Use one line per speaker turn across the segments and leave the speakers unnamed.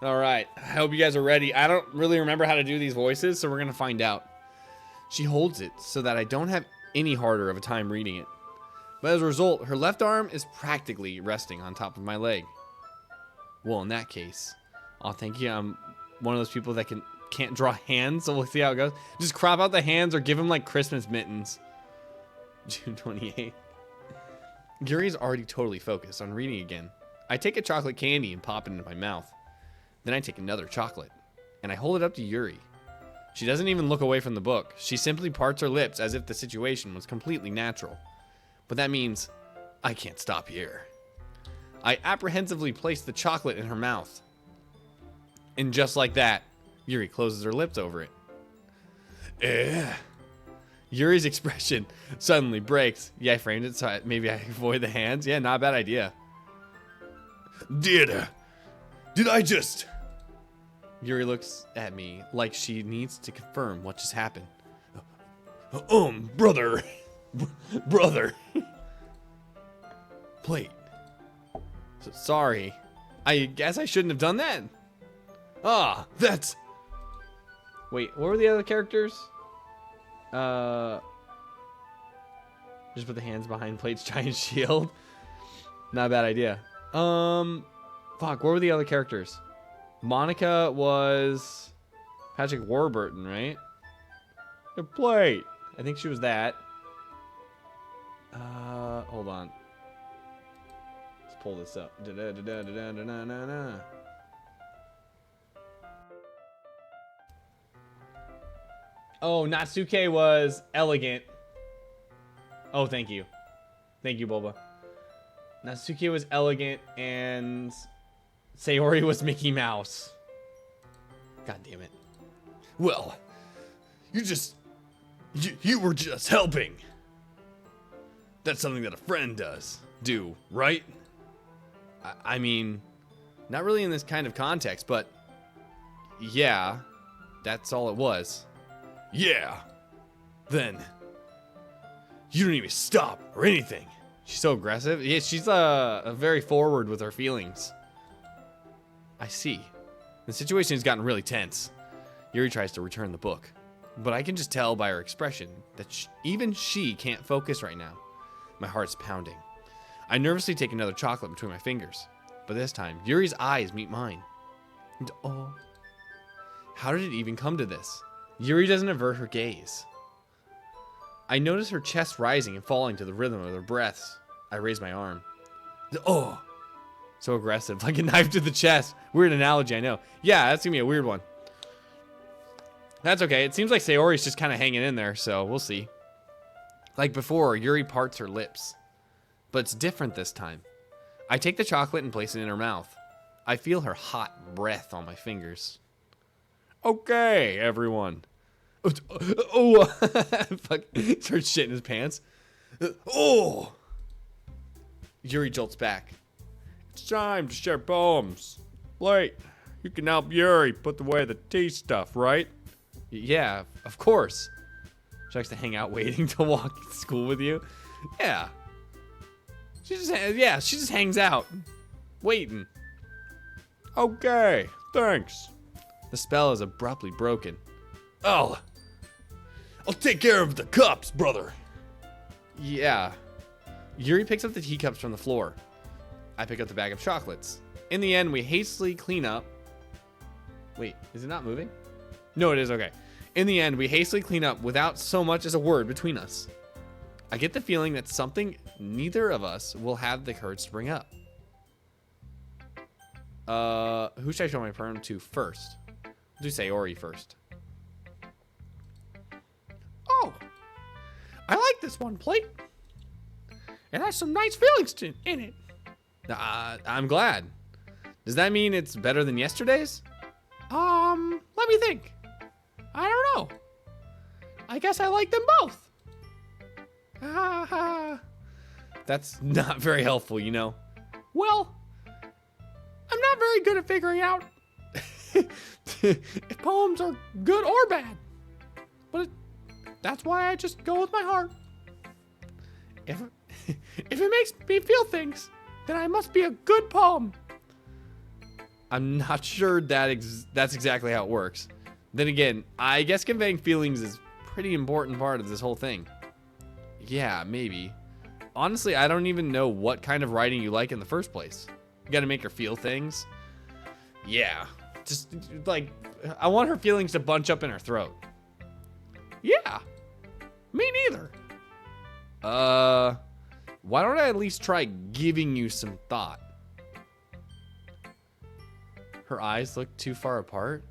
All right, I hope you guys are ready. I don't really remember how to do these voices, so we're gonna find out. She holds it so that I don't have any harder of a time reading it. But as a result, her left arm is practically resting on top of my leg. Well, in that case, oh, thank you. I'm one of those people that can't draw hands, so we'll see how it goes. Just crop out the hands or give them like Christmas mittens. June 28th. Yuri's already totally focused on reading again. I take a chocolate candy and pop it into my mouth. Then I take another chocolate, and I hold it up to Yuri. She doesn't even look away from the book. She simply parts her lips as if the situation was completely natural. But that means I can't stop here. I apprehensively place the chocolate in her mouth. And just like that, Yuri closes her lips over it. Yuri's expression suddenly breaks. Yeah, I framed it so maybe I avoid the hands. Yeah, not a bad idea. Did I just... Yuri looks at me like she needs to confirm what just happened. Brother. Brother. Plate. So, sorry. I guess I shouldn't have done that. Ah, that's... Wait, what were the other characters? Just put the hands behind Plate's giant shield. Not a bad idea. Fuck, what were the other characters? Monica was Patrick Warburton, right? The Plate. I think she was that. Hold on. Let's pull this up. Oh, Natsuke was elegant. Oh, thank you. Thank you, Boba. Natsuki was elegant, and Sayori was Mickey Mouse. God damn it. Well, you were just helping. That's something that a friend do, right? I mean, not really in this kind of context, but yeah, that's all it was. Yeah. Then, you don't even stop or anything. She's so aggressive. Yeah, she's very forward with her feelings. I see. The situation has gotten really tense. Yuri tries to return the book, but I can just tell by her expression that even she can't focus right now. My heart's pounding. I nervously take another chocolate between my fingers, but this time Yuri's eyes meet mine. And oh, how did it even come to this? Yuri doesn't avert her gaze. I notice her chest rising and falling to the rhythm of her breaths. I raise my arm. Oh, so aggressive, like a knife to the chest. Weird analogy, I know. Yeah, that's gonna be a weird one. That's okay. It seems like Sayori's just kind of hanging in there, so we'll see. Like before, Yuri parts her lips. But it's different this time. I take the chocolate and place it in her mouth. I feel her hot breath on my fingers. Okay, everyone. Oh, fuck. Starts shitting his pants. Oh! Yuri jolts back. It's time to share poems. Plate, you can help Yuri put away the tea stuff, right? Yeah, of course. She likes to hang out waiting to walk to school with you. Yeah. She just hangs out. Waiting. Okay, thanks. The spell is abruptly broken. I'll take care of the cups, brother. Yeah. Yuri picks up the teacups from the floor. I pick up the bag of chocolates. In the end, we hastily clean up. Wait, is it not moving? No, it is, okay. In the end, we hastily clean up without so much as a word between us. I get the feeling that something neither of us will have the courage to bring up. Who should I show my perm to first? Do Sayori first. Oh, I like this one, Plate. It has some nice feelings in it. I'm glad. Does that mean it's better than yesterday's? Let me think. I don't know. I guess I like them both. That's not very helpful, you know. Well, I'm not very good at figuring out if poems are good or bad. But that's why I just go with my heart. If it makes me feel things, then I must be a good poem. I'm not sure that's exactly how it works. Then again, I guess conveying feelings is a pretty important part of this whole thing. Yeah, maybe. Honestly, I don't even know what kind of writing you like in the first place. You gotta make her feel things. Yeah. Just, like, I want her feelings to bunch up in her throat. Yeah. Me neither. Why don't I at least try giving you some thought? Her eyes look too far apart.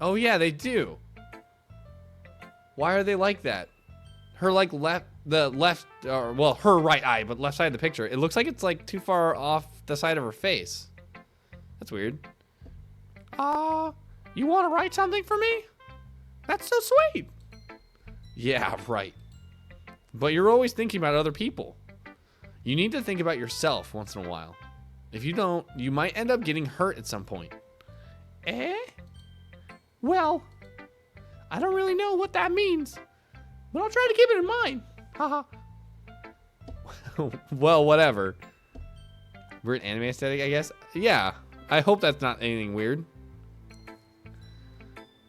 Oh yeah, they do. Why are they like that? Her like the left, or well, her right eye, but left side of the picture. It looks like it's like too far off the side of her face. That's weird. You want to write something for me? That's so sweet. Yeah, right. But you're always thinking about other people. You need to think about yourself once in a while. If you don't, you might end up getting hurt at some point. Eh? Well, I don't really know what that means, but I'll try to keep it in mind. Haha. Well, whatever. We're an anime aesthetic, I guess. Yeah, I hope that's not anything weird.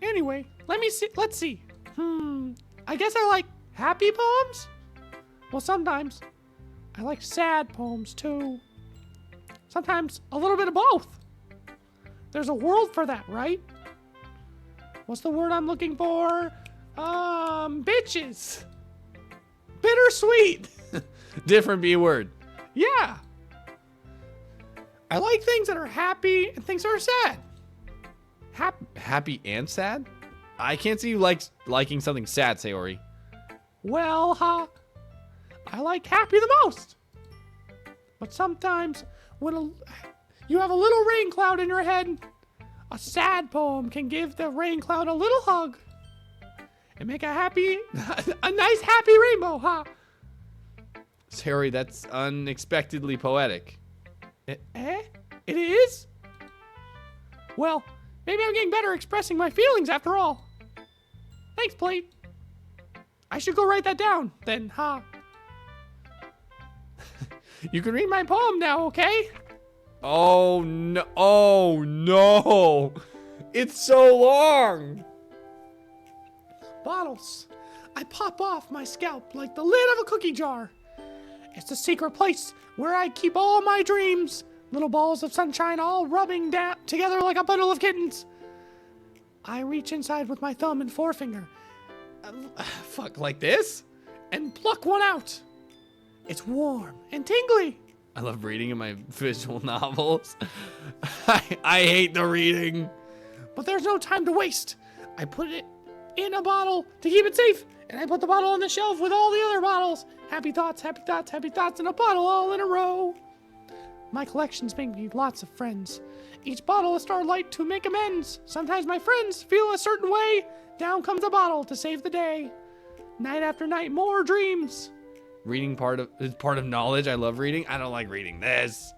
Anyway, let's see. I guess I like happy poems? Well, sometimes I like sad poems too. Sometimes a little bit of both. There's a world for that, right? What's the word I'm looking for? Bitches. Bittersweet. Different B word. Yeah. I like things that are happy and things that are sad. Happy and sad? I can't see you liking something sad, Sayori. Well, I like happy the most. But sometimes when you have a little rain cloud in your head, a sad poem can give the rain cloud a little hug and make a nice happy rainbow, huh? Sayori, that's unexpectedly poetic. Eh? It is? Well, maybe I'm getting better expressing my feelings after all. Thanks, Plate. I should go write that down, then, huh? You can read my poem now, okay? Oh, no. Oh, no. It's so long. Bottles. I pop off my scalp like the lid of a cookie jar. It's the secret place where I keep all my dreams. Little balls of sunshine all rubbing down together like a bundle of kittens. I reach inside with my thumb and forefinger. Like this? And pluck one out. It's warm and tingly. I love reading in my visual novels. I hate the reading. But there's no time to waste. I put it in a bottle to keep it safe. And I put the bottle on the shelf with all the other bottles. Happy thoughts, happy thoughts, happy thoughts in a bottle all in a row. My collections make me lots of friends. Each bottle a starlight to make amends. Sometimes my friends feel a certain way. Down comes a bottle to save the day. Night after night, more dreams. Reading is part of knowledge. I love reading. I don't like reading this.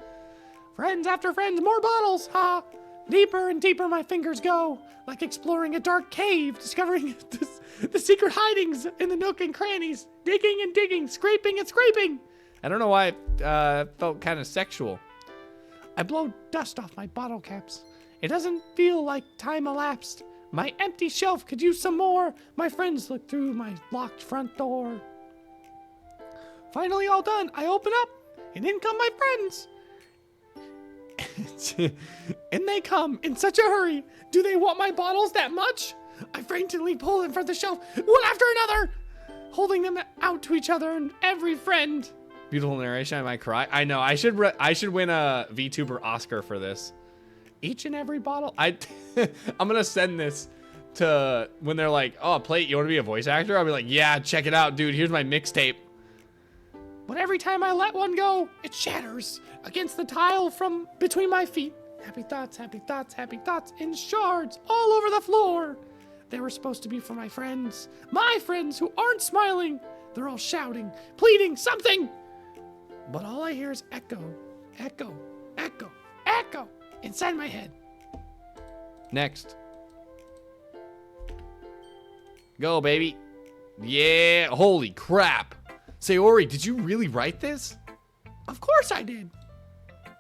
Friends after friends, more bottles, ha! Deeper and deeper my fingers go, like exploring a dark cave, discovering the secret hidings in the nook and crannies, digging and digging, scraping and scraping. I don't know why it felt kind of sexual. I blow dust off my bottle caps. It doesn't feel like time elapsed. My empty shelf could use some more. My friends look through my locked front door. Finally all done, I open up, and in come my friends. And they come in such a hurry. Do they want my bottles that much? I frantically pull them from the shelf, one after another, holding them out to each other and every friend. Beautiful narration, I might cry. I know, I should win a VTuber Oscar for this. Each and every bottle, I'm gonna send this to when they're like, oh, Plate, you wanna be a voice actor? I'll be like, yeah, check it out, dude, here's my mixtape. But every time I let one go, it shatters against the tile from between my feet. Happy thoughts, happy thoughts, happy thoughts in shards all over the floor. They were supposed to be for my friends who aren't smiling. They're all shouting, pleading, something. But all I hear is echo, echo, echo, echo inside my head. Next. Go, baby. Yeah, holy crap. Sayori, did you really write this? Of course I did.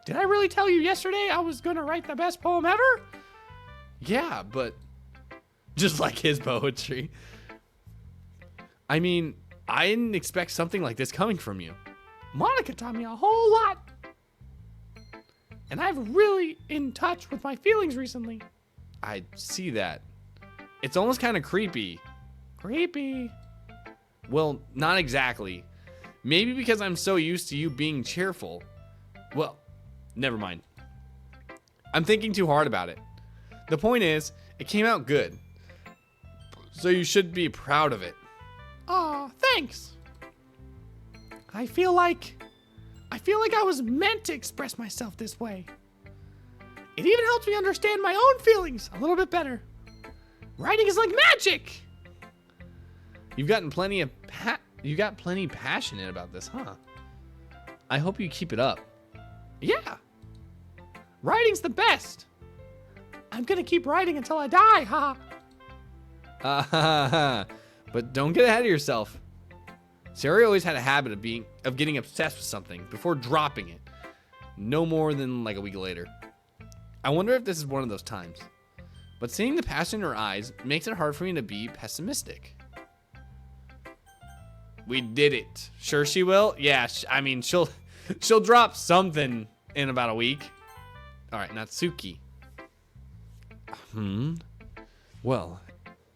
Did I really tell you yesterday I was gonna write the best poem ever?
Yeah, but just like his poetry. I mean, I didn't expect something like this coming from you.
Monica taught me a whole lot. And I've really in touch with my feelings recently.
I see that. It's almost kind of creepy.
Creepy.
Well, not exactly. Maybe because I'm so used to you being cheerful. Well, never mind. I'm thinking too hard about it. The point is, it came out good. So you should be proud of it.
Aw, thanks. I feel like I was meant to express myself this way. It even helps me understand my own feelings a little bit better. Writing is like magic.
You've gotten plenty passionate about this, huh? I hope you keep it up.
Yeah. Writing's the best. I'm gonna keep writing until I die, haha.
But don't get ahead of yourself. Sari always had a habit of getting obsessed with something before dropping it. No more than like a week later. I wonder if this is one of those times. But seeing the passion in her eyes makes it hard for me to be pessimistic. We did it. Sure she will? Yeah, I mean, she'll drop something in about a week. All right, Natsuki. Well,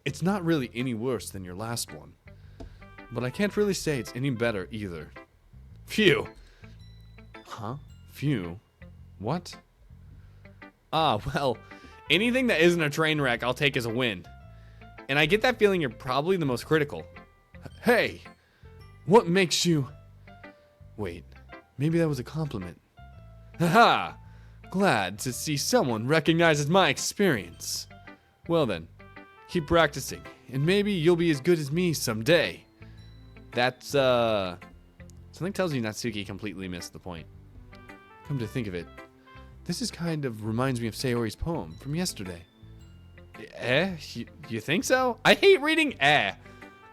it's not really any worse than your last one. But I can't really say it's any better either. Phew. Huh? Phew. What? Ah, well, anything that isn't a train wreck I'll take as a win. And I get that feeling you're probably the most critical. Hey! What makes you... Wait, maybe that was a compliment. Haha! Glad to see someone recognizes my experience. Well then, keep practicing, and maybe you'll be as good as me someday. That's, something tells you Natsuki completely missed the point. Come to think of it, this is kind of reminds me of Sayori's poem from yesterday. You think so? I hate reading I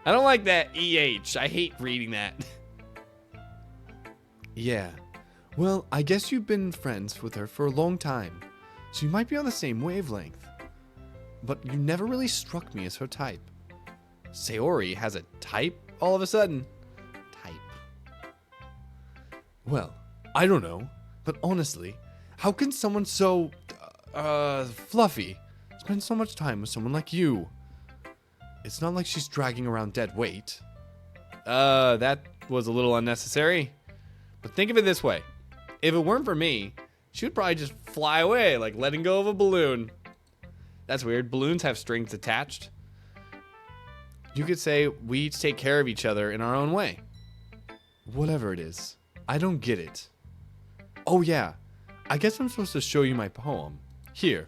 don't like that EH. I hate reading that. Yeah. Well, I guess you've been friends with her for a long time, so you might be on the same wavelength. But you never really struck me as her type. Sayori has a type all of a sudden. Type. Well, I don't know, but honestly, how can someone so, fluffy spend so much time with someone like you? It's not like she's dragging around dead weight. That was a little unnecessary. But think of it this way. If it weren't for me, she would probably just fly away like letting go of a balloon. That's weird. Balloons have strings attached. You could say we each take care of each other in our own way. Whatever it is, I don't get it. Oh yeah, I guess I'm supposed to show you my poem. Here.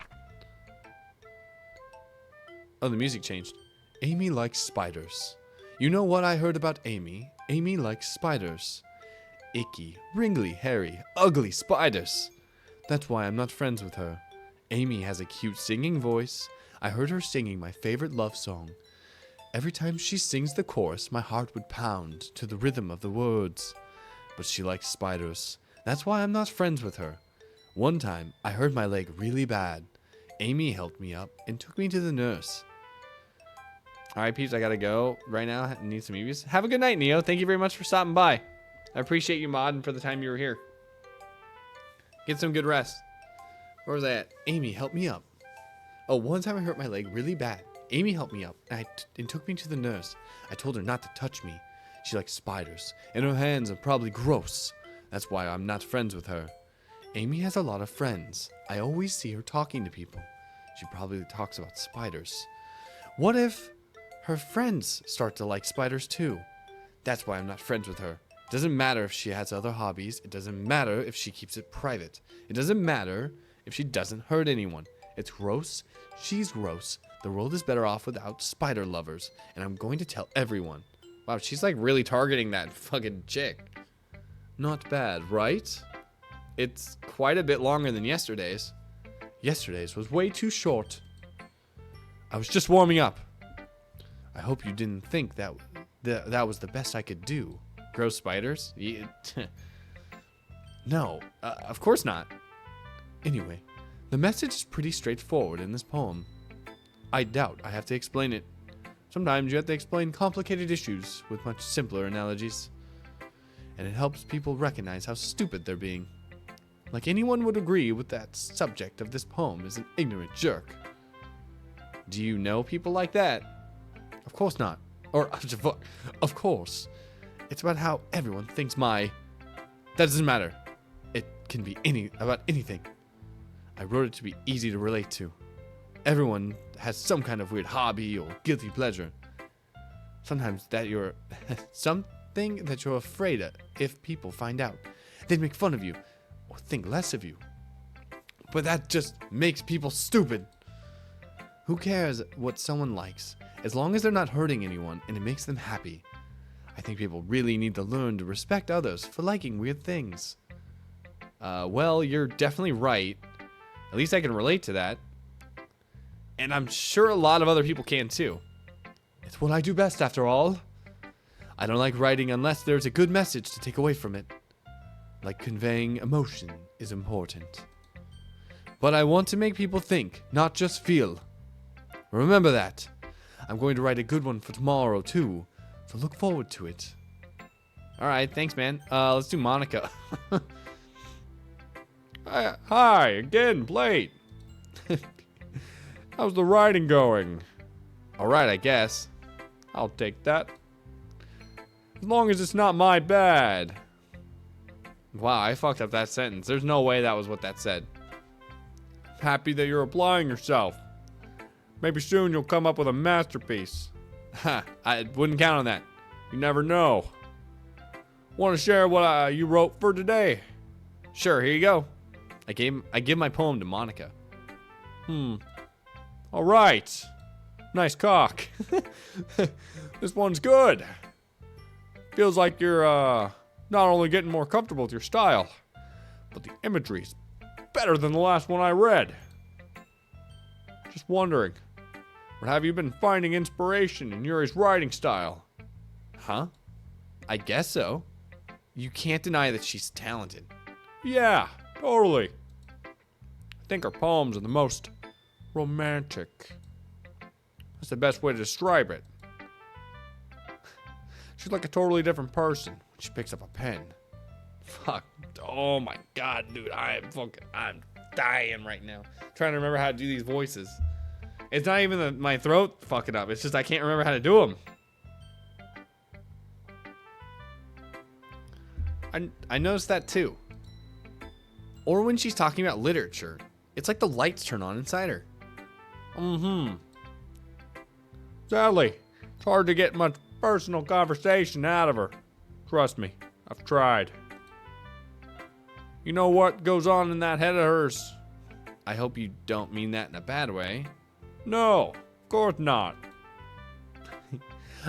Oh, the music changed. Amy likes spiders. You know what I heard about Amy? Amy likes spiders. Icky, wrinkly, hairy, ugly spiders. That's why I'm not friends with her. Amy has a cute singing voice. I heard her singing my favorite love song. Every time she sings the chorus, my heart would pound to the rhythm of the words. But she likes spiders. That's why I'm not friends with her. One time, I hurt my leg really bad. Amy helped me up and took me to the nurse. Alright, peeps, I gotta go right now. I need some movies. Have a good night, Neo. Thank you very much for stopping by. I appreciate you modding for the time you were here. Get some good rest. Where was I at? Amy, help me up. Oh, one time I hurt my leg really bad. Amy helped me up and took me to the nurse. I told her not to touch me. She likes spiders, and her hands are probably gross. That's why I'm not friends with her. Amy has a lot of friends. I always see her talking to people. She probably talks about spiders. What if her friends start to like spiders too? That's why I'm not friends with her. It doesn't matter if she has other hobbies. It doesn't matter if she keeps it private. It doesn't matter if she doesn't hurt anyone. It's gross. She's gross. The world is better off without spider lovers. And I'm going to tell everyone. Wow, she's like really targeting that fucking chick. Not bad, right? It's quite a bit longer than yesterday's. Yesterday's was way too short. I was just warming up. I hope you didn't think that was the best I could do. Gross spiders? Yeah. No, of course not. Anyway, the message is pretty straightforward in this poem. I doubt I have to explain it. Sometimes you have to explain complicated issues with much simpler analogies. And it helps people recognize how stupid they're being. Like anyone would agree with that subject of this poem is an ignorant jerk. Do you know people like that? Of course not. Or, of course. It's about how everyone thinks That doesn't matter. It can be about anything. I wrote it to be easy to relate to. Everyone has some kind of weird hobby or guilty pleasure. Sometimes something that you're afraid of if people find out. They'd make fun of you or think less of you. But that just makes people stupid. Who cares what someone likes, as long as they're not hurting anyone and it makes them happy? I think people really need to learn to respect others for liking weird things. Well, you're definitely right. At least I can relate to that. And I'm sure a lot of other people can too. It's what I do best, after all. I don't like writing unless there's a good message to take away from it. Like conveying emotion is important. But I want to make people think, not just feel. Remember that. I'm going to write a good one for tomorrow too, so look forward to it. Alright, thanks man. Let's do Monica. Hi, again, Blade. How's the writing going? Alright, I guess. I'll take that. As long as it's not my bad. Wow, I fucked up that sentence. There's no way that was what that said. Happy that you're applying yourself. Maybe soon you'll come up with a masterpiece. Ha, I wouldn't count on that. You never know. Want to share what you wrote for today? Sure, here you go. I give my poem to Monica. All right. Nice cock. This one's good. Feels like you're not only getting more comfortable with your style, but the imagery's better than the last one I read. Just wondering, where have you been finding inspiration in Yuri's writing style? Huh? I guess so. You can't deny that she's talented. Yeah, totally. I think her poems are the most romantic. That's the best way to describe it. She's like a totally different person when she picks up a pen. Fuck. Oh my god, dude. I'm dying right now. Trying to remember how to do these voices. It's not even my throat fucking up. It's just I can't remember how to do them. I noticed that too. Or when she's talking about literature, it's like the lights turn on inside her. Sadly, it's hard to get much personal conversation out of her. Trust me, I've tried. You know what goes on in that head of hers? I hope you don't mean that in a bad way. No, of course not.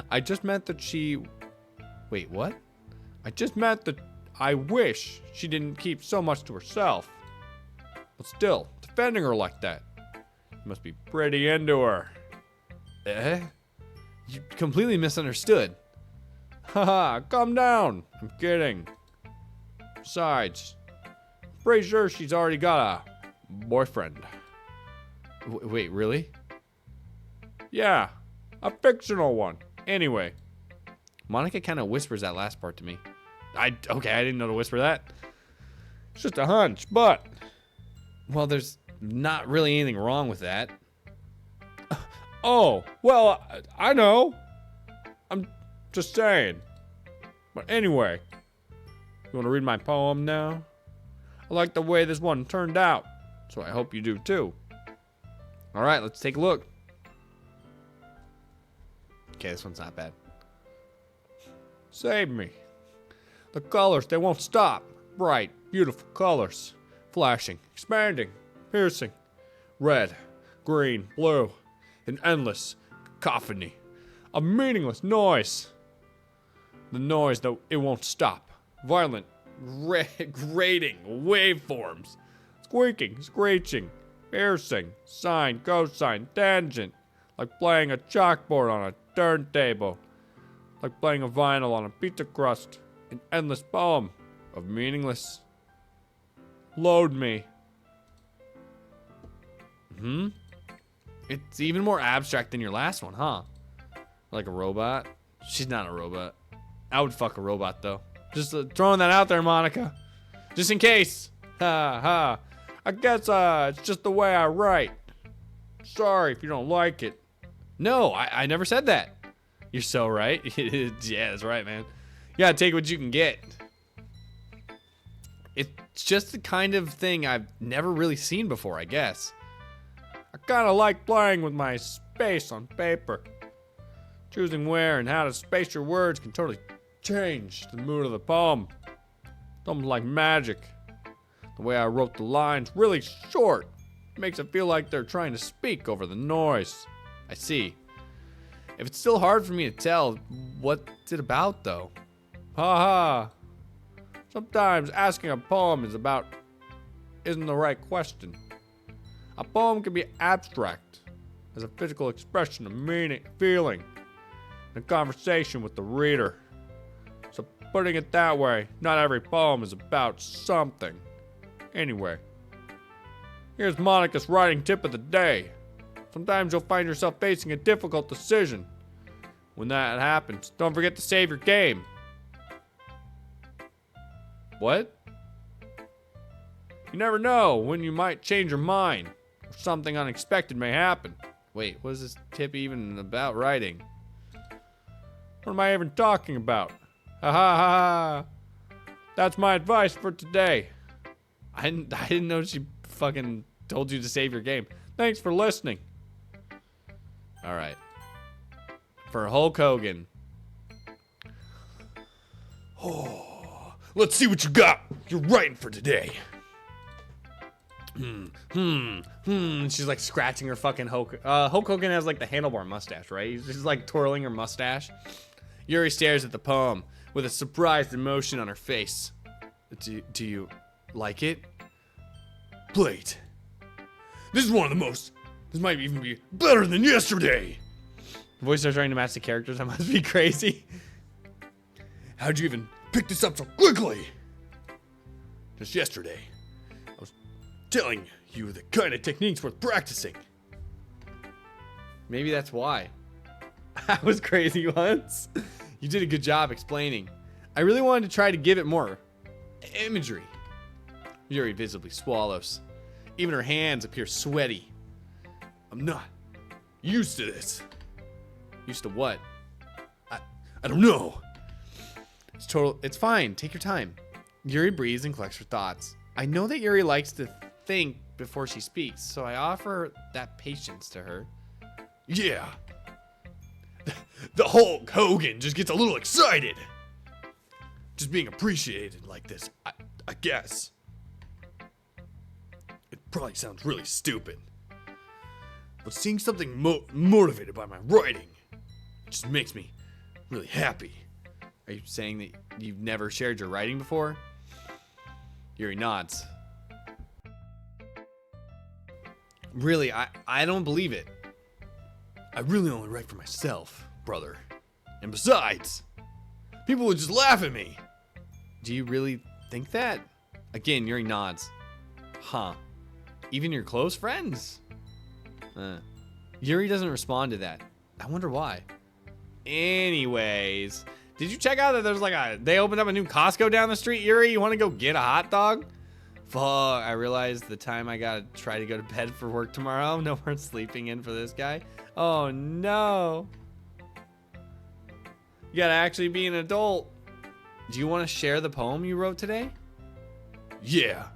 I just meant that she... Wait, what? I just meant that I wish she didn't keep so much to herself. But still, defending her like that, you must be pretty into her. Eh? You completely misunderstood. Haha, calm down. I'm kidding. Besides, I'm pretty sure she's already got a boyfriend. Wait, really? Yeah, a fictional one. Anyway, Monica kind of whispers that last part to me. Okay, I didn't know to whisper that. It's just a hunch, but... Well, there's not really anything wrong with that. Oh, well, I know. I'm just saying. But anyway, you want to read my poem now? I like the way this one turned out, so I hope you do too. All right, let's take a look. Okay, this one's not bad. Save me. The colors, they won't stop. Bright, beautiful colors. Flashing, expanding, piercing. Red, green, blue. An endless cacophony. A meaningless noise. The noise that it won't stop. Violent, grating waveforms. Squeaking, screeching, piercing, sine, cosine, tangent. Like playing a chalkboard on a turntable. Like playing a vinyl on a pizza crust. An endless poem of meaningless Load me. It's even more abstract than your last one, huh? Like a robot? She's not a robot. I would fuck a robot, though. Just throwing that out there, Monica. Just in case. Ha ha. I guess it's just the way I write. Sorry if you don't like it. No, I never said that. You're so right. Yeah, that's right, man. You gotta take what you can get. It's just the kind of thing I've never really seen before, I guess. I kinda like playing with my space on paper. Choosing where and how to space your words can totally change the mood of the poem. Something like magic. The way I wrote the lines really short makes it feel like they're trying to speak over the noise. I see. If it's still hard for me to tell, what's it about though? Ha ha. Sometimes asking a poem isn't the right question. A poem can be abstract as a physical expression of meaning, feeling, and a conversation with the reader. So putting it that way, not every poem is about something. Anyway, here's Monica's writing tip of the day. Sometimes you'll find yourself facing a difficult decision. When that happens, don't forget to save your game. What? You never know when you might change your mind, or something unexpected may happen. Wait, what is this tip even about writing? What am I even talking about? Ha ha ha ha. That's my advice for today. I didn't know she fucking told you to save your game. Thanks for listening. Alright. For Hulk Hogan. Oh, let's see what you got. You're writing for today. She's like scratching her fucking Hulk. Hulk Hogan has like the handlebar mustache, right? He's just like twirling her mustache. Yuri stares at the poem with a surprised emotion on her face. Do you like it? Plate. This is one of the most. This might even be better than yesterday. The voices are trying to match the characters. That must be crazy. How'd you even pick this up so quickly? Just yesterday, I was telling you the kind of techniques worth practicing. Maybe that's why. I was crazy once. You did a good job explaining. I really wanted to try to give it more imagery. Yuri visibly swallows. Even her hands appear sweaty. I'm not used to this. Used to what? I don't know. It's fine. Take your time. Yuri breathes and collects her thoughts. I know that Yuri likes to think before she speaks, so I offer that patience to her. Yeah. The Hulk Hogan just gets a little excited. Just being appreciated like this, I guess. It probably sounds really stupid. But seeing something motivated by my writing just makes me really happy. Are you saying that you've never shared your writing before? Yuri nods. Really, I don't believe it. I really only write for myself, brother. And besides, people would just laugh at me. Do you really think that? Again, Yuri nods. Huh. Even your close friends? Yuri doesn't respond to that. I wonder why. Anyways, did you check out that there's like they opened up a new Costco down the street, Yuri? You want to go get a hot dog? Fuck, I realized the time I gotta try to go to bed for work tomorrow. No more sleeping in for this guy. Oh no. You gotta actually be an adult. Do you want to share the poem you wrote today? Yeah.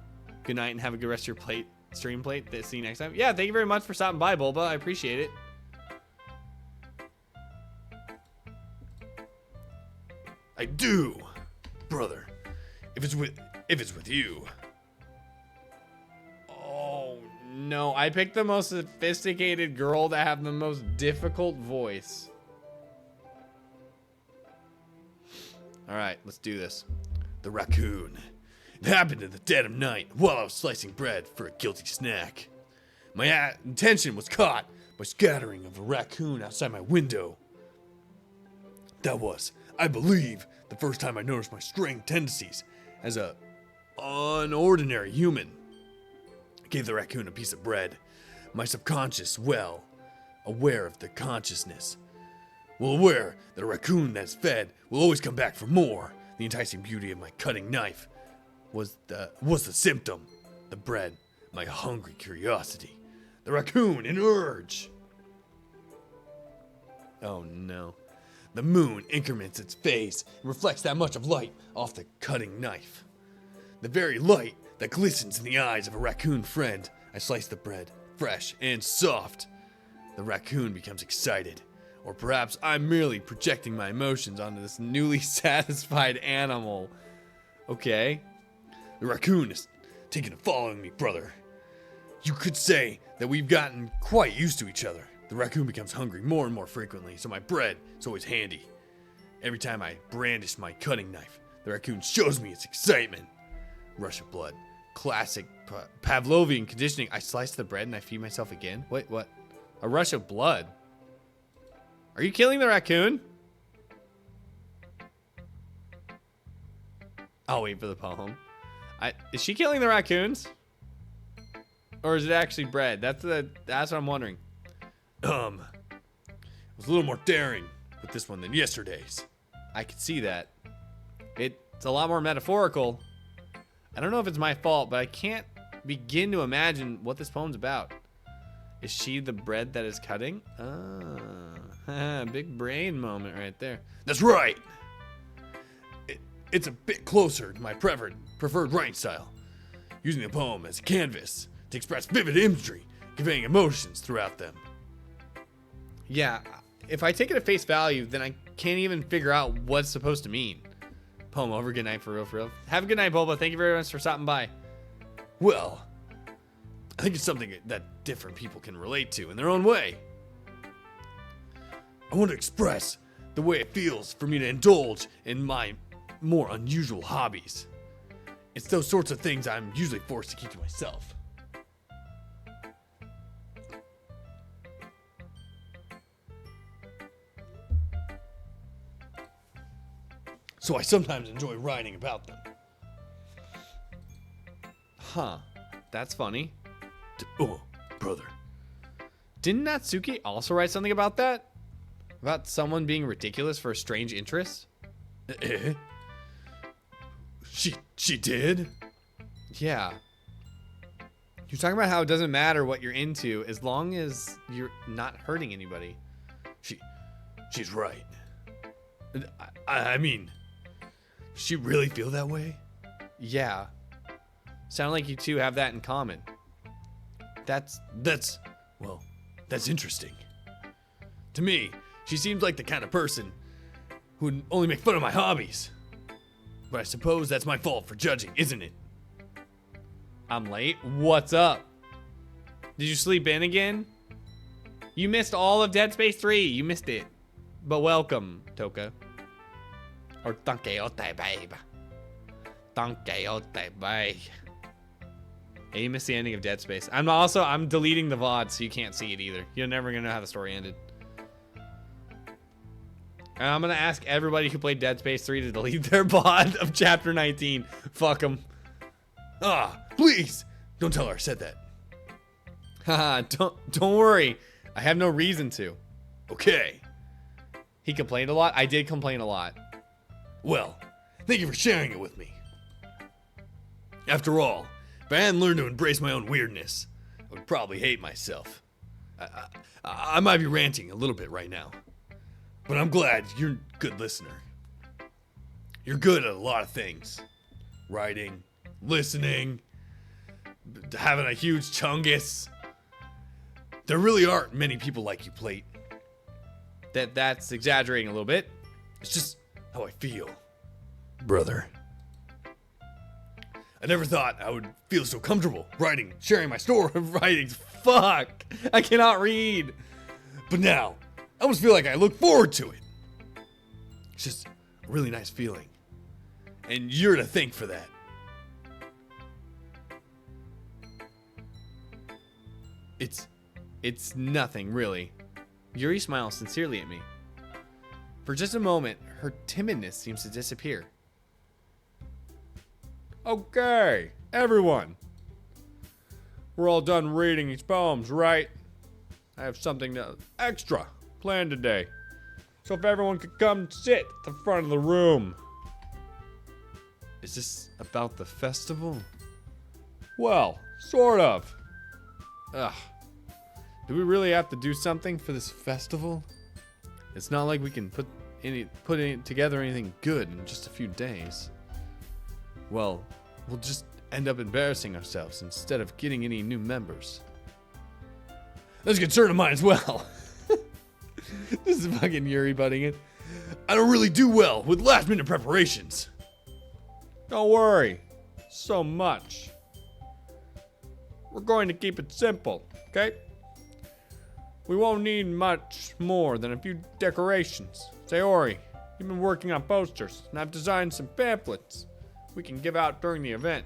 Good night and have a good rest of your stream plate. See you next time. Yeah, thank you very much for stopping by, Bulba. I appreciate it. I do, brother. If it's with you. Oh no, I picked the most sophisticated girl to have the most difficult voice. Alright, let's do this. The raccoon. It happened in the dead of night while I was slicing bread for a guilty snack. My attention was caught by scattering of a raccoon outside my window. That was, I believe, the first time I noticed my straying tendencies as a an ordinary human. I gave the raccoon a piece of bread. My subconscious, well, aware of the consciousness, well aware that a raccoon that's fed will always come back for more. The enticing beauty of my cutting knife was the symptom. The bread, my hungry curiosity. The raccoon, an urge. Oh no. The moon increments its phase and reflects that much of light off the cutting knife. The very light that glistens in the eyes of a raccoon friend. I slice the bread, fresh and soft. The raccoon becomes excited. Or perhaps I'm merely projecting my emotions onto this newly satisfied animal. Okay. The raccoon is taken to following me, brother. You could say that we've gotten quite used to each other. The raccoon becomes hungry more and more frequently, so my bread is always handy. Every time I brandish my cutting knife, the raccoon shows me its excitement. Rush of blood. Classic Pavlovian conditioning. I slice the bread and I feed myself again? Wait, what? A rush of blood? Are you killing the raccoon? I'll wait for the poem. Is she killing the raccoons? Or is it actually bread? That's what I'm wondering. It was a little more daring with this one than yesterday's. I could see that. It's a lot more metaphorical. I don't know if it's my fault, but I can't begin to imagine what this poem's about. Is she the bread that is cutting? Big brain moment right there. That's right. It's a bit closer to my preferred writing style, using the poem as a canvas to express vivid imagery, conveying emotions throughout them. Yeah, if I take it at face value, then I can't even figure out what it's supposed to mean. Poem over. Good night, for real, for real. Have a good night, Boba. Thank you very much for stopping by. Well, I think it's something that different people can relate to in their own way. I want to express the way it feels for me to indulge in my more unusual hobbies. It's those sorts of things I'm usually forced to keep to myself. So I sometimes enjoy writing about them. Huh. That's funny. Oh, brother. Didn't Natsuki also write something about that? About someone being ridiculous for a strange interest? She did? Yeah. You're talking about how it doesn't matter what you're into as long as you're not hurting anybody. She's right. I mean, does she really feel that way? Yeah. Sound like you two have that in common. That's interesting. To me, she seems like the kind of person who'd only make fun of my hobbies. But I suppose that's my fault for judging, isn't it? I'm late? What's up? Did you sleep in again? You missed all of Dead Space 3. You missed it. But welcome, Toka. Or Tankeote, babe. Tankeote, babe. Hey, you missed the ending of Dead Space. I'm deleting the VOD so you can't see it either. You're never gonna know how the story ended. And I'm gonna ask everybody who played Dead Space 3 to delete their VOD of Chapter 19. Fuck them. Please! Don't tell her I said that. Haha, don't worry. I have no reason to. Okay. He complained a lot? I did complain a lot. Well, thank you for sharing it with me. After all, if I hadn't learned to embrace my own weirdness, I would probably hate myself. I might be ranting a little bit right now, but I'm glad you're a good listener. You're good at a lot of things. Writing, listening, having a huge chungus. There really aren't many people like you, Plate. That's exaggerating a little bit. It's just how I feel, brother. I never thought I would feel so comfortable writing, sharing my story of writings. Fuck! I cannot read. But now, I almost feel like I look forward to it. It's just a really nice feeling. And you're to thank for that. It's nothing, really. Yuri smiles sincerely at me. For just a moment, her timidness seems to disappear.
Okay, everyone. We're all done reading these poems, right? I have something extra planned today. So if everyone could come sit at the front of the room.
Is this about the festival?
Well, sort of.
Ugh. Do we really have to do something for this festival? It's not like we can put together anything good in just a few days. Well, we'll just end up embarrassing ourselves instead of getting any new members. That's a concern of mine as well. This is fucking Yuri butting in. I don't really do well with last minute preparations.
Don't worry. So much. We're going to keep it simple, okay? We won't need much more than a few decorations. Sayori, you've been working on posters, and I've designed some pamphlets we can give out during the event.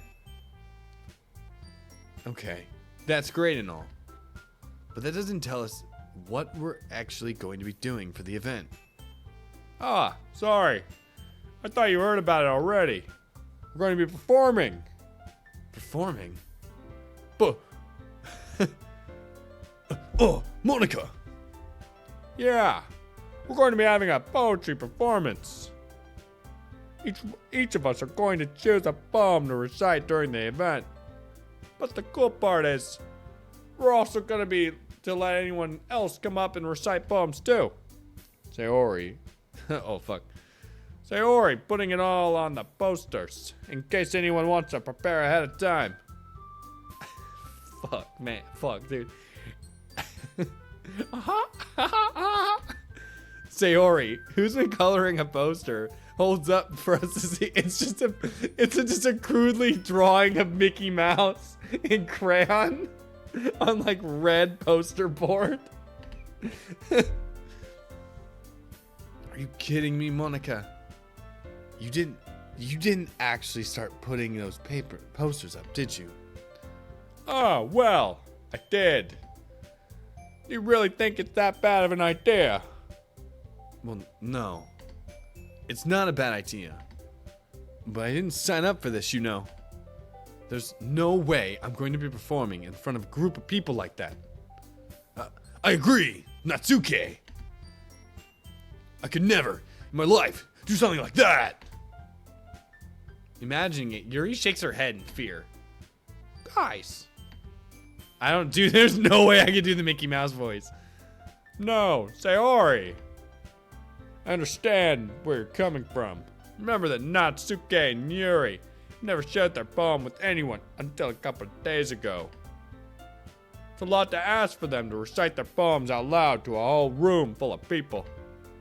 Okay, that's great and all. But that doesn't tell us what we're actually going to be doing for the event.
Ah, sorry. I thought you heard about it already. We're going to be performing.
Performing? But... oh, Monica!
Yeah, we're going to be having a poetry performance. Each of us are going to choose a poem to recite during the event. But the cool part is, we're also going to be to let anyone else come up and recite poems too. Sayori.
Oh, fuck.
Sayori putting it all on the posters, in case anyone wants to prepare ahead of time.
Fuck, man. Fuck, dude. Sayori, who's been coloring a poster, holds up for us to see. It's just a crudely drawing of Mickey Mouse in crayon on like red poster board. Are you kidding me, Monica? You didn't actually start putting those posters up, did you?
Oh, well, I did. You really think it's that bad of an idea?
Well, no. It's not a bad idea. But I didn't sign up for this, you know. There's no way I'm going to be performing in front of a group of people like that. I agree, Natsuke. I could never, in my life, do something like that. Imagining it, Yuri shakes her head in fear.
Guys.
There's no way I can do the Mickey Mouse voice.
No, Sayori. I understand where you're coming from. Remember that Natsuke and Yuri never shared their poem with anyone until a couple of days ago. It's a lot to ask for them to recite their poems out loud to a whole room full of people.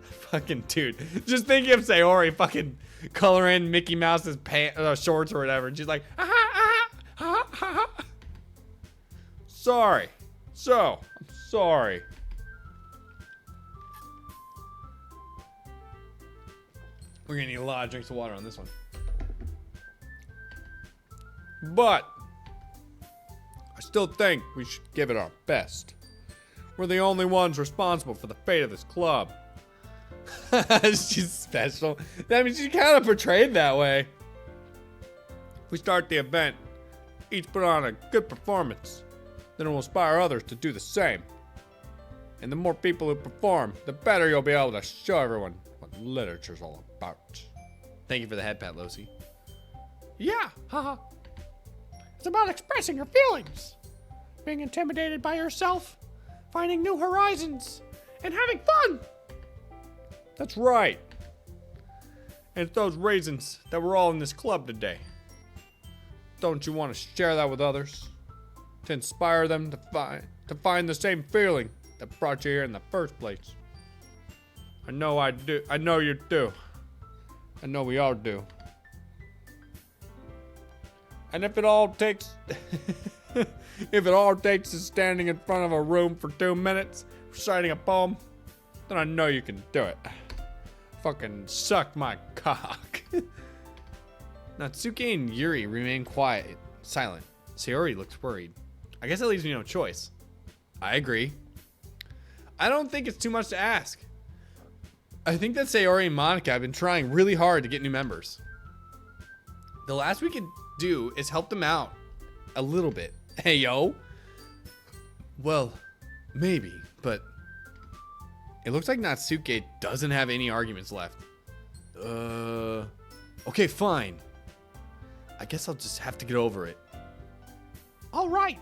Fucking dude. Just thinking of Sayori fucking coloring Mickey Mouse's shorts or whatever. And she's like,
Sorry. I'm sorry.
We're gonna need a lot of drinks of water on this one.
But I still think we should give it our best. We're the only ones responsible for the fate of this club.
She's special. I mean, she's kind of portrayed that way.
If we start the event, each put on a good performance, then it will inspire others to do the same. And the more people who perform, the better you'll be able to show everyone what literature's all about.
Thank you for the head pat, Losi.
Yeah, haha. It's about expressing your feelings, being intimidated by yourself, finding new horizons, and having fun.
That's right. And it's those reasons that we're all in this club today. Don't you want to share that with others? To inspire them to find the same feeling that brought you here in the first place? I know I do. I know you do. I know we all do. And if it all takes is standing in front of a room for 2 minutes reciting a poem, then I know you can do it. Fucking suck my cock.
Natsuke and Yuri remain silent. Sayori looks worried. I guess that leaves me no choice. I agree. I don't think it's too much to ask. I think that Sayori and Monica have been trying really hard to get new members. The last we could do is help them out a little bit. Hey, yo. Well, maybe, but it looks like Natsuke doesn't have any arguments left. Okay, fine. I guess I'll just have to get over it.
All right.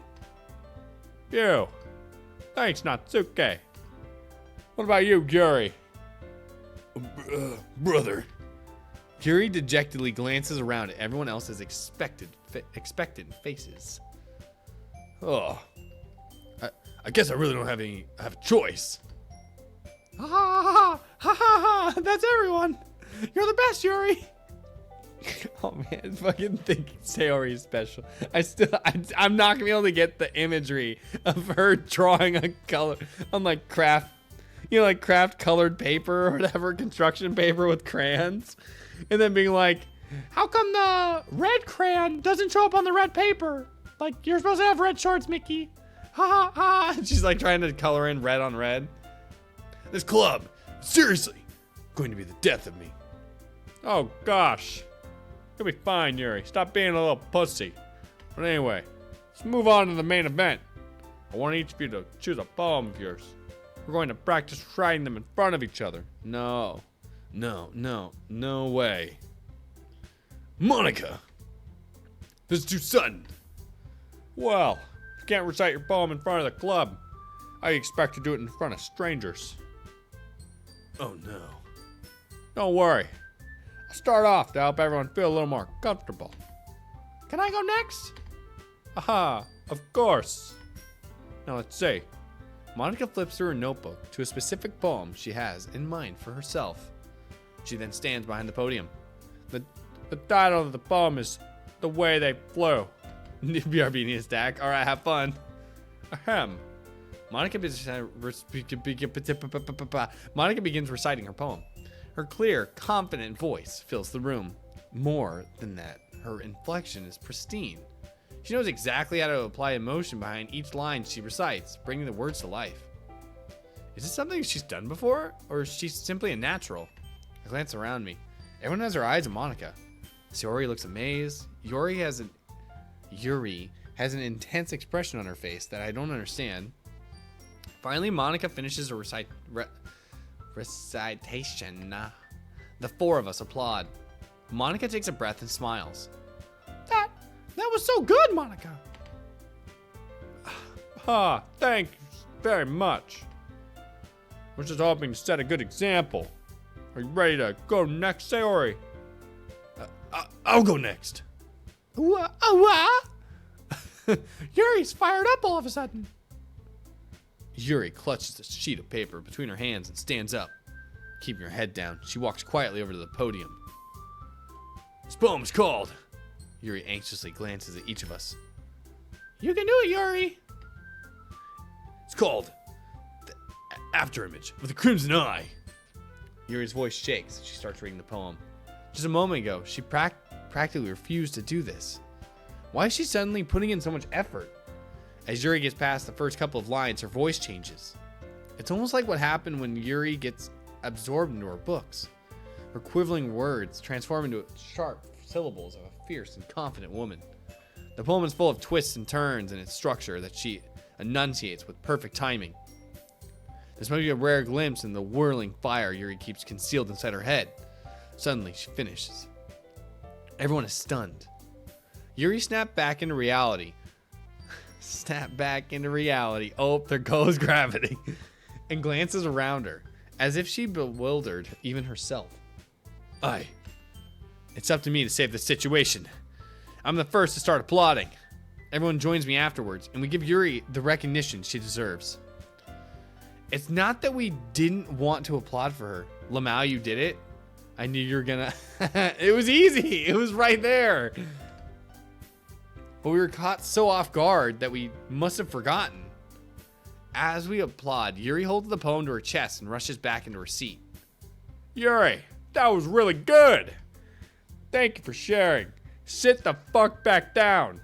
You. Thanks, Natsuke. What about you, Yuri?
Brother. Yuri dejectedly glances around at everyone else's expectant faces. Oh. I guess I really don't have a choice.
Ha ha ha ha ha ha! That's everyone. You're the best, Yuri.
Oh man, fucking think Sayori is special. I'm not gonna be able to get the imagery of her drawing a color on like craft, like craft colored paper or whatever, construction paper with crayons, and then being like,
how come the red crayon doesn't show up on the red paper? Like, you're supposed to have red shorts, Mickey. Ha ha ha.
She's like trying to color in red on red. This club, seriously, going to be the death of me.
oh gosh. You'll be fine, Yuri. Stop being a little pussy. But anyway, let's move on to the main event. I want each of you to choose a poem of yours. We're going to practice writing them in front of each other.
No way. Monica! This is too sudden.
Well, if you can't recite your poem in front of the club, how do you expect to do it in front of strangers?
Oh no.
Don't worry. I'll start off to help everyone feel a little more comfortable.
Can I go next?
Aha, of course.
Now let's see. Monica flips through her notebook to a specific poem she has in mind for herself. She then stands behind the podium.
The title of the poem is The Way They Flew.
BRB need a stack. Alright, have fun.
Ahem.
Monica begins reciting her poem. Her clear, confident voice fills the room. More than that, her inflection is pristine. She knows exactly how to apply emotion behind each line she recites, bringing the words to life. Is this something she's done before, or is she simply a natural? I glance around me. Everyone has their eyes on Monica. Sayori looks amazed. Yuri has an intense expression on her face that I don't understand. Finally, Monica finishes her recitation. The four of us applaud. Monica takes a breath and smiles.
That was so good, Monica.
Ah, thank you very much. We're just hoping to set a good example. Are you ready to go next, Sayori?
I'll go next.
What? Yuri's fired up all of a sudden.
Yuri clutches a sheet of paper between her hands and stands up. Keeping her head down, she walks quietly over to the podium. This poem's called. Yuri anxiously glances at each of us.
You can do it, Yuri.
It's called The Afterimage of the Crimson Eye. Yuri's voice shakes as she starts reading the poem. Just a moment ago, she practically refused to do this. Why is she suddenly putting in so much effort? As Yuri gets past the first couple of lines, her voice changes. It's almost like what happened when Yuri gets absorbed into her books. Her quivering words transform into sharp syllables of a fierce and confident woman. The poem is full of twists and turns in its structure that she enunciates with perfect timing. This might be a rare glimpse in the whirling fire Yuri keeps concealed inside her head. Suddenly, she finishes. Everyone is stunned. Yuri snapped back into reality. Oh, there goes gravity. And glances around her, as if she bewildered even herself. It's up to me to save the situation. I'm the first to start applauding. Everyone joins me afterwards, and we give Yuri the recognition she deserves. It's not that we didn't want to applaud for her. Lamau, you did it. I knew you were gonna. It was easy. It was right there. But we were caught so off guard that we must have forgotten. As we applaud, Yuri holds the poem to her chest and rushes back into her seat.
Yuri, that was really good. Thank you for sharing. Sit the fuck back down.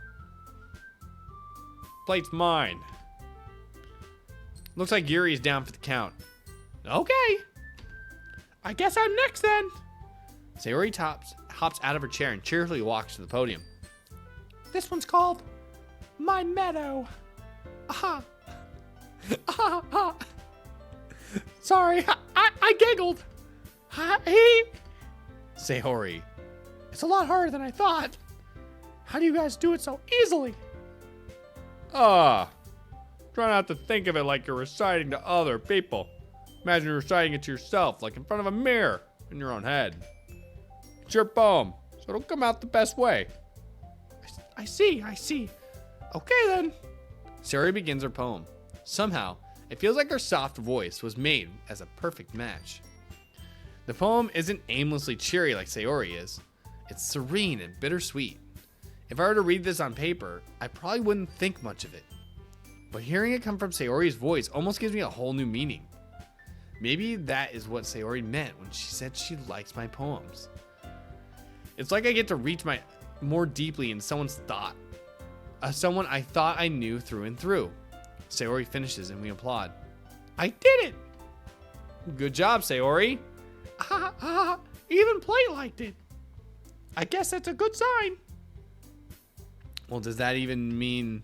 Plate's mine.
Looks like Yuri is down for the count.
Okay. I guess I'm next then.
Sayori hops out of her chair and cheerfully walks to the podium.
This one's called My Meadow. Aha. Ah. Sorry, I giggled. Hey.
Sayori.
It's a lot harder than I thought. How do you guys do it so easily?
Try not to think of it like you're reciting to other people. Imagine you're reciting it to yourself, like in front of a mirror in your own head. It's your poem, so it'll come out the best way.
I see. Okay then.
Sayori begins her poem. Somehow, it feels like her soft voice was made as a perfect match. The poem isn't aimlessly cheery like Sayori is. It's serene and bittersweet. If I were to read this on paper, I probably wouldn't think much of it. But hearing it come from Sayori's voice almost gives me a whole new meaning. Maybe that is what Sayori meant when she said she likes my poems. It's like I get to reach more deeply in someone's thought. Someone I thought I knew through and through. Sayori finishes and we applaud.
I did it.
Good job, Sayori.
Even Plate liked it. I guess that's a good sign.
Well, does that even mean...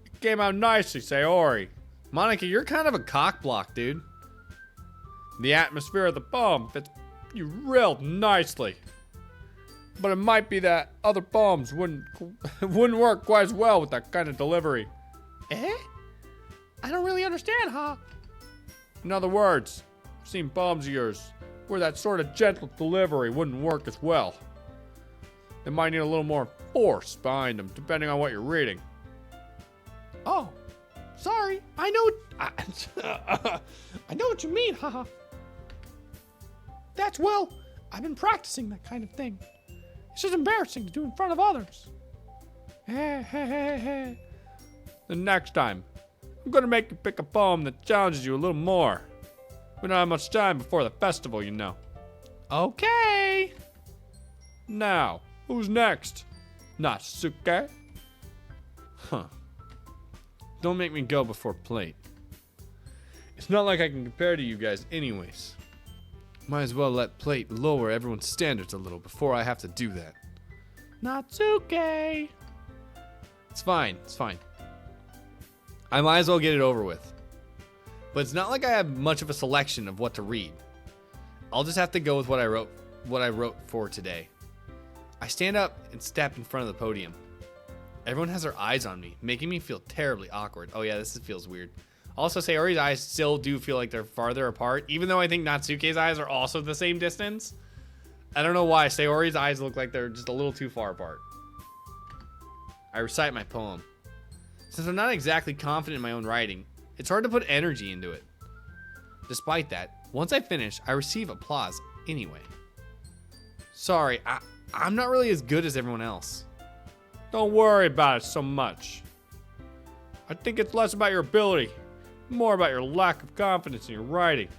It came out nicely, Sayori.
Monica, you're kind of a cockblock, dude.
The atmosphere of the poem fits you real nicely. But it might be that other poems wouldn't work quite as well with that kind of delivery.
Eh? I don't really understand, huh?
In other words, I've seen poems of yours where that sort of gentle delivery wouldn't work as well. They might need a little more force behind them, depending on what you're reading.
Oh, sorry. I know what you mean, haha. I've been practicing that kind of thing. It's just embarrassing to do in front of others.
The next time, I'm gonna make you pick a poem that challenges you a little more. We don't have much time before the festival, you know.
Okay.
Now, who's next? Natsuke?
Huh. Don't make me go before Plate.
It's not like I can compare to you guys anyways.
Might as well let Plate lower everyone's standards a little before I have to do that.
Natsuke.
It's fine. I might as well get it over with. But it's not like I have much of a selection of what to read. I'll just have to go with what I wrote for today. I stand up and step in front of the podium. Everyone has their eyes on me, making me feel terribly awkward. Oh yeah, this feels weird. Also, Sayori's eyes still do feel like they're farther apart, even though I think Natsuke's eyes are also the same distance. I don't know why. Sayori's eyes look like they're just a little too far apart. I recite my poem. Since I'm not exactly confident in my own writing, it's hard to put energy into it. Despite that, once I finish, I receive applause anyway. Sorry, I'm not really as good as everyone else.
Don't worry about it so much. I think it's less about your ability, more about your lack of confidence in your writing.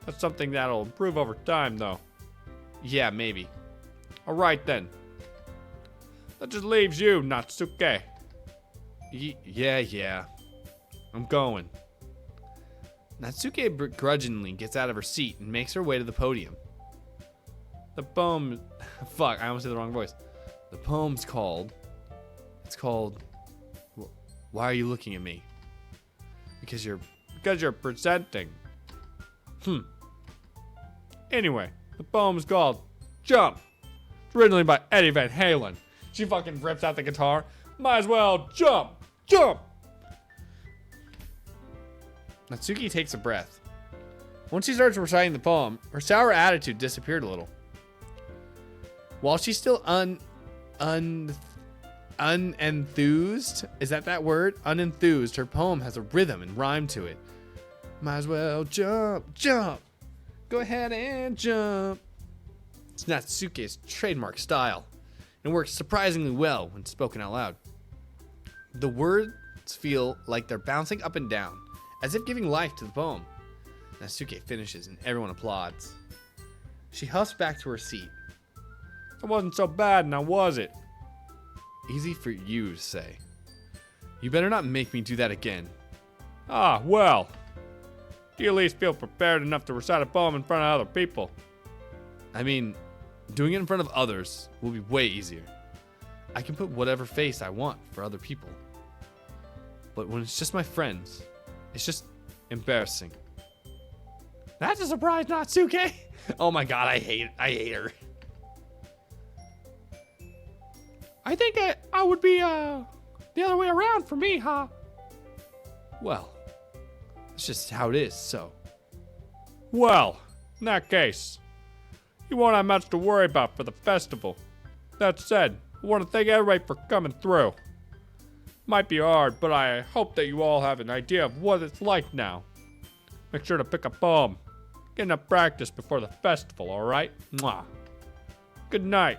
That's something that'll improve over time, though.
Yeah, maybe.
Alright then. That just leaves you, Natsuke.
Yeah. I'm going. Natsuke begrudgingly gets out of her seat and makes her way to the podium. The poem... Fuck, I almost did the wrong voice. The poem's called... It's called... Why are you looking at me? Because you're
presenting. Anyway, the poem's called Jump. It's originally by Eddie Van Halen. She fucking rips out the guitar. Might as well jump.
Natsuki takes a breath. Once she starts reciting the poem, her sour attitude disappeared a little. While she's still unenthused, is that word? Unenthused, her poem has a rhythm and rhyme to it. Might as well jump. Go ahead and jump. It's Natsuke's trademark style, and works surprisingly well when spoken out loud. The words feel like they're bouncing up and down, as if giving life to the poem. Natsuke finishes and everyone applauds. She huffs back to her seat.
It wasn't so bad now, was it?
Easy for you to say. You better not make me do that again.
Ah, well. Do you at least feel prepared enough to recite a poem in front of other people?
I mean, doing it in front of others will be way easier. I can put whatever face I want for other people. But when it's just my friends, it's just embarrassing.
That's a surprise, Natsuke.
Oh my god, I hate her.
I think I would be the other way around for me, huh?
Well, that's just how it is, so.
Well, in that case, you won't have much to worry about for the festival. That said, I want to thank everybody for coming through. Might be hard, but I hope that you all have an idea of what it's like now. Make sure to pick a poem. Get enough practice before the festival, alright? Mwah. Good night.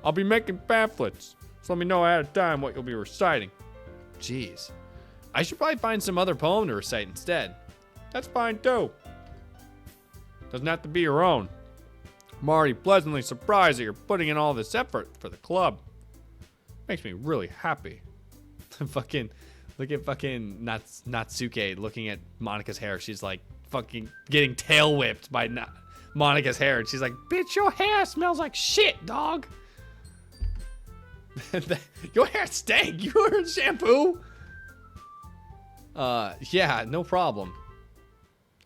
I'll be making pamphlets, so let me know ahead of time what you'll be reciting.
Jeez. I should probably find some other poem to recite instead.
That's fine too. Doesn't have to be your own. I'm already pleasantly surprised that you're putting in all this effort for the club. Makes me really happy.
Fucking, look at fucking Natsuke looking at Monika's hair. She's like fucking getting tail whipped by Monika's hair. And she's like,
Bitch, your hair smells like shit, dog.
your hair stank. You were in shampoo? Yeah, no problem.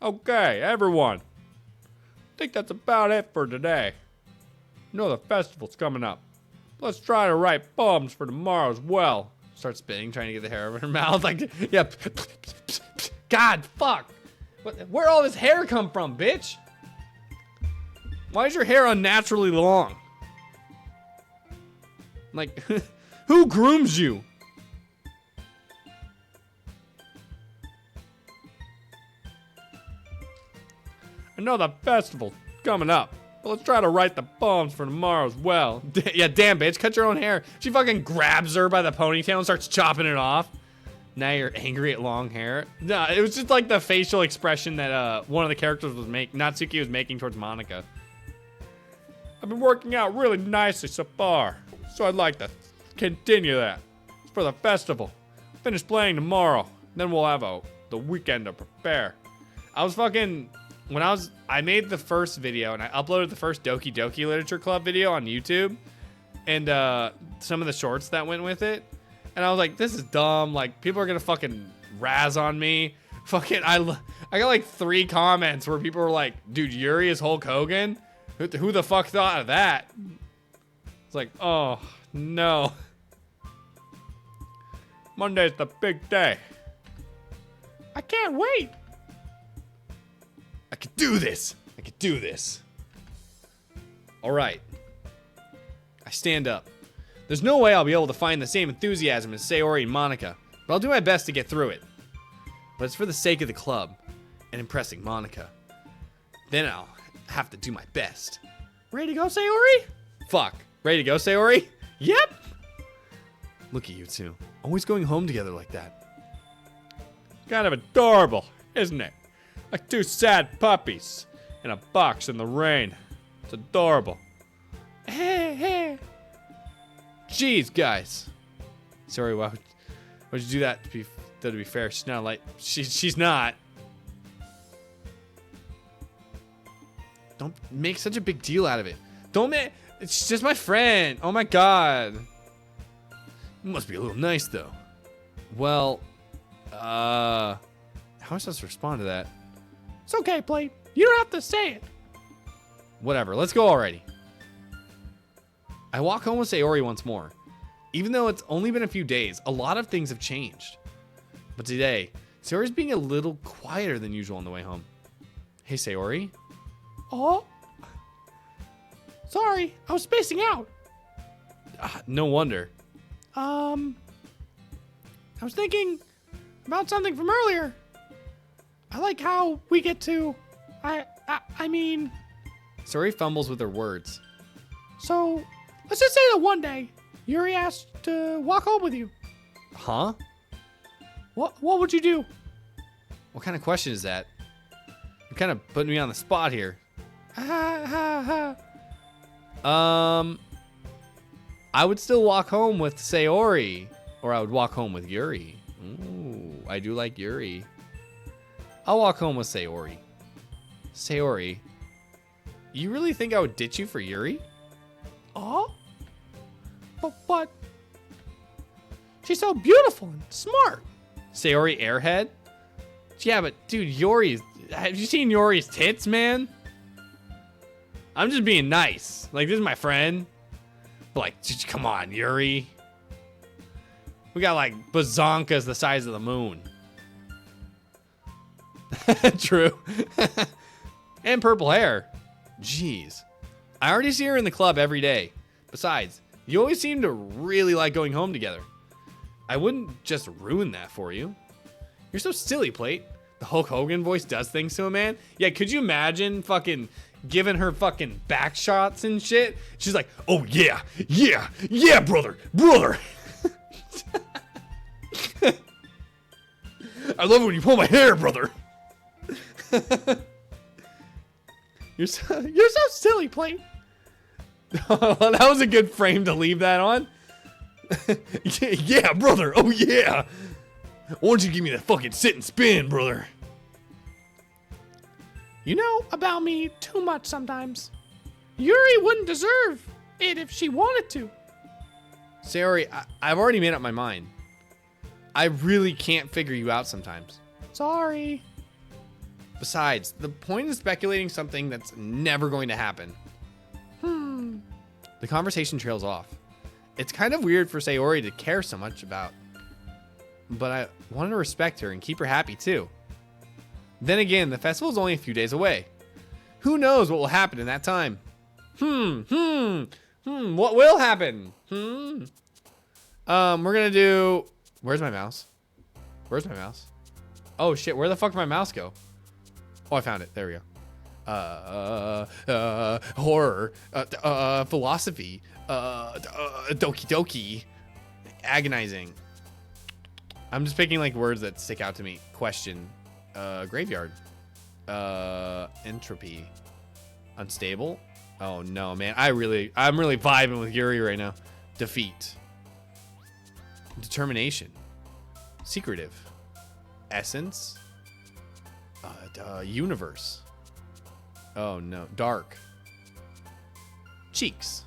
Okay, everyone. I think that's about it for today. You know the festival's coming up. Let's try to write poems for tomorrow as well.
Start spitting, trying to get the hair over her mouth. Like, yeah. God, fuck. Where'd all this hair come from, bitch? Why is your hair unnaturally long? Like, who grooms you?
I know the festival's coming up, but let's try to write the poems for tomorrow as well.
Yeah, damn, bitch. Cut your own hair. She fucking grabs her by the ponytail and starts chopping it off. Now you're angry at long hair. No, it was just like the facial expression that one of the characters was making. Natsuki was making towards Monika.
I've been working out really nicely so far, so I'd like to continue that. It's for the festival. Finish playing tomorrow, then we'll have the weekend to prepare.
I was fucking... I made the first video and I uploaded the first Doki Doki Literature Club video on YouTube and some of the shorts that went with it. And I was like, this is dumb. Like, people are gonna fucking razz on me. Fucking, I got like 3 comments where people were like, dude, Yuri is Hulk Hogan? Who the fuck thought of that? It's like, oh, no.
Monday's the big day.
I can't wait.
I could do this. I could do this. All right. I stand up. There's no way I'll be able to find the same enthusiasm as Sayori and Monika, but I'll do my best to get through it. But it's for the sake of the club and impressing Monika. Then I'll have to do my best.
Ready to go, Sayori?
Fuck. Ready to go, Sayori? Yep. Look at you two. Always going home together like that.
Kind of adorable, isn't it? Like 2 sad puppies in a box in the rain. It's adorable.
Hey.
Jeez, guys. Sorry, why would you do that? To be fair, she's not like she's not. Don't make such a big deal out of it. Don't make. It's just my friend. Oh my god. It must be a little nice though. Well, how am I supposed to respond to that?
It's okay, Play. You don't have to say it.
Whatever. Let's go already. I walk home with Sayori once more. Even though it's only been a few days, a lot of things have changed. But today, Sayori's being a little quieter than usual on the way home. Hey, Sayori.
Oh? Sorry, I was spacing out.
No wonder.
I was thinking about something from earlier. I like how we get to... I mean...
Sayori fumbles with her words.
So, let's just say that one day, Yuri asked to walk home with you.
Huh?
What would you do?
What kind of question is that? You're kind of putting me on the spot here. I would still walk home with Sayori, or I would walk home with Yuri. Ooh, I do like Yuri. I'll walk home with Sayori. Sayori, you really think I would ditch you for Yuri?
Oh? But she's so beautiful and smart.
Sayori airhead? Yeah, but dude, Yori's... Have you seen Yori's tits, man? I'm just being nice. Like, this is my friend. But like, come on, Yuri. We got like bazonkas the size of the moon. True. And purple hair. Jeez. I already see her in the club every day. Besides, you always seem to really like going home together. I wouldn't just ruin that for you. You're so silly, Plate. The Hulk Hogan voice does things to a man. Yeah, could you imagine fucking giving her fucking back shots and shit? She's like, oh yeah, brother. I love it when you pull my hair, brother.
You're so silly, Plate.
That was a good frame to leave that on. Yeah, brother. Oh yeah. Why don't you give me that fucking sit and spin, brother?
You know about me too much sometimes. Yuri wouldn't deserve it if she wanted to.
Sayori, I've already made up my mind. I really can't figure you out sometimes.
Sorry.
Besides, the point is speculating something that's never going to happen. The conversation trails off. It's kind of weird for Sayori to care so much about, but I want to respect her and keep her happy too. Then again, the festival's only a few days away. Who knows what will happen in that time? What will happen? We're gonna do... Where's my mouse? Oh shit, where the fuck did my mouse go? Oh, I found it. There we go. Horror, philosophy, Doki Doki, agonizing. I'm just picking like words that stick out to me. Question, graveyard, entropy, unstable. Oh no, man, I'm really vibing with Yuri right now. Defeat, determination, secretive, essence, universe. Oh no, dark. Cheeks.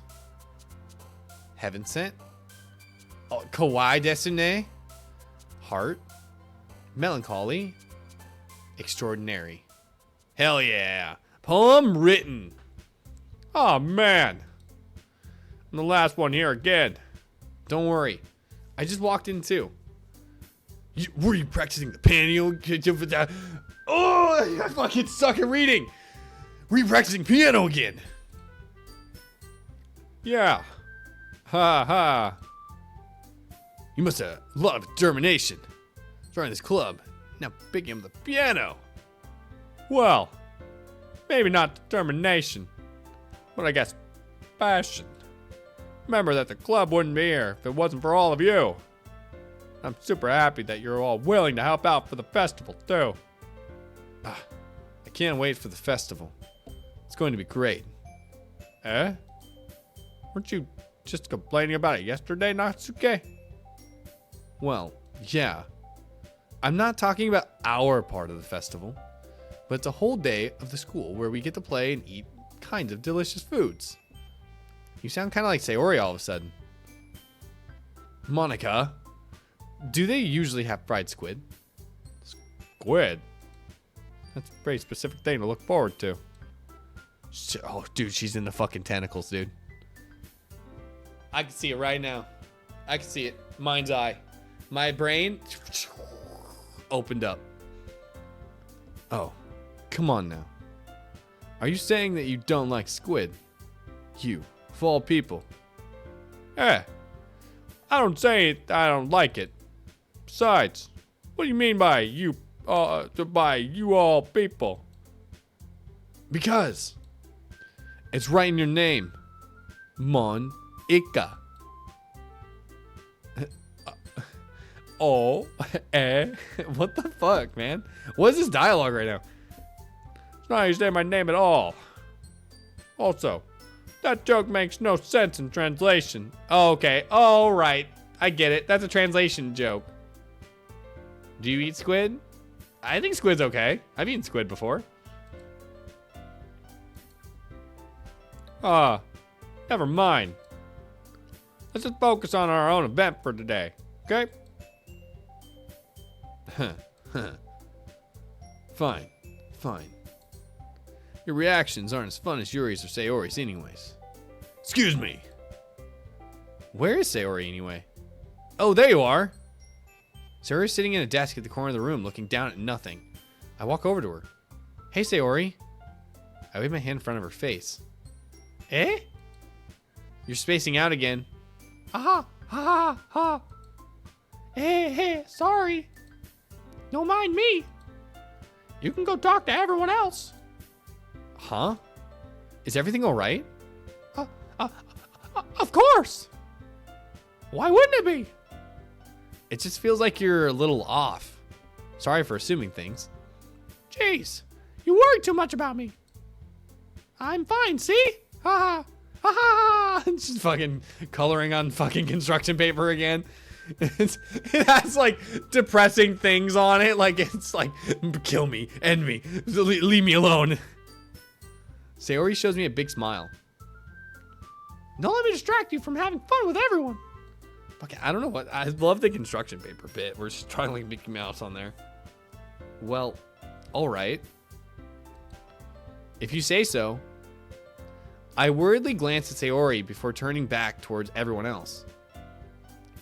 Heaven sent. Oh, kawaii desune. Heart. Melancholy. Extraordinary. Hell yeah. Poem written. Oh man. I'm the last one here again. Don't worry. I just walked in too. Were you practicing the piano? Oh, I fucking suck at reading. Were you practicing piano again? Yeah. Ha ha. You must have a lot of determination. Starting this club, now picking up the piano. Well, maybe not determination, but I guess passion. Remember that the club wouldn't be here if it wasn't for all of you. I'm super happy that you're all willing to help out for the festival too. I can't wait for the festival. It's going to be great. Eh? Weren't you just complaining about it yesterday, Natsuke? Well, yeah. I'm not talking about our part of the festival, but it's a whole day of the school where we get to play and eat kinds of delicious foods. You sound kind of like Sayori all of a sudden. Monica, do they usually have fried squid? Squid? That's a very specific thing to look forward to. Oh, dude, she's in the fucking tentacles, dude. I can see it right now. I can see it. Mind's eye. My brain opened up. Oh, come on now. Are you saying that you don't like squid? You, of all people. I don't say I don't like it. Besides, what do you mean by you all people? Because it's right in your name. Mon Ika. Oh, what the fuck, man? What is this dialogue right now? It's not how you say my name at all. Also, that joke makes no sense in translation. Oh, okay. All right. I get it. That's a translation joke. Do you eat squid? I think squid's okay. I've eaten squid before. Never mind.
Let's just focus on our own event for today, okay?
Fine. Your reactions aren't as fun as Yuri's or Sayori's anyways. Excuse me. Where is Sayori anyway? Oh, there you are. Sayori's sitting in a desk at the corner of the room looking down at nothing. I walk over to her. Hey, Sayori. I wave my hand in front of her face. Eh? You're spacing out again.
Ha ha. Hey, sorry. Don't mind me. You can go talk to everyone else.
Huh? Is everything alright?
Of course. Why wouldn't it be?
It just feels like you're a little off. Sorry for assuming things.
Jeez, you worry too much about me. I'm fine, see? Ha ha.
Just fucking coloring on fucking construction paper again. It has like depressing things on it. Like it's like, kill me, end me, leave me alone. Sayori shows me a big smile.
Don't let me distract you from having fun with everyone.
Fuck, I don't know what. I love the construction paper bit. We're just trying to like Mickey Mouse on there. Well, alright. If you say so. I worriedly glance at Sayori before turning back towards everyone else.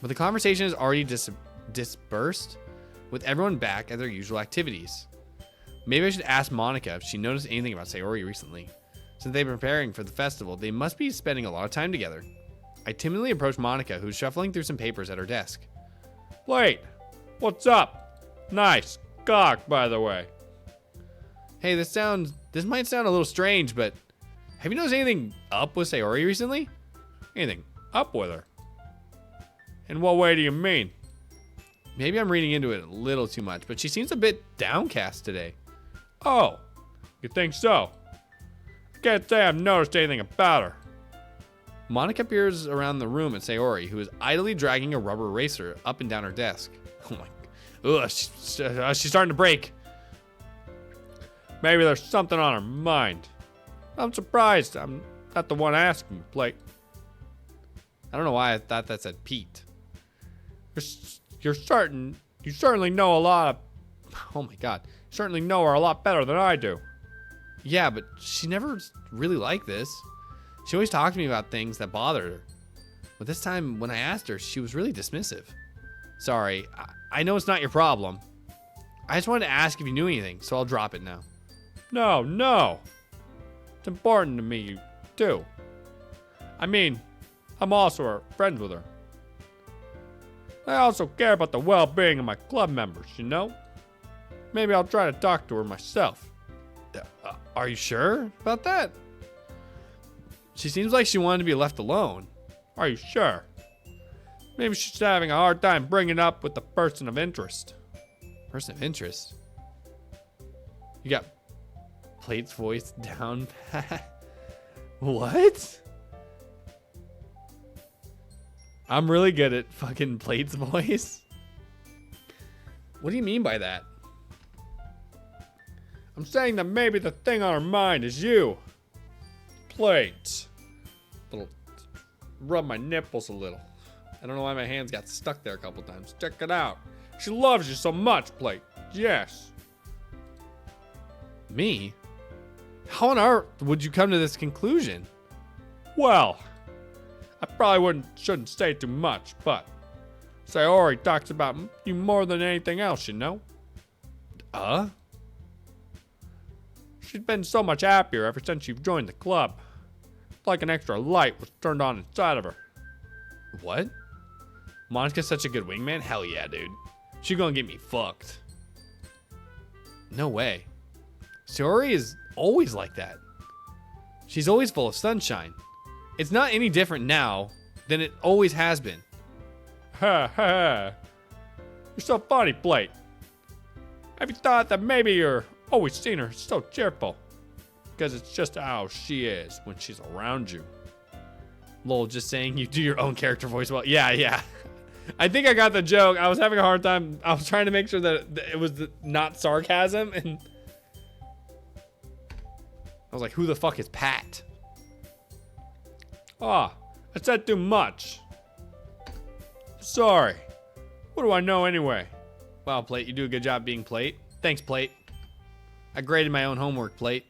But the conversation is already dispersed, with everyone back at their usual activities. Maybe I should ask Monica if she noticed anything about Sayori recently. Since they've been preparing for the festival, they must be spending a lot of time together. I timidly approach Monica, who's shuffling through some papers at her desk.
Wait, what's up? Nice cock, by the way.
Hey, this might sound a little strange, but have you noticed anything up with Sayori recently?
Anything up with her? In what way do you mean?
Maybe I'm reading into it a little too much, but she seems a bit downcast today.
Oh, you think so? I can't say I've noticed anything about her.
Monica peers around the room at Sayori, who is idly dragging a rubber eraser up and down her desk. Oh my, ugh, she's starting to break.
Maybe there's something on her mind. I'm surprised I'm not the one asking, Blake.
I don't know why I thought that said Pete.
You certainly know a lot of, oh my god, you certainly know her a lot better than I do.
Yeah, but she never really liked this. She always talked to me about things that bothered her. But this time, when I asked her, she was really dismissive. Sorry, I know it's not your problem. I just wanted to ask if you knew anything, so I'll drop it now.
No. It's important to me, too. I mean, I'm also friends with her. I also care about the well-being of my club members, you know? Maybe I'll try to talk to her myself.
Are you sure about that? She seems like she wanted to be left alone.
Are you sure? Maybe she's having a hard time bringing up with the person of interest.
Person of interest? You got Plate's voice down pat? What? I'm really good at fucking Plate's voice. What do you mean by that?
I'm saying that maybe the thing on her mind is you. Plate. Rub my nipples a little.
I don't know why my hands got stuck there a couple times.
Check it out. She loves you so much, Plate. Yes.
Me? How on earth would you come to this conclusion?
Well, I probably shouldn't say too much, but Sayori talks about you more than anything else, you know? She's been so much happier ever since you've joined the club. It's like an extra light was turned on inside of her.
What? Monica's such a good wingman? Hell yeah, dude. She gonna get me fucked. No way. Sayori is always like that. She's always full of sunshine. It's not any different now than it always has been.
Ha ha. You're so funny, Plate. Have you thought that maybe you're always seen her so cheerful? Because it's just how she is when she's around you.
Lol, just saying you do your own character voice well. Yeah. I think I got the joke. I was having a hard time. I was trying to make sure that it was not sarcasm. And I was like, who the fuck is Pat?
I said too much. Sorry. What do I know anyway?
Wow, Plate, you do a good job being Plate. Thanks, Plate. I graded my own homework, Plate.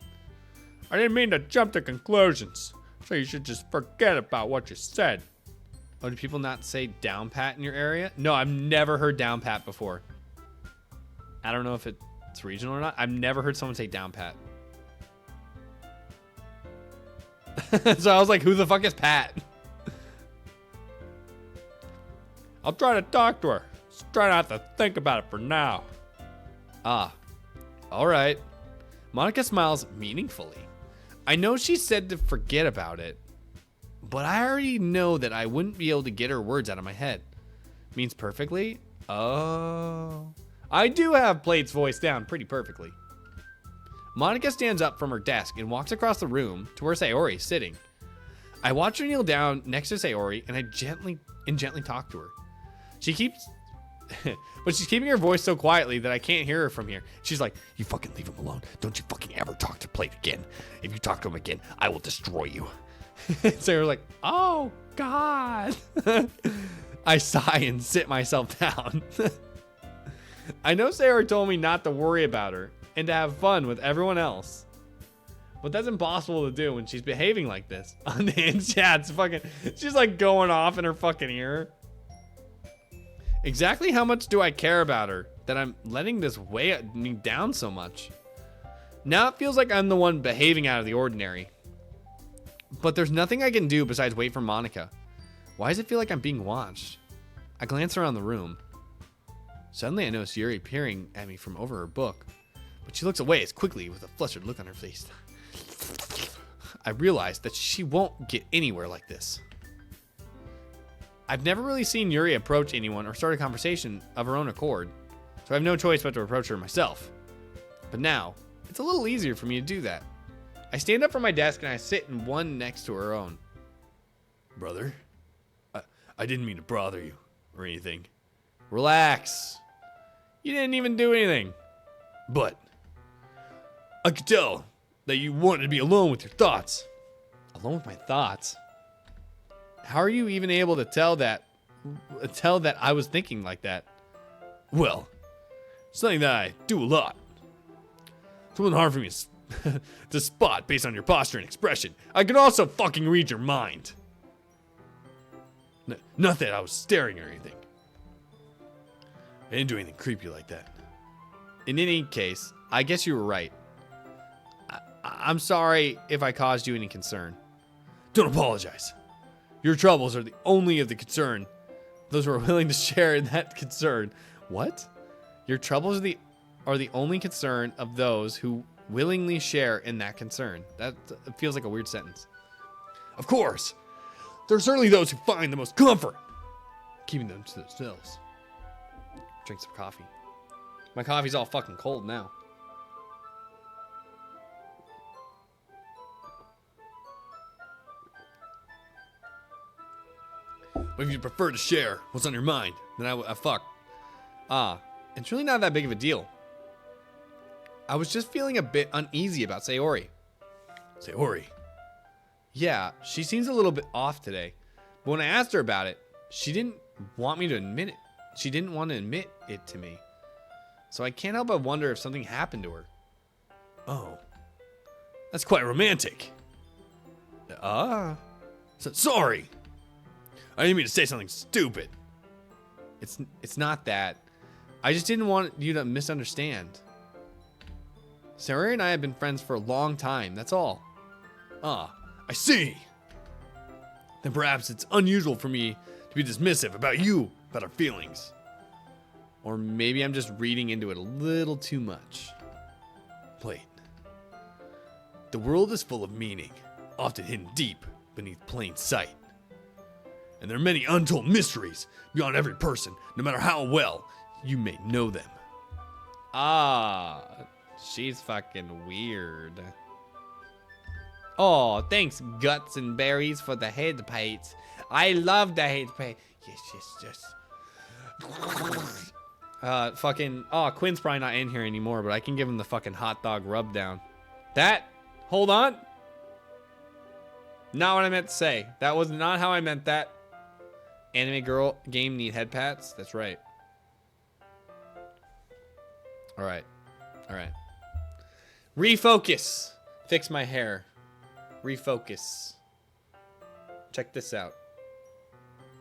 I didn't mean to jump to conclusions. So you should just forget about what you said.
Oh, do people not say down pat in your area? No, I've never heard down pat before. I don't know if it's regional or not. I've never heard someone say down pat. So I was like, who the fuck is Pat?
I'll try to talk to her. Just try not to think about it for now.
Ah, all right. Monica smiles meaningfully. I know she said to forget about it, but I already know that I wouldn't be able to get her words out of my head. Means perfectly? Oh. I do have Plate's voice down pretty perfectly. Monica stands up from her desk and walks across the room to where Sayori is sitting. I watch her kneel down next to Sayori and I gently talk to her. But she's keeping her voice so quietly that I can't hear her from here. She's like, "You fucking leave him alone. Don't you fucking ever talk to Plate again. If you talk to him again, I will destroy you." Sayori's like, "Oh, God." I sigh and sit myself down. I know Sayori told me not to worry about her and to have fun with everyone else. But that's impossible to do when she's behaving like this. On the hinge chat's fucking, she's like going off in her fucking ear. Exactly how much do I care about her that I'm letting this weigh me down so much? Now it feels like I'm the one behaving out of the ordinary. But there's nothing I can do besides wait for Monica. Why does it feel like I'm being watched? I glance around the room. Suddenly I notice Yuri peering at me from over her book, but she looks away as quickly with a flustered look on her face. I realize that she won't get anywhere like this. I've never really seen Yuri approach anyone or start a conversation of her own accord, so I have no choice but to approach her myself. But now, it's a little easier for me to do that. I stand up from my desk and I sit in one next to her own. "Brother, I didn't mean to bother you or anything." "Relax. You didn't even do anything." "But I could tell that you wanted to be alone with your thoughts." "Alone with my thoughts? How are you even able to tell that I was thinking like that?" "Well, something that I do a lot. It's really hard for me to spot based on your posture and expression. I can also fucking read your mind." Not that I was staring or anything. I didn't do anything creepy like that. In any case, I guess you were right. I'm sorry if I caused you any concern. Don't apologize. Your troubles are the only of the concern. Those who are willing to share in that concern. What? Your troubles are the only concern of those who willingly share in that concern. That feels like a weird sentence. Of course. There are certainly those who find the most comfort keeping them to themselves. Drink some coffee. My coffee's all fucking cold now. But if you prefer to share what's on your mind, then I fuck. It's really not that big of a deal. I was just feeling a bit uneasy about Sayori. Sayori? Yeah, she seems a little bit off today. But when I asked her about it, she didn't want to admit it to me. So I can't help but wonder if something happened to her. Oh. That's quite romantic. Sorry. I didn't mean to say something stupid. It's not that. I just didn't want you to misunderstand. Sayori and I have been friends for a long time, that's all. I see. Then perhaps it's unusual for me to be dismissive about our feelings. Or maybe I'm just reading into it a little too much. Plate. The world is full of meaning, often hidden deep beneath plain sight. And there are many untold mysteries beyond every person, no matter how well you may know them. She's fucking weird. Oh, thanks, Guts and Berries, for the head paints. I love the head paint. Yes. Quinn's probably not in here anymore, but I can give him the fucking hot dog rub down. Hold on. Not what I meant to say. That was not how I meant that. Anime girl game need head pats? That's right. Alright. Alright. Refocus. Fix my hair. Refocus. Check this out.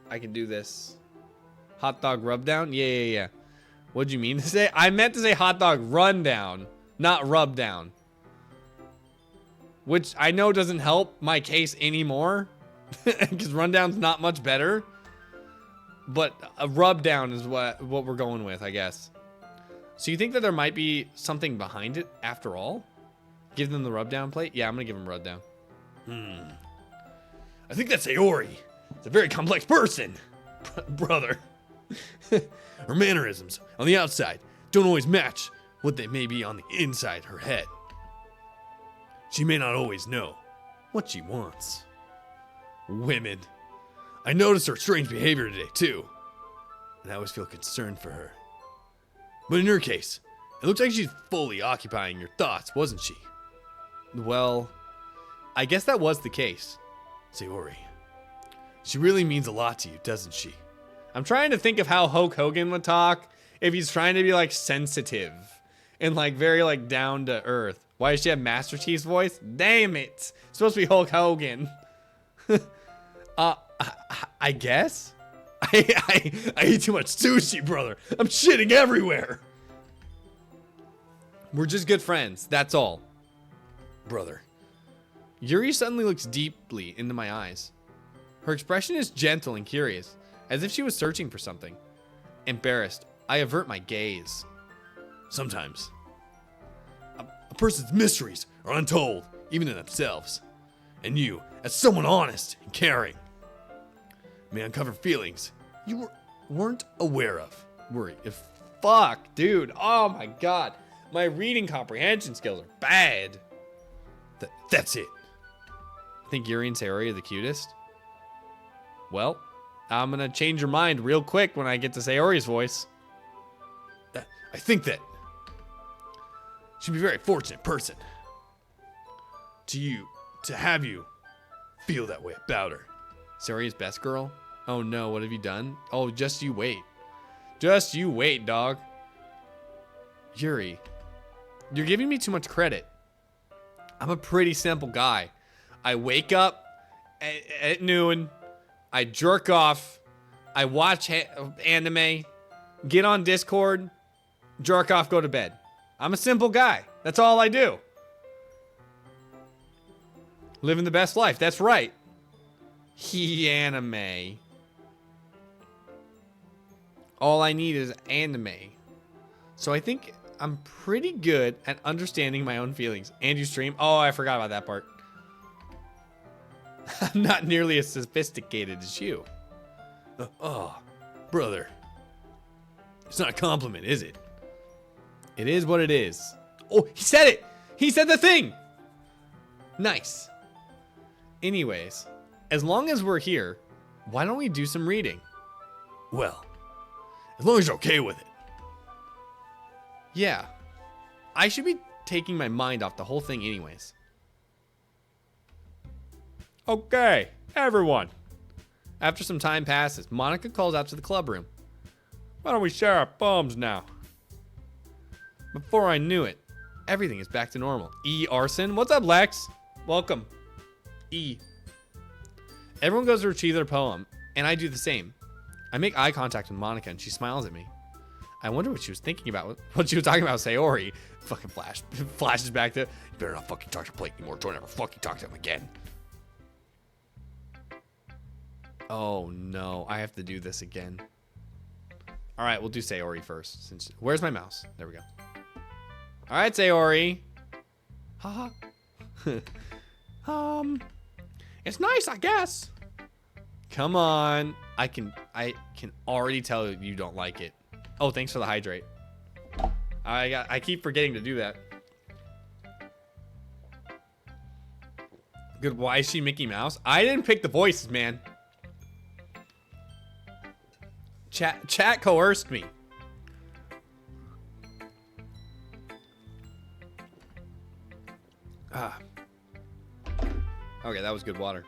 I can do this. Hot dog rub down? Yeah. What'd you mean to say? I meant to say hot dog run down, not rub down. Which I know doesn't help my case anymore. Because rundown's not much better. But a rub down is what we're going with, I guess. So you think that there might be something behind it after all? Give them the rub down plate? Yeah, I'm going to give them rub down.
I think that's Saori. It's a very complex person. Brother. Her mannerisms on the outside don't always match what they may be on the inside her head. She may not always know what she wants. Women. I noticed her strange behavior today, too. And I always feel concerned for her. But in her case, it looks like she's fully occupying your thoughts, wasn't she?
Well, I guess that was the case.
Saori. She really means a lot to you, doesn't she?
I'm trying to think of how Hulk Hogan would talk if he's trying to be like sensitive and like very like down to earth. Why does she have Master Chief's voice? Damn it. It's supposed to be Hulk Hogan. I guess?
I eat too much sushi, brother. I'm shitting everywhere.
We're just good friends. That's all.
Brother.
Yuri suddenly looks deeply into my eyes. Her expression is gentle and curious, as if she was searching for something. Embarrassed, I avert my gaze.
Sometimes, a person's mysteries are untold, even in themselves. And you, as someone honest and caring, may uncover feelings you weren't aware of.
Fuck, dude. Oh my god. My reading comprehension skills are bad.
That's it.
I think Yuri and Saori are the cutest. Well, I'm gonna change your mind real quick when I get to Saori's voice.
I think that she'd be a very fortunate person to have you feel that way about her.
Saori's best girl? Oh no, what have you done? Oh, just you wait. Just you wait, dog. Yuri, you're giving me too much credit. I'm a pretty simple guy. I wake up at noon, I jerk off, I watch anime, get on Discord, jerk off, go to bed. I'm a simple guy. That's all I do. Living the best life. That's right. Anime. All I need is anime. So I think I'm pretty good at understanding my own feelings. And you stream. Oh, I forgot about that part. I'm not nearly as sophisticated as you.
Brother. It's not a compliment, is it?
It is what it is. Oh, he said it! He said the thing! Nice. Anyways, as long as we're here, why don't we do some reading?
Well, as long as you're okay with it.
Yeah. I should be taking my mind off the whole thing anyways. Okay, everyone. After some time passes, Monica calls out to the club room. Why don't we share our bums now? Before I knew it, everything is back to normal. Arson, what's up, Lex? Welcome. Everyone goes to retrieve their poem, and I do the same. I make eye contact with Monica, and she smiles at me. I wonder what she was thinking about, what she was talking about Saori. Fucking flashes back to, you better not fucking talk to Blake anymore. Don't ever fucking talk to him again. Oh no, I have to do this again. All right, we'll do Saori first. Where's my mouse? There we go. All right, Saori.
Haha. It's nice, I guess.
Come on. I can already tell you don't like it. Oh, thanks for the hydrate. I keep forgetting to do that. Good. Why is she Mickey Mouse? I didn't pick the voices, man. Chat coerced me. Okay, that was good water.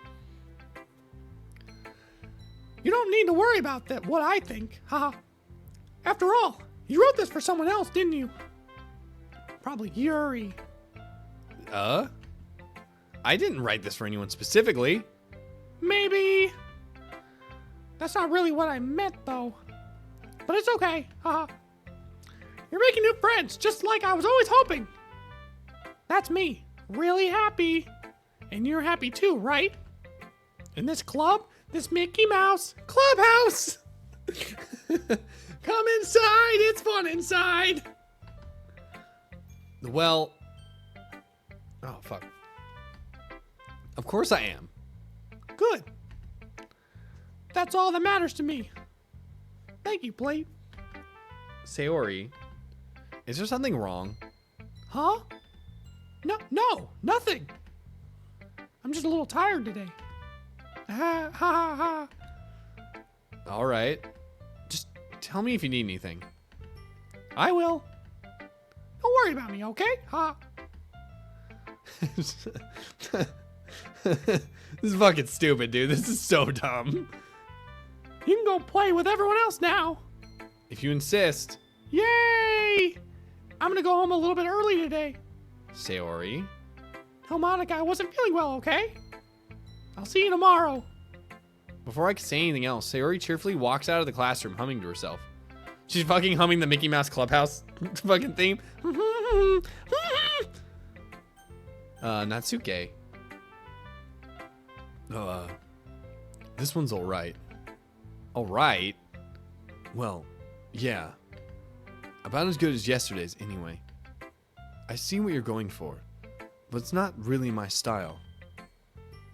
You don't need to worry about that, what I think. Haha. After all, you wrote this for someone else, didn't you? Probably Yuri.
I didn't write this for anyone specifically.
Maybe. That's not really what I meant, though. But it's okay. Haha. You're making new friends, just like I was always hoping. That's me. Really happy. And you're happy too, right? In this club, this Mickey Mouse clubhouse. Come inside, it's fun inside.
Well, oh fuck. Of course I am.
Good. That's all that matters to me. Thank you, Plate.
Sayori, is there something wrong?
Huh? No, nothing. I'm just a little tired today. Ha ha ha.
All right. Just tell me if you need anything.
I will. Don't worry about me, okay? Ha.
This is fucking stupid, dude. This is so dumb.
You can go play with everyone else now.
If you insist.
Yay! I'm gonna go home a little bit early today.
Sayori.
Tell Monica I wasn't feeling well, okay? I'll see you tomorrow.
Before I can say anything else, Sayori cheerfully walks out of the classroom humming to herself. She's fucking humming the Mickey Mouse Clubhouse fucking theme. Natsuke. This one's alright. Alright? Well, yeah. About as good as yesterday's, anyway. I see what you're going for, but it's not really my style.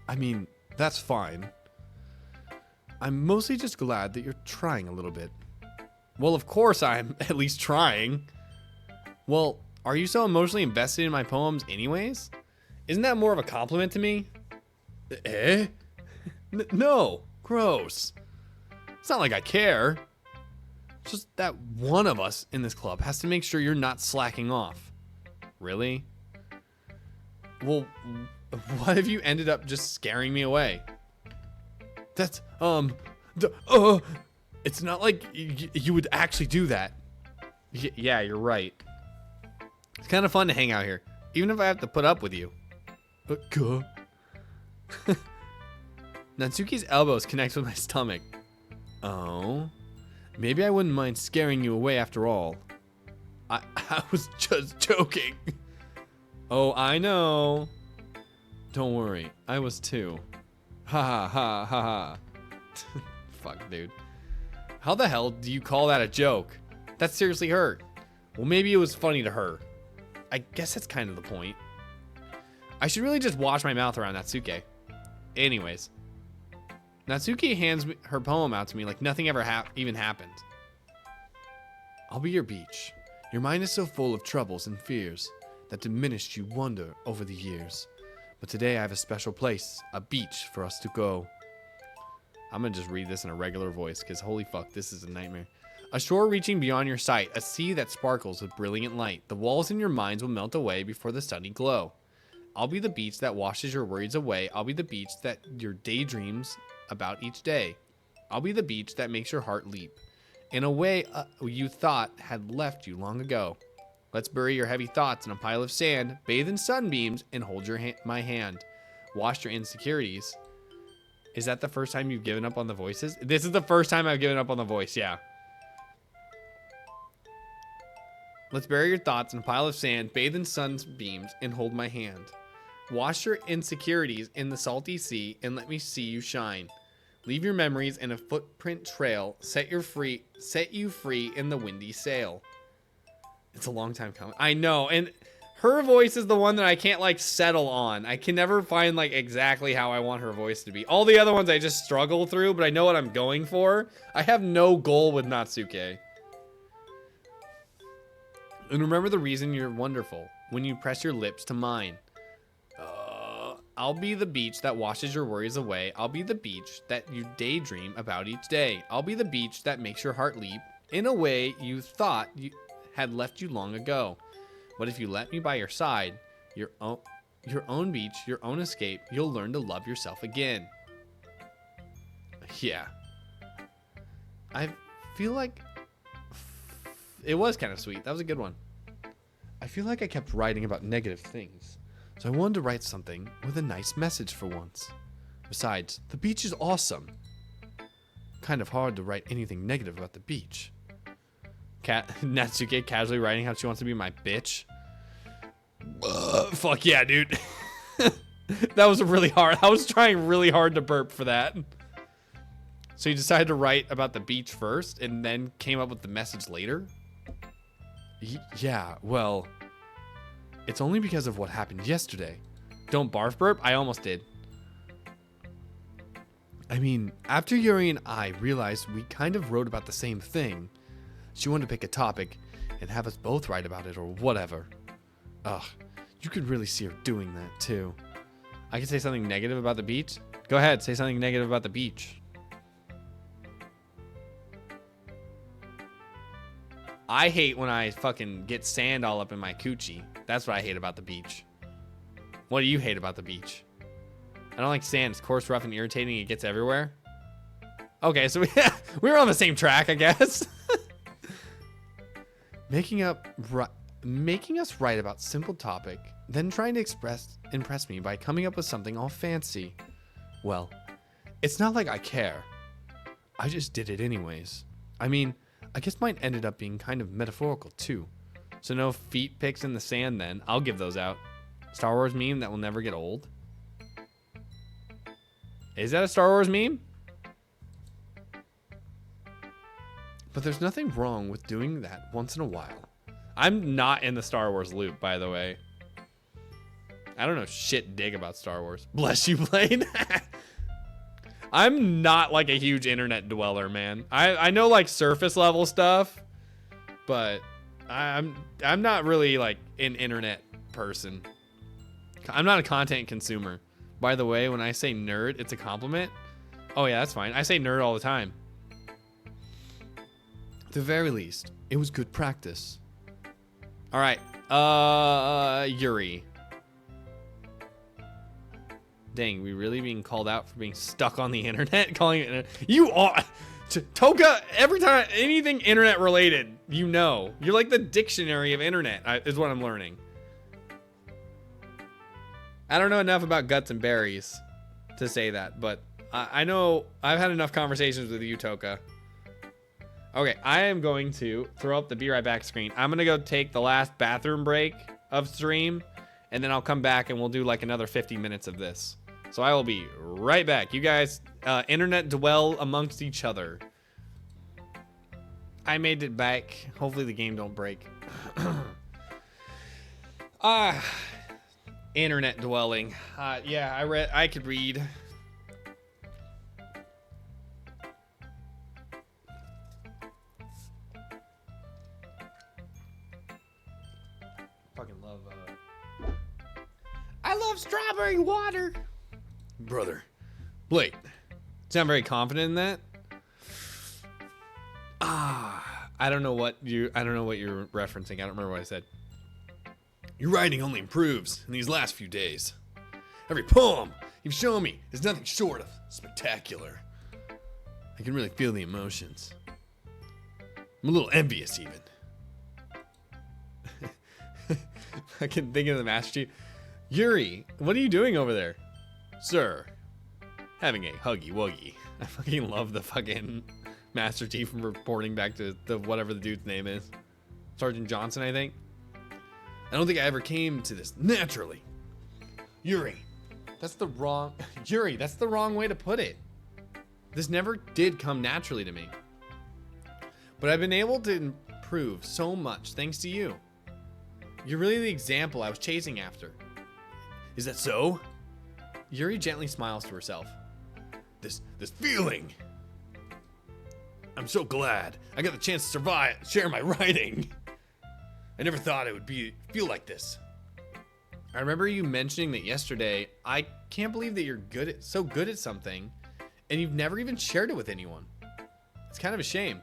I mean, that's fine. I'm mostly just glad that you're trying a little bit. Well, of course I'm at least trying. Well, are you so emotionally invested in my poems anyways? Isn't that more of a compliment to me? Eh? No, gross. It's not like I care. It's just that one of us in this club has to make sure you're not slacking off. Really? Well, what if you ended up just scaring me away? That's, it's not like you would actually do that. Yeah, you're right. It's kind of fun to hang out here, even if I have to put up with you. Natsuki's elbows connect with my stomach. Oh, maybe I wouldn't mind scaring you away after all. I was just joking. Oh, I know. Don't worry, I was too. Ha ha ha ha ha. Fuck, dude. How the hell do you call that a joke? That seriously hurt. Well, maybe it was funny to her. I guess that's kind of the point. I should really just wash my mouth around Natsuke. Anyways. Natsuki hands her poem out to me like nothing ever even happened. I'll be your beach. Your mind is so full of troubles and fears that diminished you wonder over the years. But today I have a special place, a beach for us to go. I'm gonna just read this in a regular voice because holy fuck, this is a nightmare. A shore reaching beyond your sight, a sea that sparkles with brilliant light. The walls in your minds will melt away before the sunny glow. I'll be the beach that washes your worries away. I'll be the beach that your daydreams about each day. I'll be the beach that makes your heart leap in a way you thought had left you long ago. Let's bury your heavy thoughts in a pile of sand, bathe in sunbeams, and hold my hand. Wash your insecurities. Is that the first time you've given up on the voices? This is the first time I've given up on the voice, yeah. Let's bury your thoughts in a pile of sand, bathe in sunbeams, and hold my hand. Wash your insecurities in the salty sea, and let me see you shine. Leave your memories in a footprint trail, set you free in the windy sail. It's a long time coming. I know, and her voice is the one that I can't like settle on. I can never find like exactly how I want her voice to be. All the other ones I just struggle through, but I know what I'm going for. I have no goal with Natsuke. And remember the reason you're wonderful, when you press your lips to mine. I'll be the beach that washes your worries away. I'll be the beach that you daydream about each day. I'll be the beach that makes your heart leap in a way you thought you had left you long ago. But if you let me by your side, your own beach, your own escape, you'll learn to love yourself again. Yeah. I feel like it was kind of sweet. That was a good one. I feel like I kept writing about negative things, so I wanted to write something with a nice message for once. Besides, the beach is awesome. Kind of hard to write anything negative about the beach. Natsuke casually writing how she wants to be my bitch. Fuck yeah, dude. That was really hard. I was trying really hard to burp for that. So you decided to write about the beach first and then came up with the message later? Yeah, well, it's only because of what happened yesterday. Don't barf burp? I almost did. I mean, after Yuri and I realized we kind of wrote about the same thing, she wanted to pick a topic and have us both write about it or whatever. Ugh, you could really see her doing that too. I can say something negative about the beach? Go ahead, say something negative about the beach. I hate when I fucking get sand all up in my coochie. That's what I hate about the beach. What do you hate about the beach? I don't like sand. It's coarse, rough, and irritating. It gets everywhere. Okay, so we were on the same track, I guess. Making us write about simple topic, then trying to impress me by coming up with something all fancy. Well, it's not like I care. I just did it anyways. I mean, I guess mine ended up being kind of metaphorical too. So no feet pics in the sand then. I'll give those out. Star Wars meme that will never get old. Is that a Star Wars meme? But there's nothing wrong with doing that once in a while. I'm not in the Star Wars loop, by the way. I don't know shit dig about Star Wars. Bless you, Blade. I'm not like a huge internet dweller, man. I know like surface level stuff, but I'm not really like an internet person. I'm not a content consumer. By the way, when I say nerd, it's a compliment. Oh yeah, that's fine. I say nerd all the time. At the very least, it was good practice. All right, Yuri. Dang, we really being called out for being stuck on the internet? Calling it you are Toka. Every time anything internet related, you know, you're like the dictionary of internet. Is what I'm learning. I don't know enough about guts and berries to say that, but I know I've had enough conversations with you, Toka. Okay, I am going to throw up the be right back screen. I'm gonna go take the last bathroom break of stream, and then I'll come back and we'll do like another 50 minutes of this. So I will be right back. You guys, internet dwell amongst each other. I made it back. Hopefully the game don't break. Internet dwelling. Yeah, I could read. Fucking love I love strawberry water. Brother. Blake. Sound very confident in that? I don't know what you're referencing. I don't remember what I said. Your writing only improves in these last few days. Every poem you've shown me is nothing short of spectacular. I can really feel the emotions. I'm a little envious even. I can think of the Master Chief. Yuri, what are you doing over there? Sir, having a huggy wuggy. I fucking love the fucking Master Chief reporting back to the whatever the dude's name is. Sergeant Johnson, I think. I don't think I ever came to this naturally. Yuri, that's the wrong way to put it. This never did come naturally to me. But I've been able to improve so much thanks to you. You're really the example I was chasing after. Is that so? Yuri gently smiles to herself. This feeling. I'm so glad I got the chance to share my writing. I never thought it would feel like this. I remember you mentioning that yesterday. I can't believe that you're so good at something and you've never even shared it with anyone. It's kind of a shame.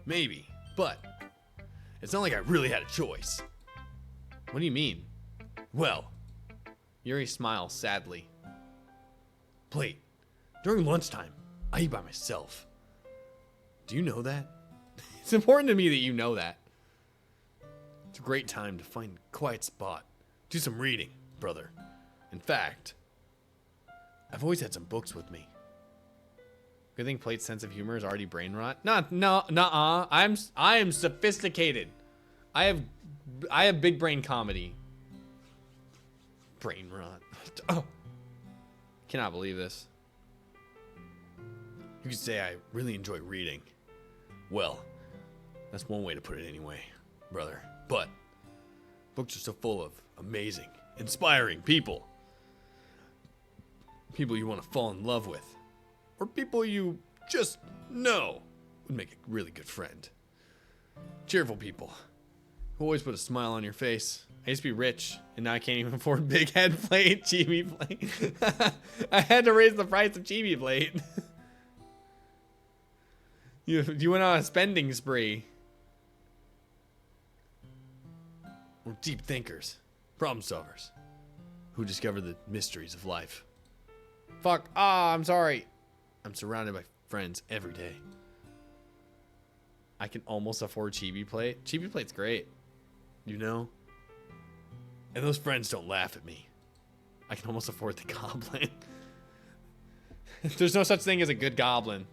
Maybe, but it's not like I really had a choice. What do you mean? Well, Yuri smiles sadly. Plate, during lunchtime, I eat by myself. Do you know that? It's important to me that you know that. It's a great time to find a quiet spot. Do some reading, brother. In fact, I've always had some books with me. Good thing Plate's sense of humor is already brain rot. Nuh-uh. I am sophisticated. I have big brain comedy. Brain rot. Oh. Cannot believe this. You could say I really enjoy reading. Well, that's one way to put it anyway, brother. But books are so full of amazing, inspiring people. People you want to fall in love with. Or people you just know would make a really good friend. Cheerful people who always put a smile on your face. I used to be rich, and now I can't even afford big head plate, chibi plate. I had to raise the price of chibi plate. You went on a spending spree. We're deep thinkers, problem solvers, who discover the mysteries of life. Fuck. I'm sorry. I'm surrounded by friends every day. I can almost afford Chibi Plate. Chibi Plate's great. You know? And those friends don't laugh at me. I can almost afford the goblin. There's no such thing as a good goblin.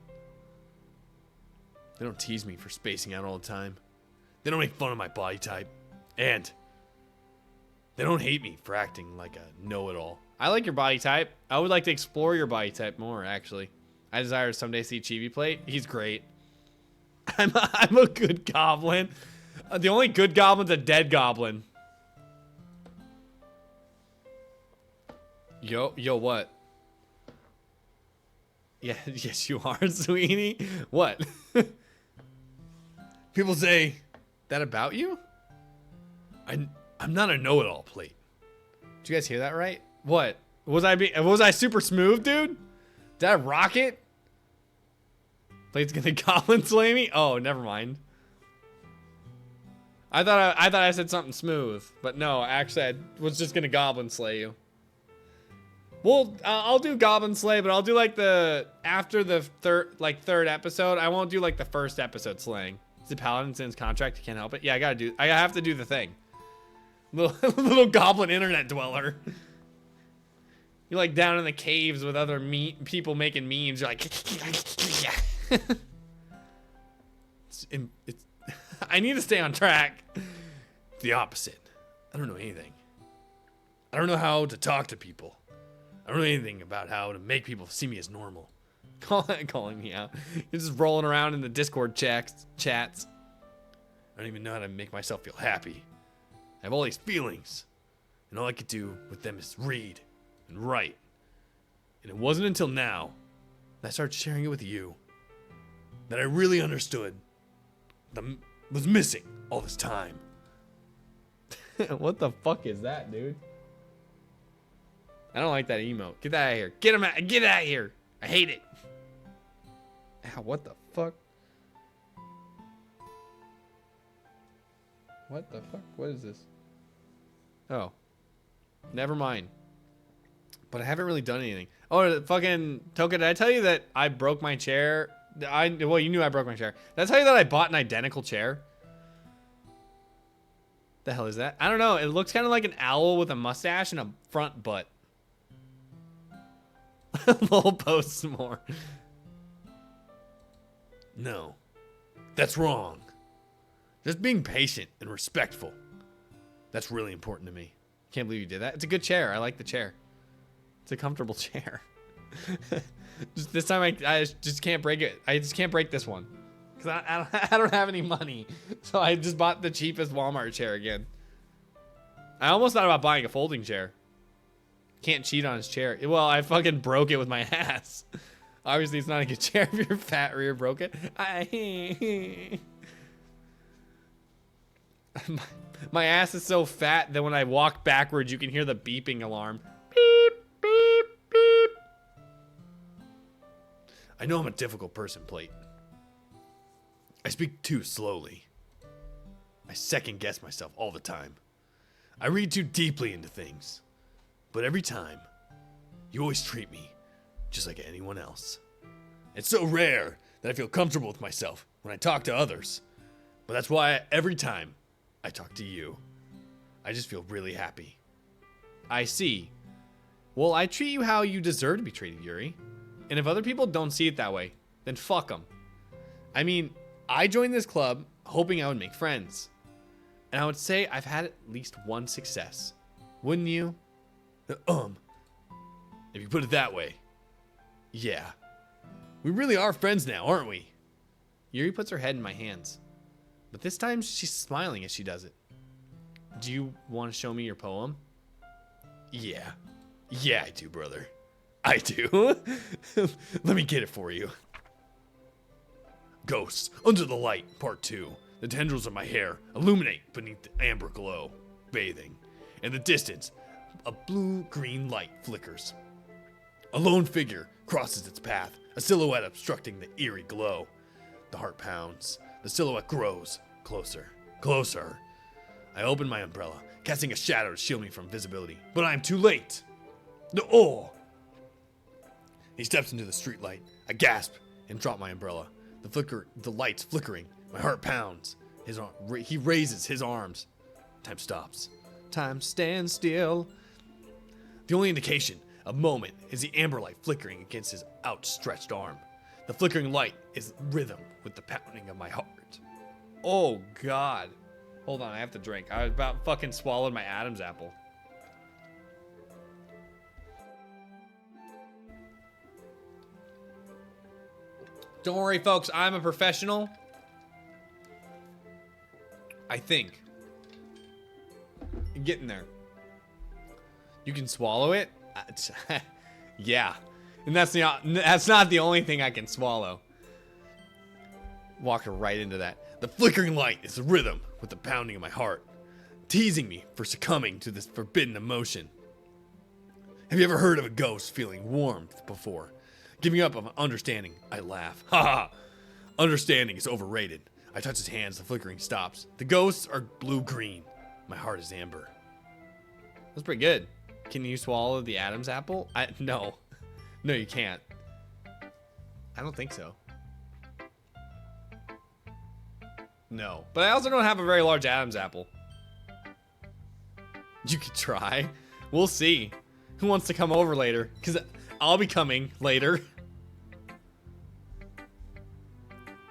They don't tease me for spacing out all the time. They don't make fun of my body type. And they don't hate me for acting like a know-it-all. I like your body type. I would like to explore your body type more, actually. I desire to someday see Chibi Plate. He's great. I'm a good goblin. The only good goblin's a dead goblin. Yo, what? Yeah, yes, you are, sweetie. What? People say that about you? I'm not a know-it-all, Plate. Did you guys hear that right? What? Was I super smooth, dude? Did I rock it? Plate's gonna goblin slay me? Oh, never mind. I thought I said something smooth, but no, actually I was just gonna goblin slay you. Well, I'll do goblin slay, but I'll do like after the third episode. I won't do like the first episode slaying. It's a paladin's in his contract. You can't help it. Yeah, I have to do the thing. Little goblin internet dweller. You're like down in the caves with other people making memes. You're like, I need to stay on track. It's the opposite. I don't know anything. I don't know how to talk to people. I don't know anything about how to make people see me as normal. Calling me out. You're just rolling around in the Discord chats. I don't even know how to make myself feel happy. I have all these feelings, and all I could do with them is read and write. And it wasn't until now that I started sharing it with you that I really understood that was missing all this time. What the fuck is that, dude? I don't like that emote. Get that out of here. Get it out of here. I hate it. Ow, what the fuck? What the fuck? What is this? Oh. Never mind. But I haven't really done anything. Oh, fucking Toka, did I tell you that I broke my chair? Well, you knew I broke my chair. Did I tell you that I bought an identical chair? The hell is that? I don't know. It looks kind of like an owl with a mustache and a front butt. Lol, post some more. No. That's wrong. Just being patient and respectful. That's really important to me. Can't believe you did that. It's a good chair. I like the chair. It's a comfortable chair. Just this time I just can't break it. I just can't break this one. Because I don't have any money. So I just bought the cheapest Walmart chair again. I almost thought about buying a folding chair. Can't cheat on his chair. Well, I fucking broke it with my ass. Obviously, it's not a good chair if your fat rear broke it. My ass is so fat that when I walk backwards, you can hear the beeping alarm. Beep, beep, beep. I know I'm a difficult person, Plate. I speak too slowly. I second guess myself all the time. I read too deeply into things. But every time, you always treat me just like anyone else. It's so rare that that I feel comfortable with myself when I talk to others. But that's why every time I talk to you, I just feel really happy.
I see. Well, I treat you how you deserve to be treated, Yuri. And if other people don't see it that way, then fuck them. I mean, I joined this club hoping I would make friends. And I would say I've had at least one success. Wouldn't you?
If you put it that way, yeah. We really are friends now, aren't we?
Yuri puts her head in my hands. But this time she's smiling as she does it. Do you want to show me your poem?
Yeah. Yeah, I do, brother. I do. Let me get it for you. Ghosts Under the Light, Part 2. The tendrils of my hair illuminate beneath the amber glow, bathing. In the distance, a blue-green light flickers. A lone figure crosses its path, a silhouette obstructing the eerie glow. The heart pounds. The silhouette grows. Closer. Closer. I open my umbrella, casting a shadow to shield me from visibility. But I am too late. Oh! He steps into the streetlight. I gasp and drop my umbrella. The light's flickering. My heart pounds. He raises his arms. Time stops. Time stands still. The only indication of moment is the amber light flickering against his outstretched arm. The flickering light is rhythm with the pounding of my heart.
Oh, God. Hold on, I have to drink. I about fucking swallowed my Adam's apple. Don't worry, folks. I'm a professional. I think. Getting there. You can swallow it? Yeah. And that's not the only thing I can swallow. Walking right into that.
The flickering light is the rhythm with the pounding of my heart, teasing me for succumbing to this forbidden emotion. Have you ever heard of a ghost feeling warmth before? Giving up on understanding, I laugh. Ha ha! Understanding is overrated. I touch his hands, the flickering stops. The ghosts are blue-green. My heart is amber.
That's pretty good. Can you swallow the Adam's apple? No. No, you can't. I don't think so. No. But I also don't have a very large Adam's apple. You could try. We'll see. Who wants to come over later? Because I'll be coming later.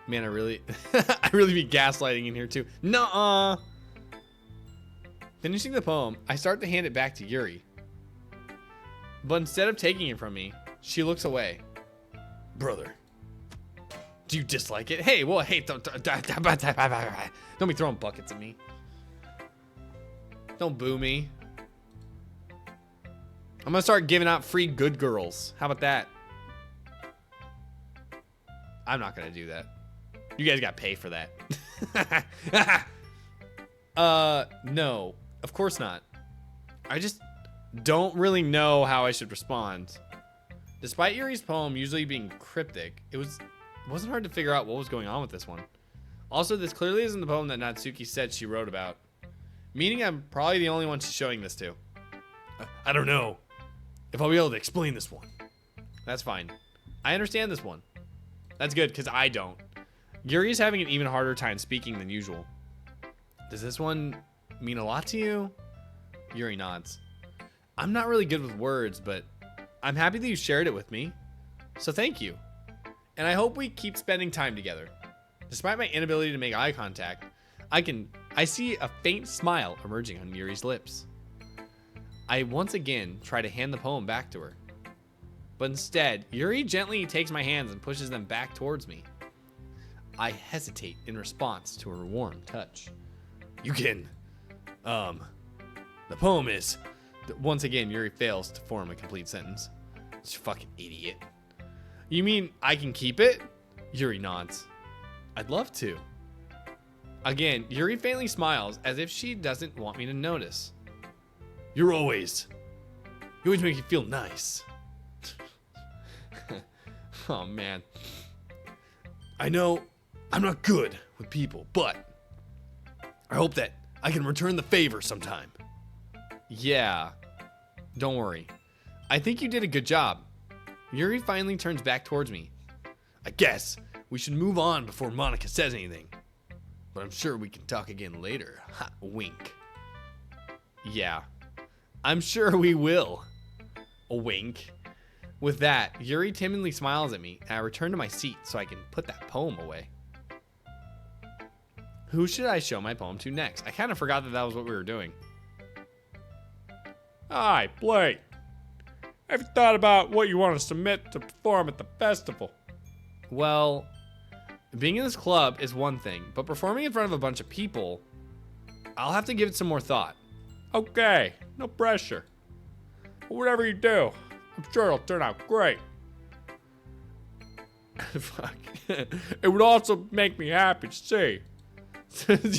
Man, I really be gaslighting in here too. Nuh-uh. Finishing the poem, I start to hand it back to Yuri. But instead of taking it from me, she looks away.
Brother, do you dislike it?
Hey, well, hey, don't be throwing buckets at me. Don't boo me. I'm gonna start giving out free good girls. How about that? I'm not gonna do that. You guys gotta pay for that. No, of course not. I just don't really know how I should respond. Despite Yuri's poem usually being cryptic, it wasn't hard to figure out what was going on with this one. Also, this clearly isn't the poem that Natsuki said she wrote about, meaning I'm probably the only one she's showing this to.
I don't know if I'll be able to explain this one.
That's fine. I understand this one. That's good, because I don't. Yuri's having an even harder time speaking than usual. Does this one mean a lot to you? Yuri nods. I'm not really good with words, but I'm happy that you shared it with me. So thank you. And I hope we keep spending time together. Despite my inability to make eye contact, I see a faint smile emerging on Yuri's lips. I once again try to hand the poem back to her. But instead, Yuri gently takes my hands and pushes them back towards me. I hesitate in response to her warm touch.
You can, the poem is...
Once again, Yuri fails to form a complete sentence. You fucking idiot. You mean I can keep it? Yuri nods. I'd love to. Again, Yuri faintly smiles as if she doesn't want me to notice.
You always make me feel nice.
Oh, man.
I know I'm not good with people, but I hope that I can return the favor sometime.
Yeah. Don't worry. I think you did a good job. Yuri finally turns back towards me.
I guess We should move on before Monica says anything. But I'm sure we can talk again later. Ha, wink. Yeah, I'm sure we will. A wink. With that, Yuri timidly smiles at me, and I return to my seat so I can put that poem away. Who should I show my poem to next? I kind of forgot that was what we were doing.
Hi, Blake. Have you thought about what you want to submit to perform at the festival?
Well, being in this club is one thing, but performing in front of a bunch of people, I'll have to give it some more thought.
Okay, no pressure. But whatever you do, I'm sure it'll turn out great.
Fuck.
It would also make me happy to see.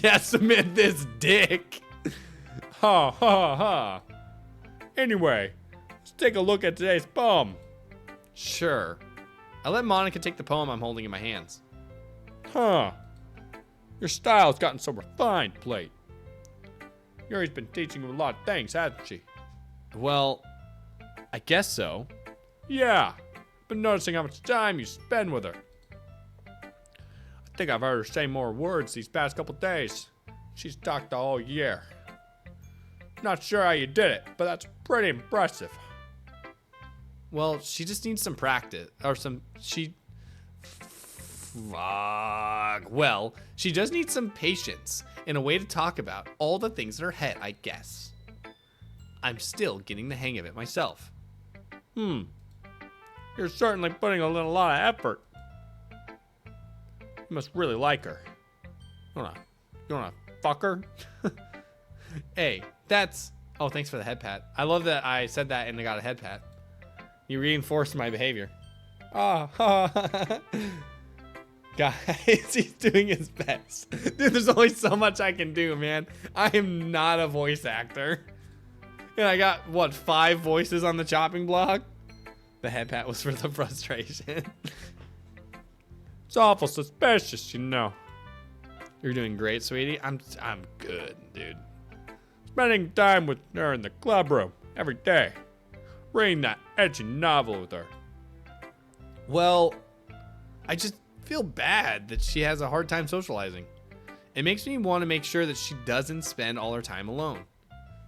Yeah, submit this dick.
Ha ha ha. Anyway, let's take a look at today's poem.
Sure. I let Monica take the poem I'm holding in my hands.
Huh. Your style's gotten so refined, Plate. Yuri's been teaching you a lot of things, hasn't she?
Well, I guess so.
Yeah. Been noticing how much time you spend with her. I think I've heard her say more words these past couple days. She's talked the whole year. Not sure how you did it, but that's pretty impressive.
Well, she just needs some practice. Well, she just needs some patience and a way to talk about all the things in her head, I guess. I'm still getting the hang of it myself.
You're certainly putting a lot of effort. You must really like her. You wanna fuck her?
Hey, that's... Oh, thanks for the head pat. I love that I said that and I got a head pat. You reinforced my behavior.
Ah,
Guys, he's doing his best. Dude, there's only so much I can do, man. I am not a voice actor. And I got, what, 5 voices on the chopping block? The head pat was for the frustration.
It's awful suspicious, you know.
You're doing great, sweetie. I'm good, dude.
Spending time with her in the club room every day. Reading that edgy novel with her.
Well, I just feel bad that she has a hard time socializing. It makes me want to make sure that she doesn't spend all her time alone.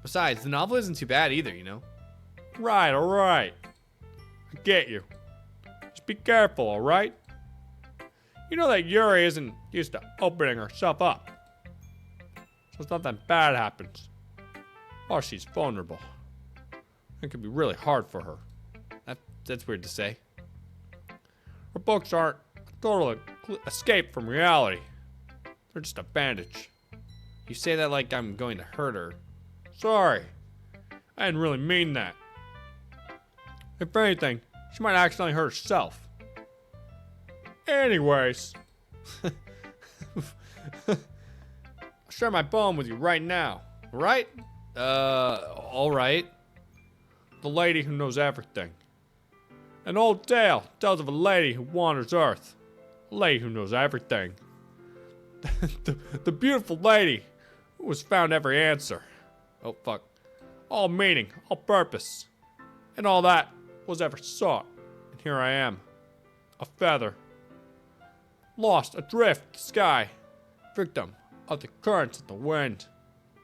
Besides, the novel isn't too bad either, you know?
Right, alright. I get you. Just be careful, alright? You know that Yuri isn't used to opening herself up. So if nothing bad happens, or she's vulnerable, it can be really hard for her.
That's weird to say.
Her books aren't a total escape from reality. They're just a bandage.
You say that like I'm going to hurt her.
Sorry. I didn't really mean that. If anything, she might accidentally hurt herself. Anyways, I'll share my poem with you right now.
Right? Alright.
The lady who knows everything. An old tale tells of a lady who wanders Earth. A lady who knows everything. the beautiful lady who has found every answer.
Oh, fuck.
All meaning, all purpose. And all that was ever sought. And here I am. A feather. Lost adrift in the sky. Victim of the currents of the wind.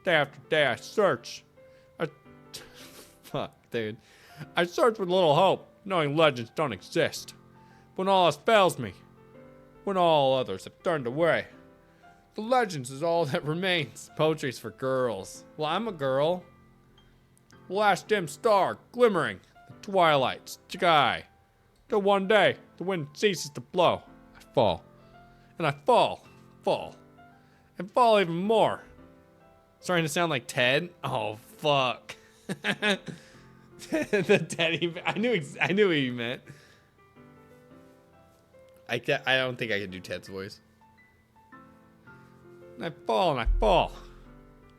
Day after day I search.
Fuck, dude.
I search with little hope, knowing legends don't exist. When all else fails me, when all others have turned away, the legends is all that remains.
Poetry's for girls. Well, I'm a girl.
The last dim star glimmering the twilight sky. Till one day the wind ceases to blow. I fall. And I fall, and fall even more.
Starting to sound like Ted? Oh, fuck. The teddy bear. I knew what you meant. I don't think I can do Ted's voice.
And I fall and I fall.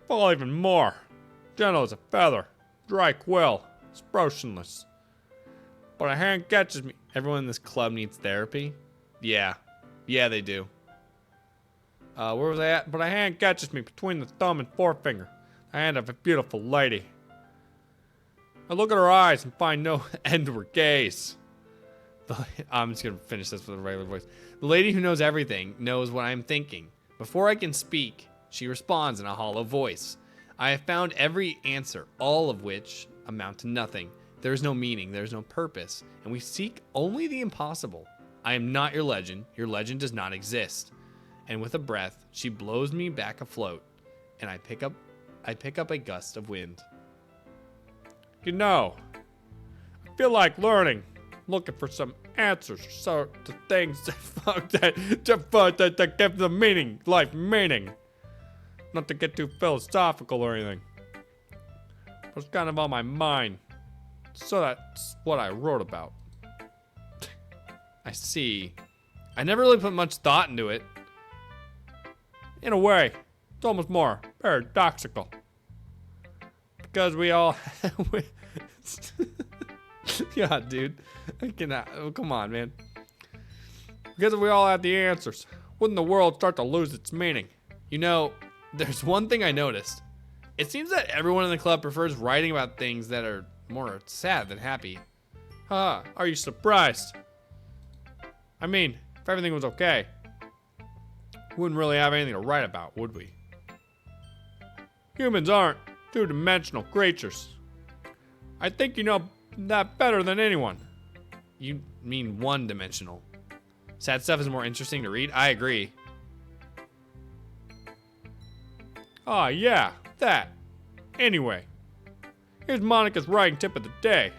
Fall even more. Gentle as a feather. Dry quill. Expressionless. But a hand catches me.
Everyone in this club needs therapy? Yeah. Yeah, they do.
Where was I at? But a hand catches me between the thumb and forefinger. The hand of a beautiful lady. I look at her eyes and find no end to her gaze.
I'm just gonna finish this with a regular voice. The lady who knows everything knows what I'm thinking. Before I can speak, she responds in a hollow voice. I have found every answer, all of which amount to nothing. There is no meaning, there is no purpose, and we seek only the impossible. I am not your legend. Your legend does not exist. And with a breath, she blows me back afloat, and I pick up a gust of wind.
You know, I feel like learning, looking for some answers to things that give the meaning, life meaning. Not to get too philosophical or anything, but it's kind of on my mind. So that's what I wrote about.
I see. I never really put much thought into it.
In a way, it's almost more paradoxical. Because we all...
Yeah, dude. I cannot. Oh, come on, man.
Because if we all had the answers, wouldn't the world start to lose its meaning?
You know, there's one thing I noticed. It seems that everyone in the club prefers writing about things that are more sad than happy.
Huh, are you surprised? I mean, if everything was okay, we wouldn't really have anything to write about, would we? Humans aren't two-dimensional creatures. I think you know that better than anyone.
You mean one-dimensional. Sad stuff is more interesting to read? I agree.
Ah, yeah, that. Anyway, here's Monica's writing tip of the day.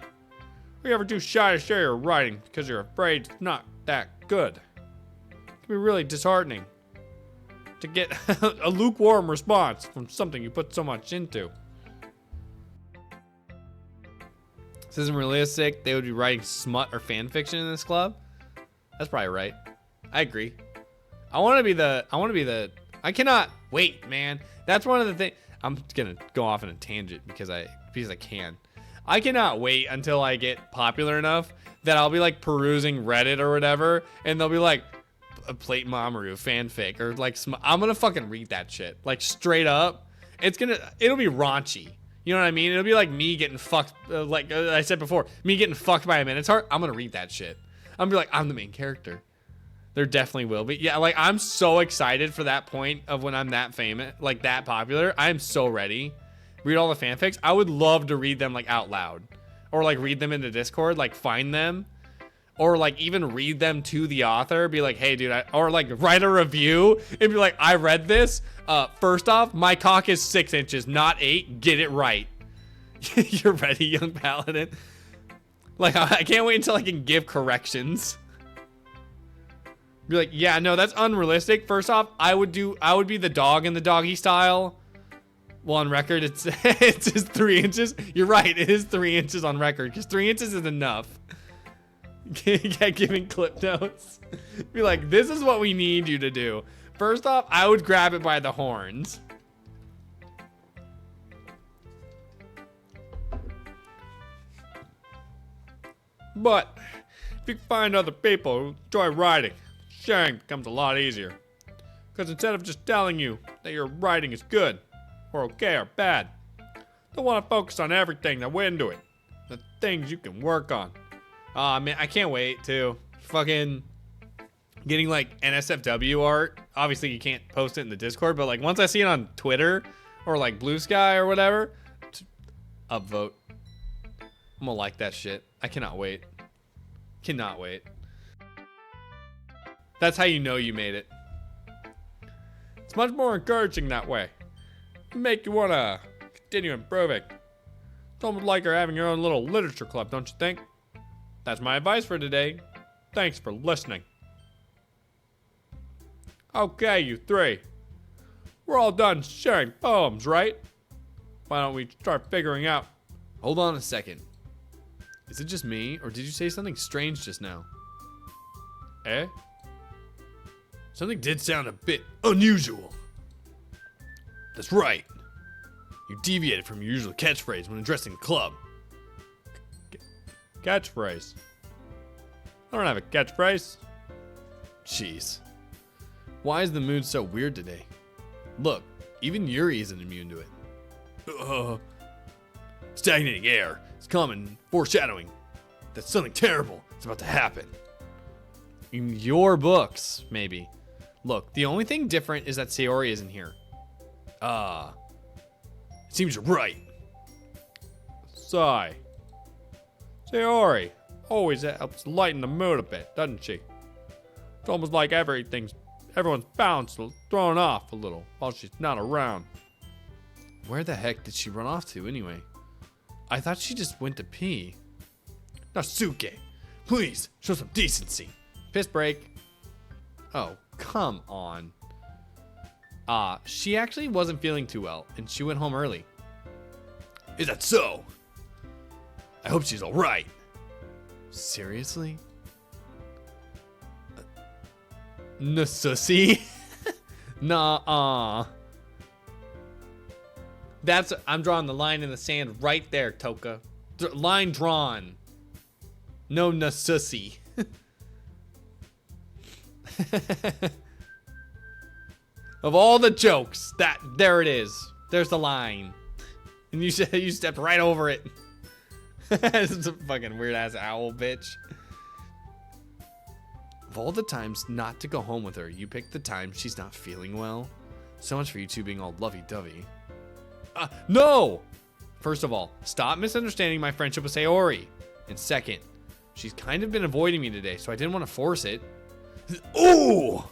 Are you ever too shy to share your writing because you're afraid it's not that good? It can be really disheartening to get a lukewarm response from something you put so much into.
This isn't realistic. They would be writing smut or fan fiction in this club. That's probably right. I agree. I cannot wait, man. That's one of the things. I'm gonna go off on a tangent because I can. I cannot wait until I get popular enough that I'll be like perusing Reddit or whatever, and they'll be like, a plate Mamoru fanfic or like I'm gonna fucking read that shit like straight up. It'll be raunchy. You know what I mean? It'll be like me getting fucked, like I said before, me getting fucked by a Minotaur. I'm gonna read that shit. I'm gonna be like, I'm the main character. There definitely will be. Yeah, like I'm so excited for that point of when I'm that famous, like that popular. I'm so ready. Read all the fanfics. I would love to read them like out loud, or like read them in the Discord, like find them, or like even read them to the author. Be like, hey, dude, or like write a review and be like, I read this. First off, my cock is 6 inches, not 8. Get it right. You're ready, young paladin. Like I can't wait until I can give corrections. Be like, yeah, no, that's unrealistic. First off, I would be the dog in the doggy style. Well, on record, it's just 3 inches. You're right, it is 3 inches on record, because 3 inches is enough. Yeah, giving clip notes. Be like, this is what we need you to do. First off, I would grab it by the horns.
But if you can find other people who enjoy writing, sharing becomes a lot easier. Because instead of just telling you that your writing is good, or okay, or bad, they want to focus on everything that went into it. The things you can work on.
Aw, man, I can't wait to fucking getting like NSFW art. Obviously, you can't post it in the Discord, but like once I see it on Twitter or like Blue Sky or whatever, upvote. I'm gonna like that shit. I cannot wait. Cannot wait. That's how you know you made it.
It's much more encouraging that way. Make you want to continue improving. It's almost like you're having your own little literature club, don't you think? That's my advice for today. Thanks for listening. Okay, you three. We're all done sharing poems, right? Why don't we start figuring out?
Hold on a second. Is it just me, or did you say something strange just now?
Eh?
Something did sound a bit unusual. That's right. You deviated from your usual catchphrase when addressing the club.
Catchphrase? I don't have a catchphrase.
Jeez. Why is the mood so weird today? Look, even Yuri isn't immune to it. Stagnating air is common, foreshadowing that something terrible It's about to happen. In your books, maybe. Look, the only thing different is that Sayori isn't here. It seems you're right.
Sigh. Sayori always helps lighten the mood a bit, doesn't she? It's almost like everyone's balance thrown off a little while she's not around.
Where the heck did she run off to anyway? I thought she just went to pee. Natsuke, please show some decency. Piss break. Oh, come on. She actually wasn't feeling too well, and she went home early. Is that so? I hope she's alright. Seriously? Nasusi? Nah. I'm drawing the line in the sand right there, Toka. Line drawn. No Nasusi. Of all the jokes, there it is. There's the line. And you stepped right over it. It's a fucking weird ass owl, bitch. Of all the times not to go home with her, you picked the time she's not feeling well. So much for you two being all lovey-dovey. No! First of all, stop misunderstanding my friendship with Sayori. And second, she's kind of been avoiding me today, so I didn't want to force it. Ooh!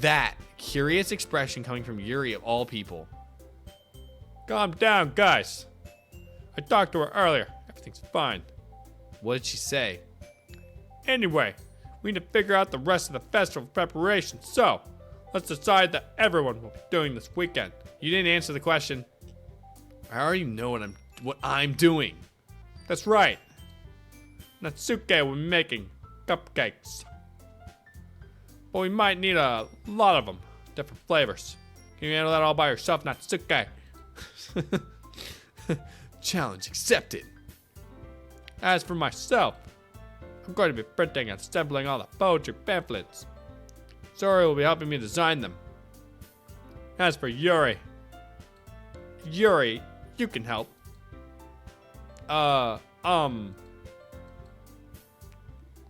That curious expression coming from Yuri of all people.
Calm down, guys. I talked to her earlier. Everything's fine.
What did she say?
Anyway, we need to figure out the rest of the festival preparation, so let's decide that everyone will be doing this weekend.
You didn't answer the question. I already know what I'm doing.
That's right. Natsuke will be making cupcakes. But we might need a lot of them, different flavors. Can you handle that all by yourself, Natsuke?
Challenge accepted.
As for myself, I'm going to be printing and assembling all the poetry pamphlets. Sori will be helping me design them. As for Yuri, you can help.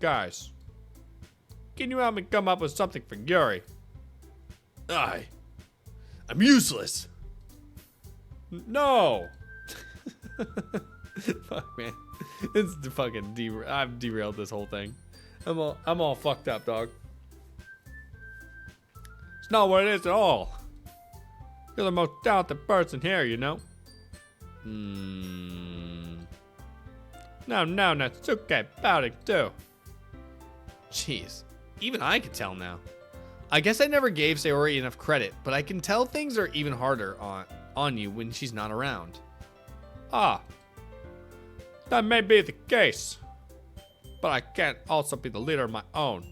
Guys, can you help me come up with something for Yuri?
I'm useless.
No!
Fuck, man. It's fucking I've derailed this whole thing.
I'm all fucked up, dog. It's not what it is at all. You're the most talented person here, you know? Now, Natsuke pouting too.
Jeez. Even I could tell now. I guess I never gave Sayori enough credit, but I can tell things are even harder on you when she's not around.
That may be the case. But I can't also be the leader of my own.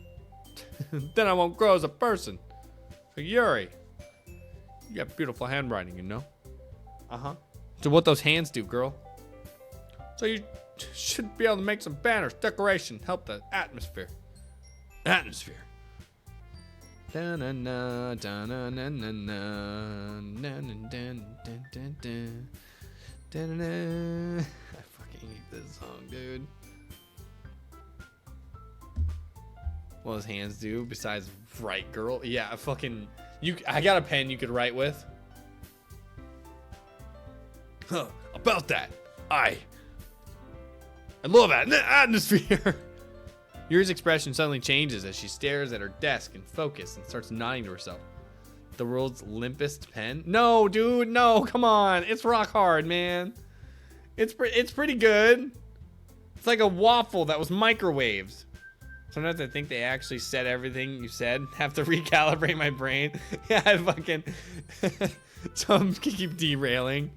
Then I won't grow as a person. So Yuri, you have beautiful handwriting, you know?
So what those hands do, girl?
So you should be able to make some banners, decoration, help the atmosphere.
Atmosphere. Da-na-na, da-na-na-na-na, na-na-na-na-na-na-na. Da-na-na. I fucking hate this song, dude. What those hands do besides write, girl? Yeah, I got a pen you could write with. About that. I love atmosphere. Yuri's expression suddenly changes as she stares at her desk in focus and starts nodding to herself. The world's limpest pen? No, dude, no, come on. It's rock hard, man. It's pretty good. It's like a waffle that was microwaved. Sometimes I think they actually said everything you said. Have to recalibrate my brain. Yeah, I fucking... So I'm gonna keep derailing.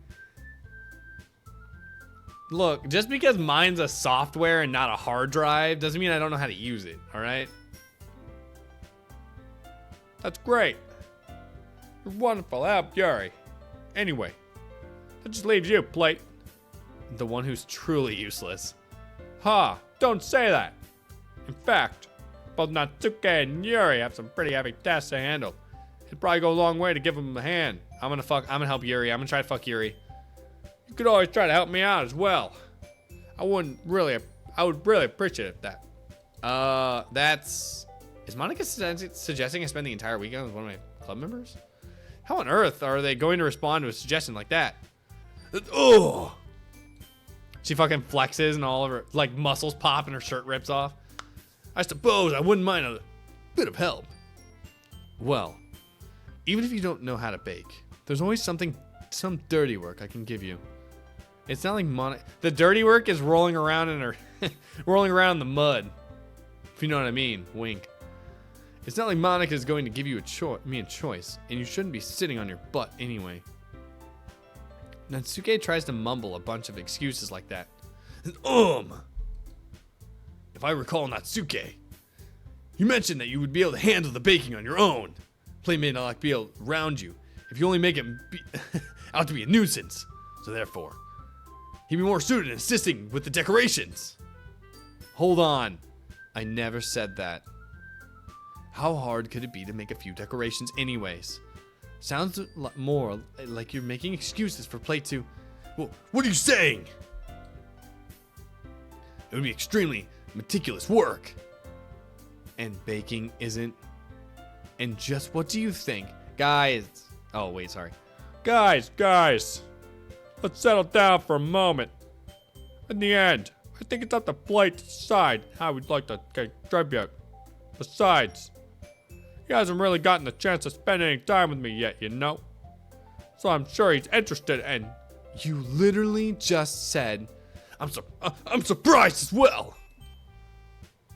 Look, just because mine's a software and not a hard drive doesn't mean I don't know how to use it, alright?
That's great. You're wonderful help, Yuri. Anyway, that just leaves you, Plate.
The one who's truly useless.
Don't say that. In fact, both Natsuke and Yuri have some pretty heavy tasks to handle. It'd probably go a long way to give them a hand.
I'm gonna help Yuri. I'm gonna try to fuck Yuri.
You could always try to help me out as well. I I would really appreciate that.
Is Monica suggesting I spend the entire weekend with one of my club members? How on earth are they going to respond to a suggestion like that? Oh! She fucking flexes and all of her like muscles pop and her shirt rips off. I suppose I wouldn't mind a bit of help. Well, even if you don't know how to bake, there's always some dirty work I can give you. It's not like the dirty work is rolling around in her, rolling around in the mud. If you know what I mean, wink. It's not like Monica's going to give you a choice, and you shouldn't be sitting on your butt anyway. Natsuke tries to mumble a bunch of excuses like that. If I recall, Natsuke, you mentioned that you would be able to handle the baking on your own. Play may not be around you if you only make him out to be a nuisance. So therefore, he'd be more suited in assisting with the decorations. Hold on. I never said that. How hard could it be to make a few decorations anyways? Sounds more like you're making excuses for play to... Well, what are you saying? It would be extremely meticulous work. And baking isn't. And just what do you think? Guys. Oh, wait, sorry.
Guys. Let's settle down for a moment. In the end, I think it's up to Blake to decide how we'd like to contribute. Besides, he hasn't really gotten the chance to spend any time with me yet, you know? So I'm sure he's interested in...
You literally just said, I'm surprised as well.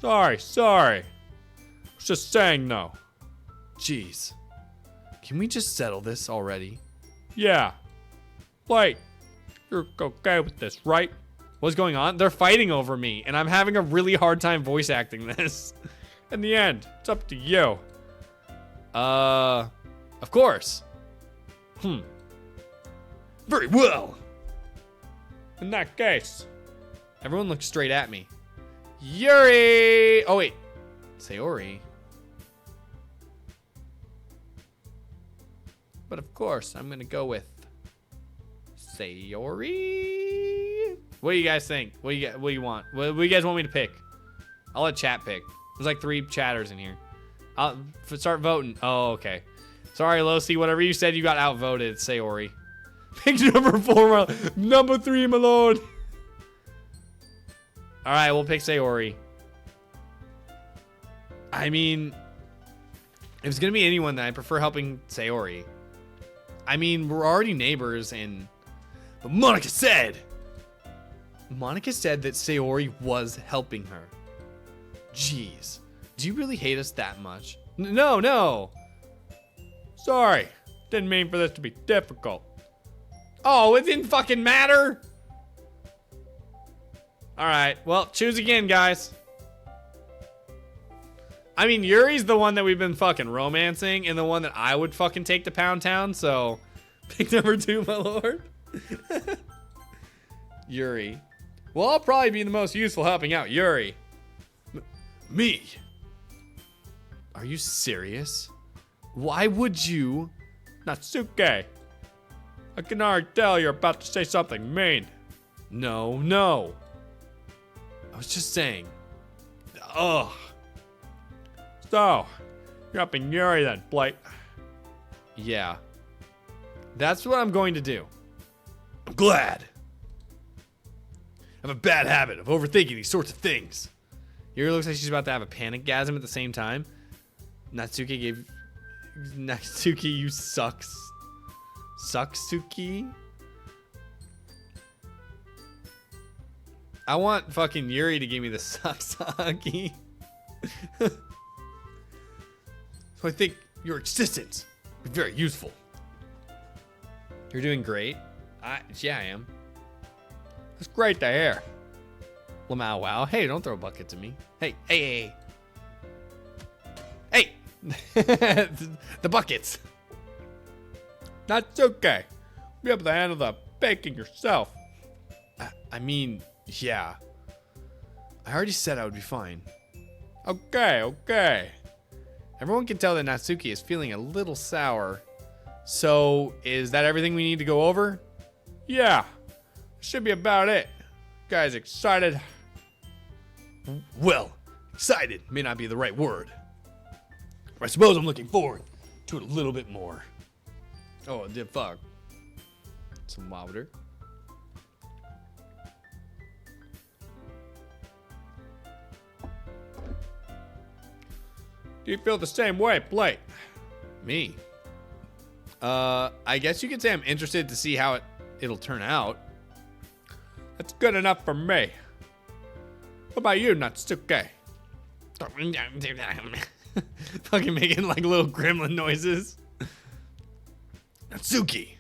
Sorry. I was just saying no.
Jeez. Can we just settle this already?
Yeah. Blake, you're okay with this, right?
What's going on? They're fighting over me, and I'm having a really hard time voice acting this.
In the end, it's up to you.
Of course. Very well.
In that case,
everyone looks straight at me. Yuri! Oh, wait. Sayori. But of course, I'm gonna go with Sayori. What do you guys think? What do you want? What do you guys want me to pick? I'll let chat pick. There's like 3 chatters in here. I'll start voting. Oh, okay. Sorry, Losi. Whatever you said, you got outvoted. Sayori. Pick number 4. Number 3, my lord. All right, we'll pick Sayori. I mean, if it's gonna be anyone, then I prefer helping Sayori. I mean, we're already neighbors, but Monica said that Sayori was helping her. Jeez, do you really hate us that much? No.
Sorry, didn't mean for this to be difficult.
Oh, it didn't fucking matter. All right, well, choose again, guys. I mean, Yuri's the one that we've been fucking romancing and the one that I would fucking take to Pound Town, so pick number 2, my lord. Yuri. Well, I'll probably be the most useful helping out Yuri. Me? Are you serious? Why would you?
Natsuke, I can already tell you're about to say something mean.
No. I was just saying. Ugh.
So, you're helping Yuri then, Blake.
Yeah. That's what I'm going to do. I'm glad. I have a bad habit of overthinking these sorts of things. Yuri looks like she's about to have a panic-gasm at the same time. Natsuki, you sucks. Sucks-suki? I want fucking Yuri to give me the sucks-sucky. So I think your existence would be very useful. You're doing great. Yeah, I am.
It's great to hear.
Lamau wow. Hey, don't throw buckets at me. Hey. The buckets.
Natsuke, be able to handle the baking yourself.
I mean, yeah. I already said I would be fine.
Okay.
Everyone can tell that Natsuki is feeling a little sour. So, is that everything we need to go over?
Yeah, should be about it. Guys excited?
Well, excited may not be the right word. I suppose I'm looking forward to it a little bit more. Oh, fuck. Some louder.
Do you feel the same way, Blake?
Me? I guess you could say I'm interested to see how it'll turn out.
That's good enough for me. What about you, Natsuke?
Fucking making like little gremlin noises. Natsuki!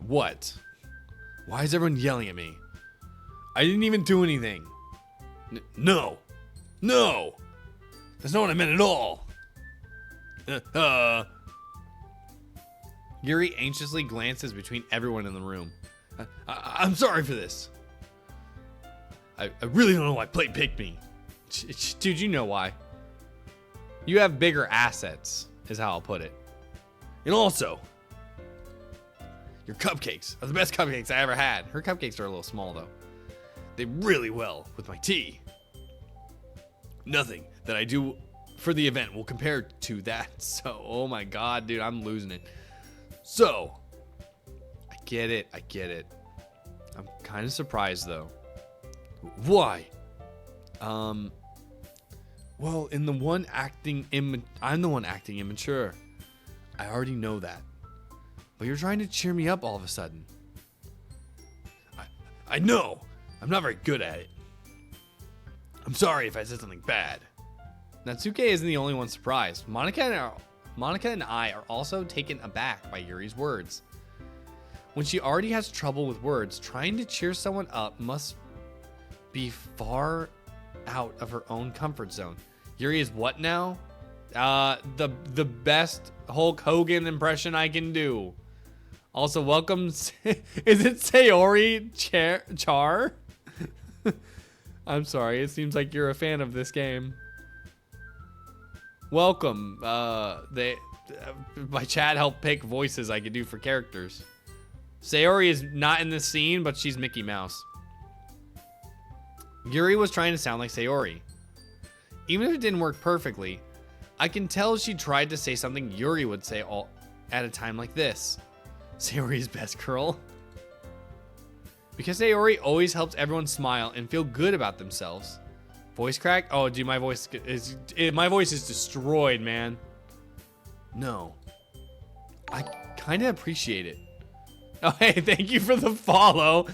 What? Why is everyone yelling at me? I didn't even do anything. No! No! That's not what I meant at all. Yuri anxiously glances between everyone in the room. I'm sorry for this. I really don't know why Plate picked me. Dude, you know why. You have bigger assets, is how I'll put it. And also, your cupcakes are the best cupcakes I ever had. Her cupcakes are a little small, though. They really well with my tea. Nothing that I do for the event will compare to that. So, oh my god, dude, I'm losing it. So, I get it. I'm kind of surprised, though. Why? Well, I'm the one acting immature. I already know that. But you're trying to cheer me up all of a sudden. I know. I'm not very good at it. I'm sorry if I said something bad. Natsuke isn't the only one surprised. Monica and I are also taken aback by Yuri's words. When she already has trouble with words, trying to cheer someone up must be far out of her own comfort zone. Yuri is what now? The best Hulk Hogan impression I can do. Also, welcome. Is it Sayori Char? I'm sorry. It seems like you're a fan of this game. Welcome. My chat helped pick voices I could do for characters. Sayori is not in this scene, but she's Mickey Mouse. Yuri was trying to sound like Sayori. Even if it didn't work perfectly, I can tell she tried to say something Yuri would say all at a time like this. Sayori's best girl. Because Sayori always helps everyone smile and feel good about themselves. Voice crack? Oh, dude, my voice is destroyed, man. No. I kind of appreciate it. Oh, hey, thank you for the follow.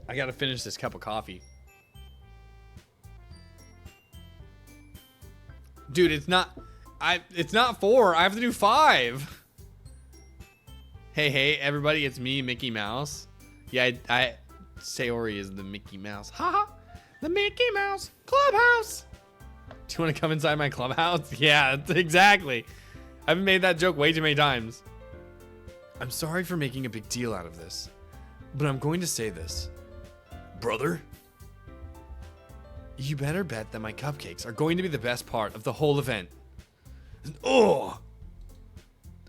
I gotta finish this cup of coffee. Dude, it's not 4. I have to do 5. Hey, everybody, it's me, Mickey Mouse. Yeah, Sayori is the Mickey Mouse. Haha, the Mickey Mouse Clubhouse. Do you want to come inside my clubhouse? Yeah, exactly. I've made that joke way too many times. I'm sorry for making a big deal out of this, but I'm going to say this. Brother, you better bet that my cupcakes are going to be the best part of the whole event. Oh,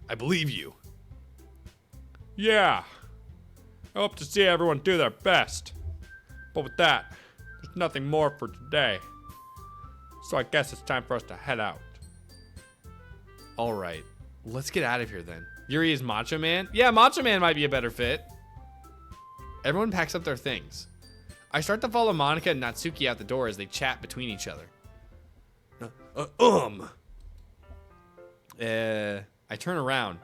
I believe you.
Yeah. I hope to see everyone do their best. But with that, there's nothing more for today. So I guess it's time for us to head out.
All right, let's get out of here then. Yuri is Macho Man? Yeah, Macho Man might be a better fit. Everyone packs up their things. I start to follow Monica and Natsuki out the door as they chat between each other. I turn around.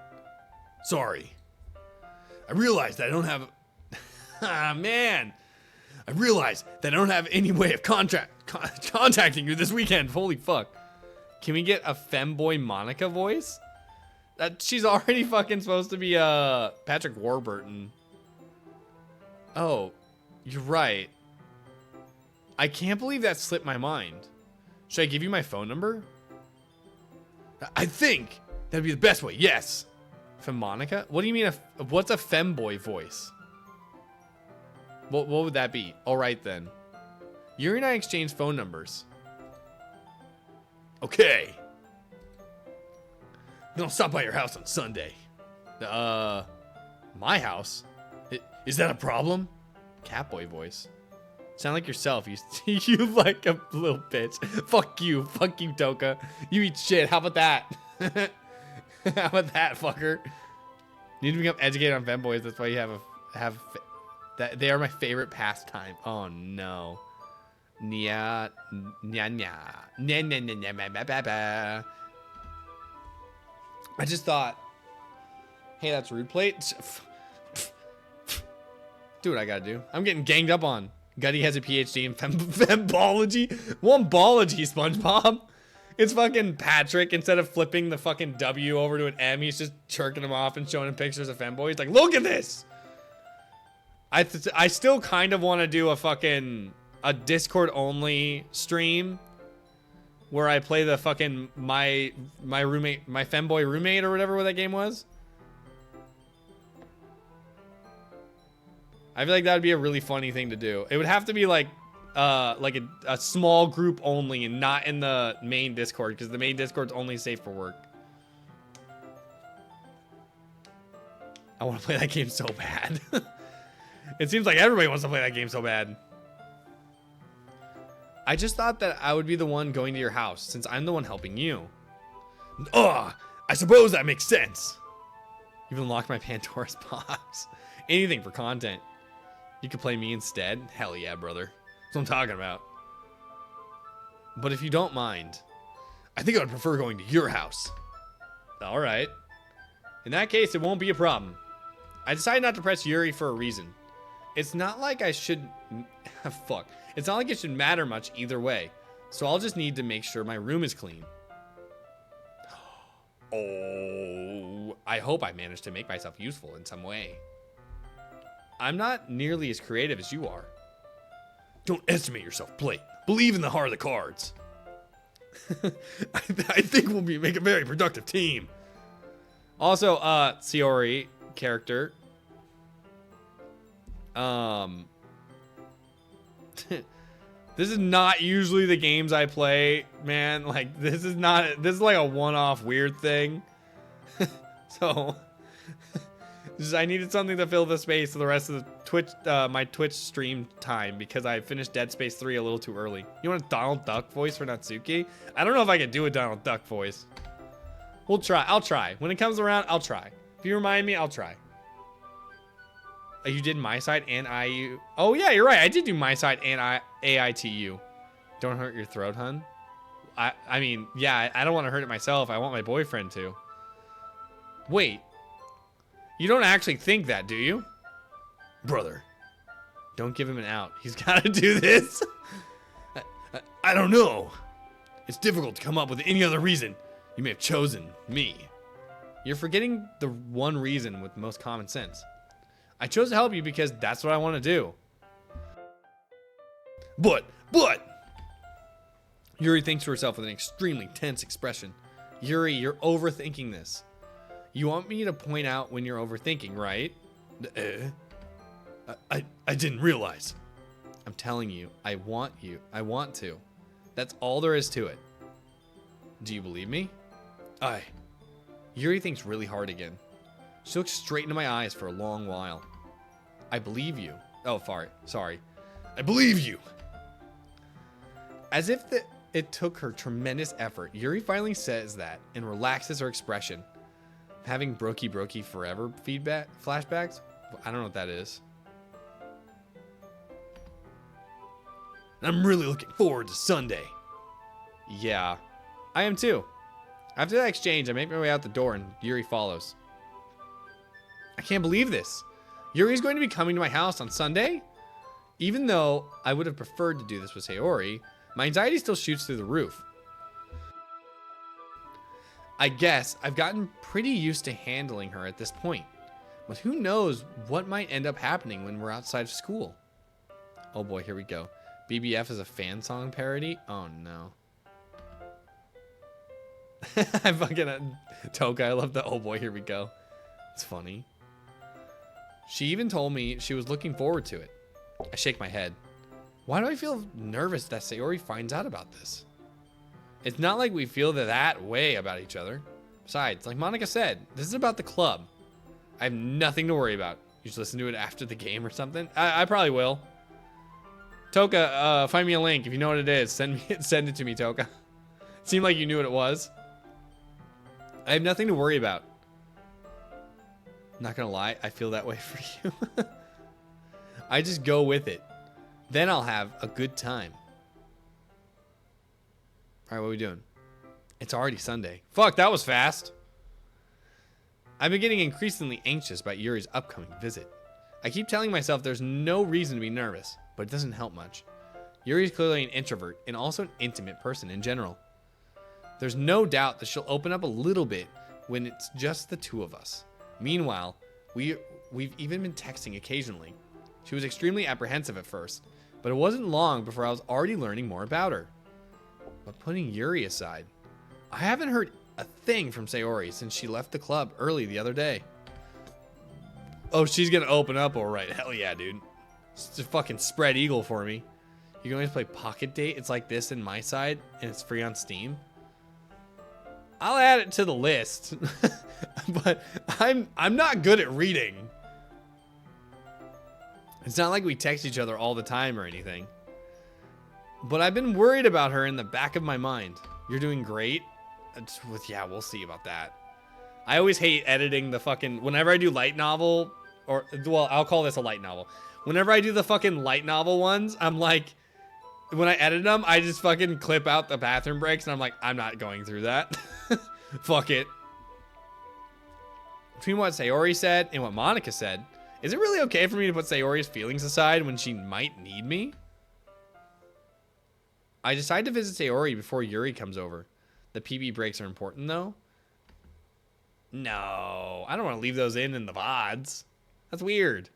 Sorry. I realized that I don't have... man. I realized that I don't have any way of contacting you this weekend. Holy fuck. Can we get a femboy Monica voice? She's already fucking supposed to be Patrick Warburton. Oh, you're right. I can't believe that slipped my mind. Should I give you my phone number? I think that'd be the best way. Yes. Femonica? What do you mean? What's a femboy voice? What would that be? All right then. Yuri and I exchanged phone numbers. Okay. Then I'll stop by your house on Sunday. My house? Is that a problem? Catboy voice. Sound like yourself. You like a little bitch. Fuck you, Toka. You eat shit. How about that? How about that, fucker? You need to become educated on femboys. That's why you have that. They are my favorite pastime. Oh no. Nya nya nya nya nya nya nya ba ba ba. I just thought, hey, that's rude plate. Do what I gotta do. I'm getting ganged up on. Gutty has a PhD in fembology. Wombology, SpongeBob. It's fucking Patrick. Instead of flipping the fucking W over to an M, he's just jerking him off and showing him pictures of femboys. He's like, look at this. I still kind of want to do a Discord only stream where I play the fucking my roommate, my femboy roommate or whatever that game was. I feel like that would be a really funny thing to do. It would have to be like a small group only and not in the main Discord, because the main Discord's only safe for work. I want to play that game so bad. It seems like everybody wants to play that game so bad. I just thought that I would be the one going to your house since I'm the one helping you. Ugh, I suppose that makes sense. You've unlocked my Pandora's box. Anything for content. You could play me instead? Hell yeah, brother. That's what I'm talking about. But if you don't mind, I think I would prefer going to your house. Alright. In that case, it won't be a problem. I decided not to press Yuri for a reason. It's not like I should... Fuck. It's not like it should matter much either way. So I'll just need to make sure my room is clean. Oh, I hope I managed to make myself useful in some way. I'm not nearly as creative as you are. Don't estimate yourself, Plate. Believe in the heart of the cards. I think we'll make a very productive team. Also, Sayori character. This is not usually the games I play, man. Like, this is like a one-off weird thing. So... I needed something to fill the space for the rest of the Twitch, my Twitch stream time, because I finished Dead Space 3 a little too early. You want a Donald Duck voice for Natsuki? I don't know if I can do a Donald Duck voice. We'll try. I'll try. When it comes around, I'll try. If you remind me, I'll try. You did my side and IU. Oh yeah, you're right. I did do my side and AITU. Don't hurt your throat, hun. I mean, yeah, I don't want to hurt it myself. I want my boyfriend to. Wait. You don't actually think that, do you? Brother, don't give him an out. He's got to do this. I don't know. It's difficult to come up with any other reason. You may have chosen me. You're forgetting the one reason with most common sense. I chose to help you because that's what I want to do. But... Yuri thinks to herself with an extremely tense expression. Yuri, you're overthinking this. You want me to point out when you're overthinking, right? I didn't realize. I'm telling you, I want to. That's all there is to it. Do you believe me? Yuri thinks really hard again. She looks straight into my eyes for a long while. I believe you. Oh, sorry. I believe you. As if it took her tremendous effort, Yuri finally says that and relaxes her expression. Having brokey forever flashbacks? I don't know what that is. I'm really looking forward to Sunday. Yeah, I am too. After that exchange, I make my way out the door and Yuri follows. I can't believe this. Yuri's going to be coming to my house on Sunday? Even though I would have preferred to do this with Sayori, my anxiety still shoots through the roof. I guess I've gotten pretty used to handling her at this point, but who knows what might end up happening when we're outside of school. Oh boy, here we go. BBF is a fan song parody? Oh no. I fucking... Toka, I love the oh boy, here we go. It's funny. She even told me she was looking forward to it. I shake my head. Why do I feel nervous that Sayori finds out about this? It's not like we feel that way about each other. Besides, like Monica said, this is about the club. I have nothing to worry about. You should listen to it after the game or something. I probably will. Toka, find me a link. If you know what it is, send it to me, Toka. Seemed like you knew what it was. I have nothing to worry about. Not gonna lie, I feel that way for you. I just go with it. Then I'll have a good time. All right, what are we doing? It's already Sunday. Fuck, that was fast. I've been getting increasingly anxious about Yuri's upcoming visit. I keep telling myself there's no reason to be nervous, but it doesn't help much. Yuri's clearly an introvert and also an intimate person in general. There's no doubt that she'll open up a little bit when it's just the two of us. Meanwhile, we've even been texting occasionally. She was extremely apprehensive at first, but it wasn't long before I was already learning more about her. But putting Yuri aside, I haven't heard a thing from Sayori since she left the club early the other day. Oh, she's gonna open up all right. Hell yeah, dude. It's a fucking spread eagle for me. You can always play Pocket Date. It's like this in my side, and it's free on Steam. I'll add it to the list, but I'm not good at reading. It's not like we text each other all the time or anything. But I've been worried about her in the back of my mind. You're doing great. Yeah, we'll see about that. I always hate editing the fucking... Whenever I do light novel, or... Well, I'll call this a light novel. Whenever I do the fucking light novel ones, I'm like... When I edit them, I just fucking clip out the bathroom breaks, and I'm like, I'm not going through that. Fuck it. Between what Sayori said and what Monica said, is it really okay for me to put Sayori's feelings aside when she might need me? I decide to visit Sayori before Yuri comes over. The PB breaks are important, though. No, I don't want to leave those in the VODs. That's weird.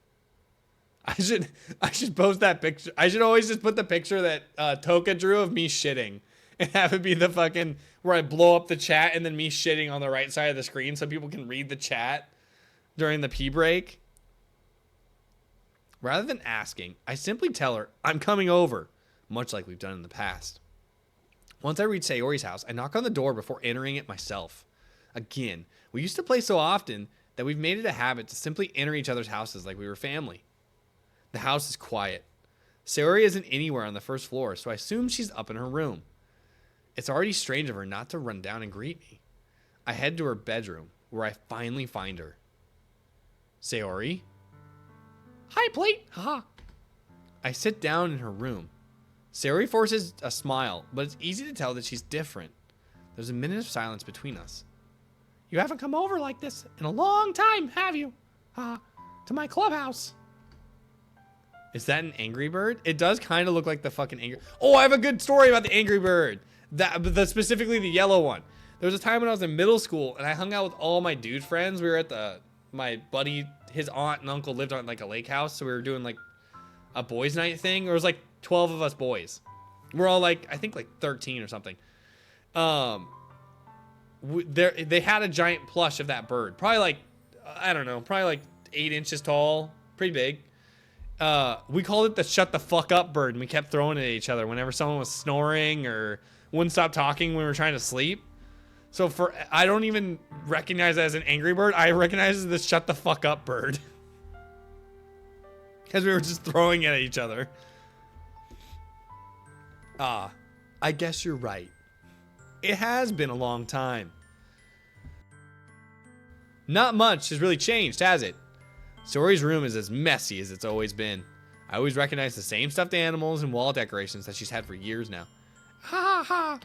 I should post that picture. I should always just put the picture that Toka drew of me shitting and have it be the fucking where I blow up the chat and then me shitting on the right side of the screen so people can read the chat during the pee break. Rather than asking, I simply tell her I'm coming over, much like we've done in the past. Once I reach Sayori's house, I knock on the door before entering it myself. Again, we used to play so often that we've made it a habit to simply enter each other's houses like we were family. The house is quiet. Sayori isn't anywhere on the first floor, so I assume she's up in her room. It's already strange of her not to run down and greet me. I head to her bedroom, where I finally find her. Sayori?
Hi, Plate. Haha.
I sit down in her room. Sayori forces a smile, but it's easy to tell that she's different. There's a minute of silence between us.
You haven't come over like this in a long time, have you? To my clubhouse.
Is that an Angry Bird? It does kind of look like the fucking Angry... Oh, I have a good story about the Angry Bird. Specifically the yellow one. There was a time when I was in middle school and I hung out with all my dude friends. We were at my buddy, his aunt and uncle lived on like a lake house. So we were doing like a boys night thing. There was like 12 of us boys. We're all like, I think like 13 or something. They had a giant plush of that bird. Probably like, I don't know, probably like 8 inches tall. Pretty big. We called it the shut the fuck up bird, and we kept throwing it at each other whenever someone was snoring or wouldn't stop talking when we were trying to sleep. So I don't even recognize it as an Angry Bird. I recognize it as the shut the fuck up bird. Because we were just throwing it at each other. I guess you're right. It has been a long time. Not much has really changed, has it? Sayori's room is as messy as it's always been. I always recognize the same stuffed animals and wall decorations that she's had for years now.
Ha ha ha.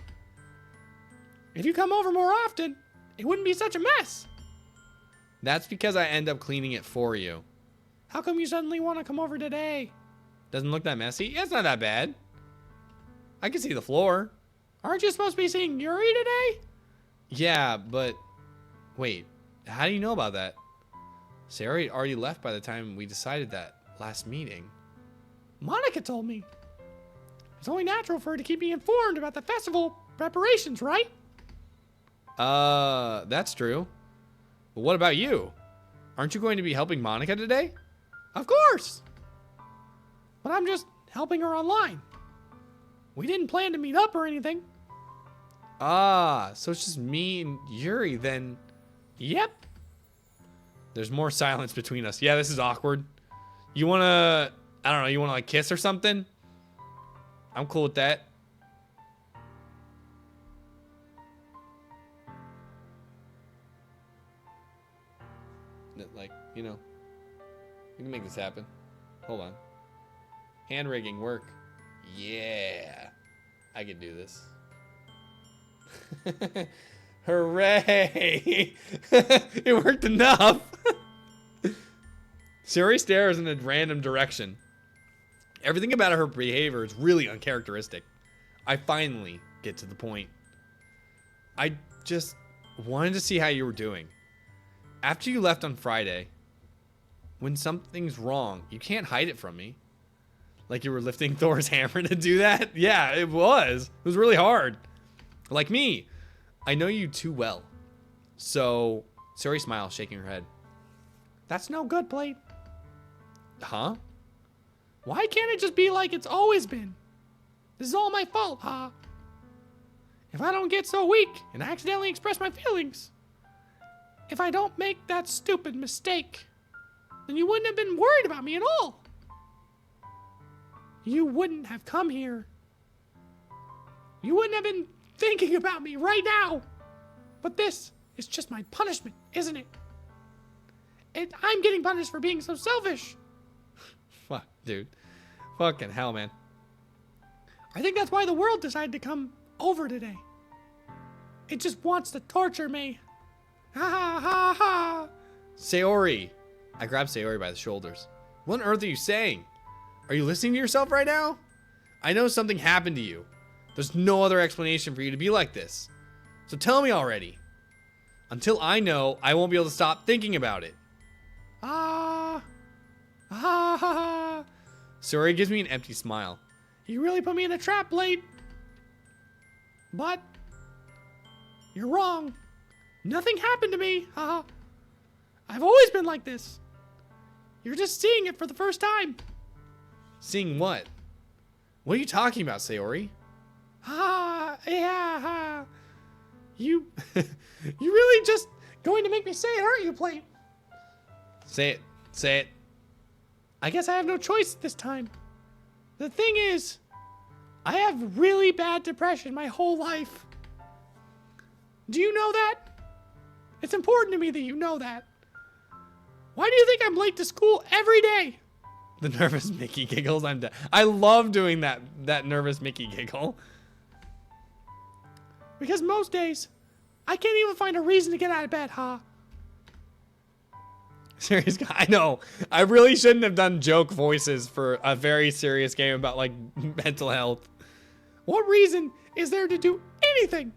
If you come over more often, it wouldn't be such a mess.
That's because I end up cleaning it for you.
How come you suddenly want to come over today?
Doesn't look that messy? Yeah, it's not that bad. I can see the floor.
Aren't you supposed to be seeing Yuri today?
Yeah, but... Wait, how do you know about that? Sayori already left by the time we decided that last meeting.
Monica told me. It's only natural for her to keep me informed about the festival preparations, right?
That's true. But what about you? Aren't you going to be helping Monica today?
Of course. But I'm just helping her online. We didn't plan to meet up or anything.
Ah, so it's just me and Yuri then.
Yep.
There's more silence between us. Yeah, this is awkward. You wanna, I don't know, you wanna like kiss or something? I'm cool with that. Like, you know, we can make this happen. Hold on. Hand rigging work. Yeah. I can do this. Hooray! It worked enough. Suri stares in a random direction. Everything about her behavior is really uncharacteristic. I finally get to the point. I just wanted to see how you were doing. After you left on Friday, when something's wrong, you can't hide it from me. Like you were lifting Thor's hammer to do that? Yeah, it was. It was really hard. Like me. I know you too well. So, Suri smiles, shaking her head.
That's no good, Plate.
Huh?
Why can't it just be like it's always been? This is all my fault, huh? If I don't get so weak and accidentally express my feelings, if I don't make that stupid mistake, then you wouldn't have been worried about me at all. You wouldn't have come here. You wouldn't have been thinking about me right now. But this is just my punishment, isn't it? And I'm getting punished for being so selfish.
Fuck, dude. Fucking hell, man.
I think that's why the world decided to come over today. It just wants to torture me. Ha ha ha ha.
Sayori. I grab Sayori by the shoulders. What on earth are you saying? Are you listening to yourself right now? I know something happened to you. There's no other explanation for you to be like this. So tell me already. Until I know, I won't be able to stop thinking about it.
Ah. Ha ha ha.
Sayori gives me an empty smile.
You really put me in a trap, Blade. But you're wrong. Nothing happened to me. Haha. I've always been like this. You're just seeing it for the first time.
Seeing what? What are you talking about, Sayori?
Ah, yeah, ha. You really just going to make me say it, aren't you, Plate?
Say it. Say it.
I guess I have no choice this time. The thing is, I have really bad depression my whole life. Do you know that? It's important to me that you know that. Why do you think I'm late to school every day?
The nervous Mickey giggles. I love doing that nervous Mickey giggle.
Because most days, I can't even find a reason to get out of bed, huh?
Serious guy. I know. I really shouldn't have done joke voices for a very serious game about like mental health.
What reason is there to do anything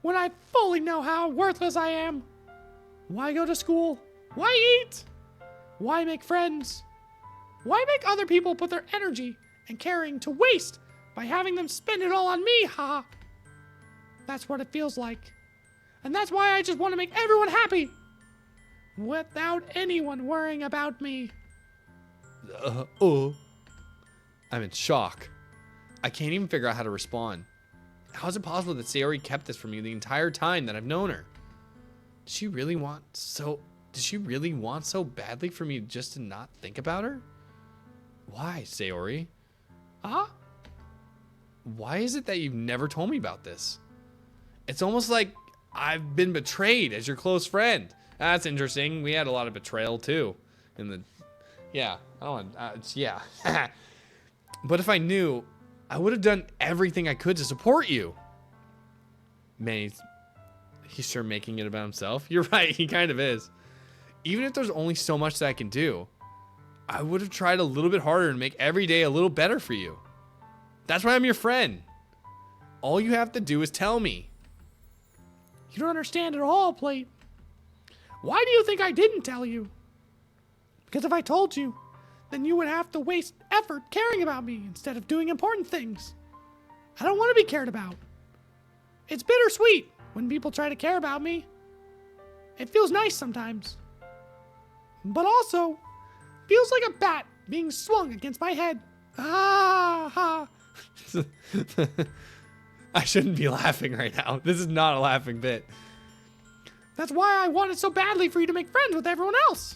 when I fully know how worthless I am? Why go to school? Why eat? Why make friends? Why make other people put their energy and caring to waste by having them spend it all on me, ha? That's what it feels like. And that's why I just want to make everyone happy. Without anyone worrying about me.
I'm in shock. I can't even figure out how to respond. How is it possible that Sayori kept this from you the entire time that I've known her? Does she really want so badly for me just to not think about her? Why, Sayori?
Huh?
Why is it that you've never told me about this? It's almost like I've been betrayed as your close friend. That's interesting. We had a lot of betrayal too. Yeah. But if I knew, I would have done everything I could to support you. Man, he's sure making it about himself. You're right, he kind of is. Even if there's only so much that I can do, I would have tried a little bit harder to make every day a little better for you. That's why I'm your friend. All you have to do is tell me.
You don't understand at all, Plate. Why do you think I didn't tell you? Because if I told you, then you would have to waste effort caring about me instead of doing important things. I don't want to be cared about. It's bittersweet when people try to care about me. It feels nice sometimes. But also, feels like a bat being swung against my head. Ah, ha.
I shouldn't be laughing right now. This is not a laughing bit.
That's why I wanted so badly for you to make friends with everyone else.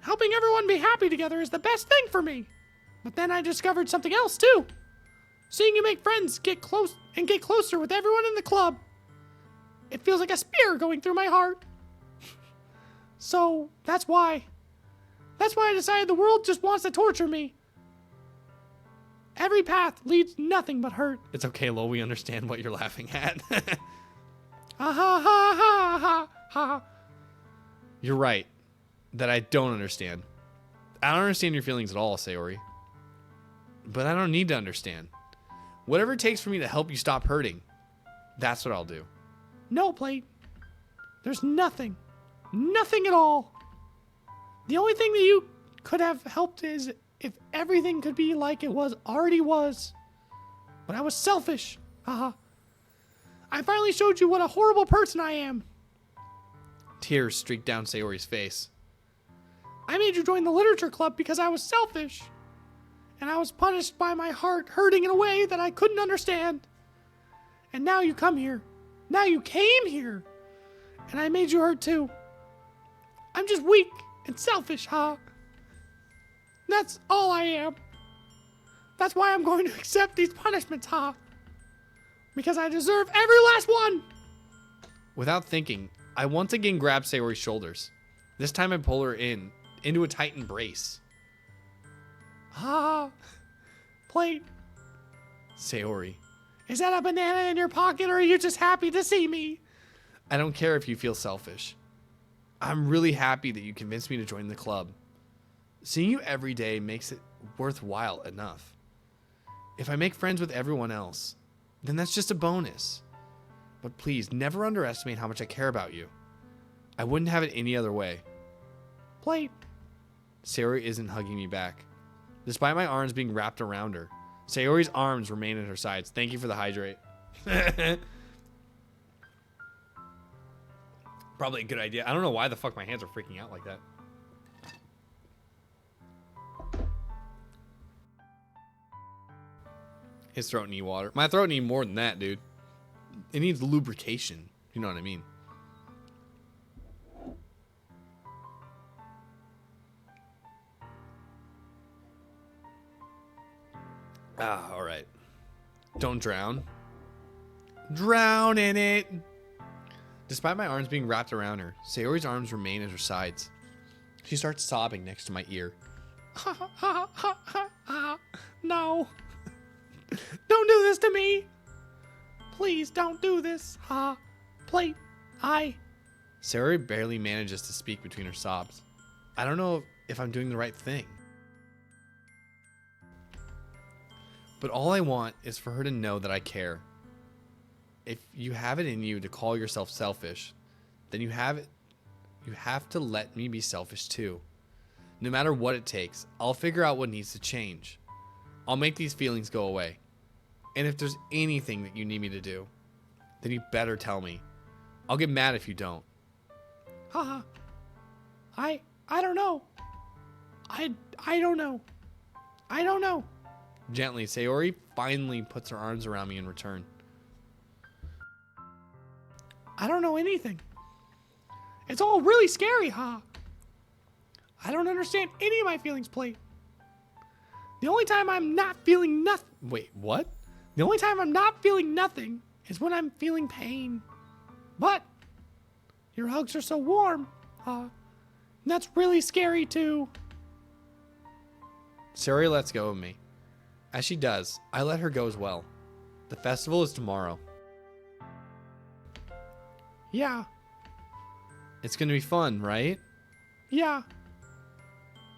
Helping everyone be happy together is the best thing for me. But then I discovered something else too. Seeing you make friends, get closer with everyone in the club. It feels like a spear going through my heart. So that's why I decided the world just wants to torture me. Every path leads nothing but hurt.
It's okay, Lowell. We understand what you're laughing at.
Ha ha ha ha ha ha.
You're right. That I don't understand. I don't understand your feelings at all, Sayori. But I don't need to understand. Whatever it takes for me to help you stop hurting, that's what I'll do.
No, Plate. There's nothing. Nothing at all. The only thing that you could have helped is if everything could be like it already was. But I was selfish. Haha. I finally showed you what a horrible person I am.
Tears streaked down Sayori's face.
I made you join the literature club because I was selfish. And I was punished by my heart hurting in a way that I couldn't understand. And now you come here. Now you came here. And I made you hurt too. I'm just weak and selfish, huh? That's all I am. That's why I'm going to accept these punishments, huh? Because I deserve every last one.
Without thinking, I once again grabbed Sayori's shoulders. This time I pull her into a tight embrace.
Ah, Plate.
Sayori.
Is that a banana in your pocket or are you just happy to see me?
I don't care if you feel selfish. I'm really happy that you convinced me to join the club. Seeing you every day makes it worthwhile enough. If I make friends with everyone else, then that's just a bonus. But please, never underestimate how much I care about you. I wouldn't have it any other way.
Plate.
Sayori isn't hugging me back. Despite my arms being wrapped around her, Sayori's arms remain at her sides. Thank you for the hydrate. Probably a good idea. I don't know why the fuck my hands are freaking out like that. His throat need water. My throat need more than that, dude. It needs lubrication. You know what I mean? Ah, all right. Don't drown. Drown in it. Despite my arms being wrapped around her, Sayori's arms remain at her sides. She starts sobbing next to my ear.
No. Don't do this to me. Please don't do this. Plate.
Sayori barely manages to speak between her sobs. I don't know if I'm doing the right thing. But all I want is for her to know that I care. If you have it in you to call yourself selfish, then you have to let me be selfish too. No matter what it takes, I'll figure out what needs to change. I'll make these feelings go away. And if there's anything that you need me to do, then you better tell me. I'll get mad if you don't.
I don't know. I don't know. I don't know.
Gently, Sayori finally puts her arms around me in return.
I don't know anything. It's all really scary, huh? I don't understand any of my feelings, Plate. The only time I'm not feeling nothing...
Wait, what?
The only time I'm not feeling nothing is when I'm feeling pain. But your hugs are so warm, huh? That's really scary, too.
Sayori lets go of me. As she does, I let her go as well. The festival is tomorrow.
Yeah.
It's going to be fun, right?
Yeah.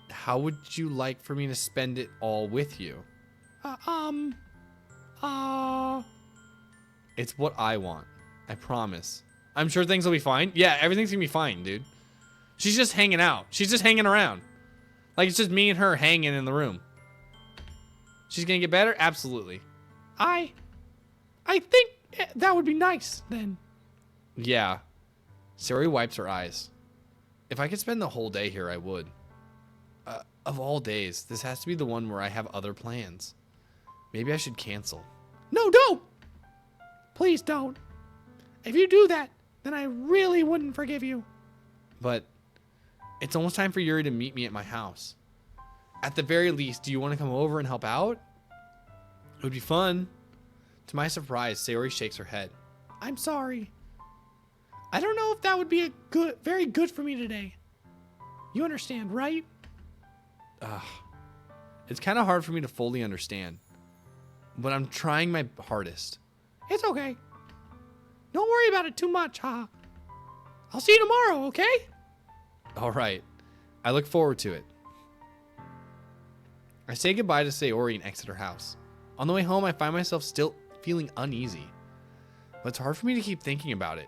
How would you like for me to spend it all with you? It's what I want. I promise. I'm sure things will be fine. Yeah, everything's going to be fine, dude. She's just hanging out. She's just hanging around. Like, it's just me and her hanging in the room. She's going to get better? Absolutely.
I think that would be nice, then.
Yeah. Sayori wipes her eyes. If I could spend the whole day here, I would. Of all days, this has to be the one where I have other plans. Maybe I should cancel.
No, don't! Please don't. If you do that, then I really wouldn't forgive you.
But it's almost time for Yuri to meet me at my house. At the very least, do you want to come over and help out? It would be fun. To my surprise, Sayori shakes her head.
I'm sorry. I don't know if that would be very good for me today. You understand, right?
It's kind of hard for me to fully understand, but I'm trying my hardest.
It's okay. Don't worry about it too much, haha. I'll see you tomorrow, okay?
All right. I look forward to it. I say goodbye to Sayori and exit her house. On the way home, I find myself still feeling uneasy, but it's hard for me to keep thinking about it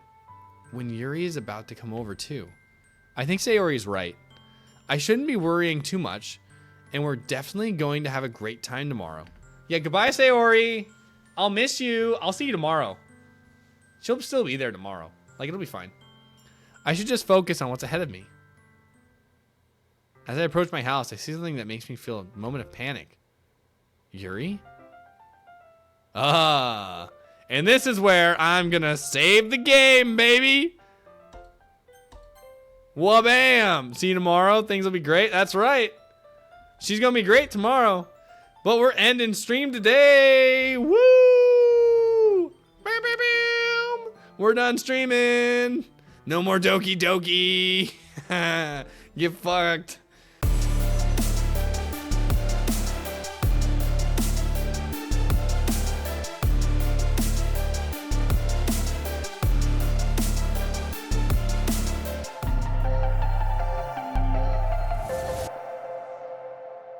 when Yuri is about to come over too. I think Sayori is right. I shouldn't be worrying too much, and we're definitely going to have a great time tomorrow. Yeah, goodbye, Sayori. I'll miss you. I'll see you tomorrow. She'll still be there tomorrow. Like, it'll be fine. I should just focus on what's ahead of me. As I approach my house, I see something that makes me feel a moment of panic. Yuri? And this is where I'm gonna save the game, baby. Wha-bam! See you tomorrow. Things will be great. That's right. She's gonna be great tomorrow. But we're ending stream today. Woo! Bam, bam, bam. We're done streaming. No more Doki Doki. Get fucked.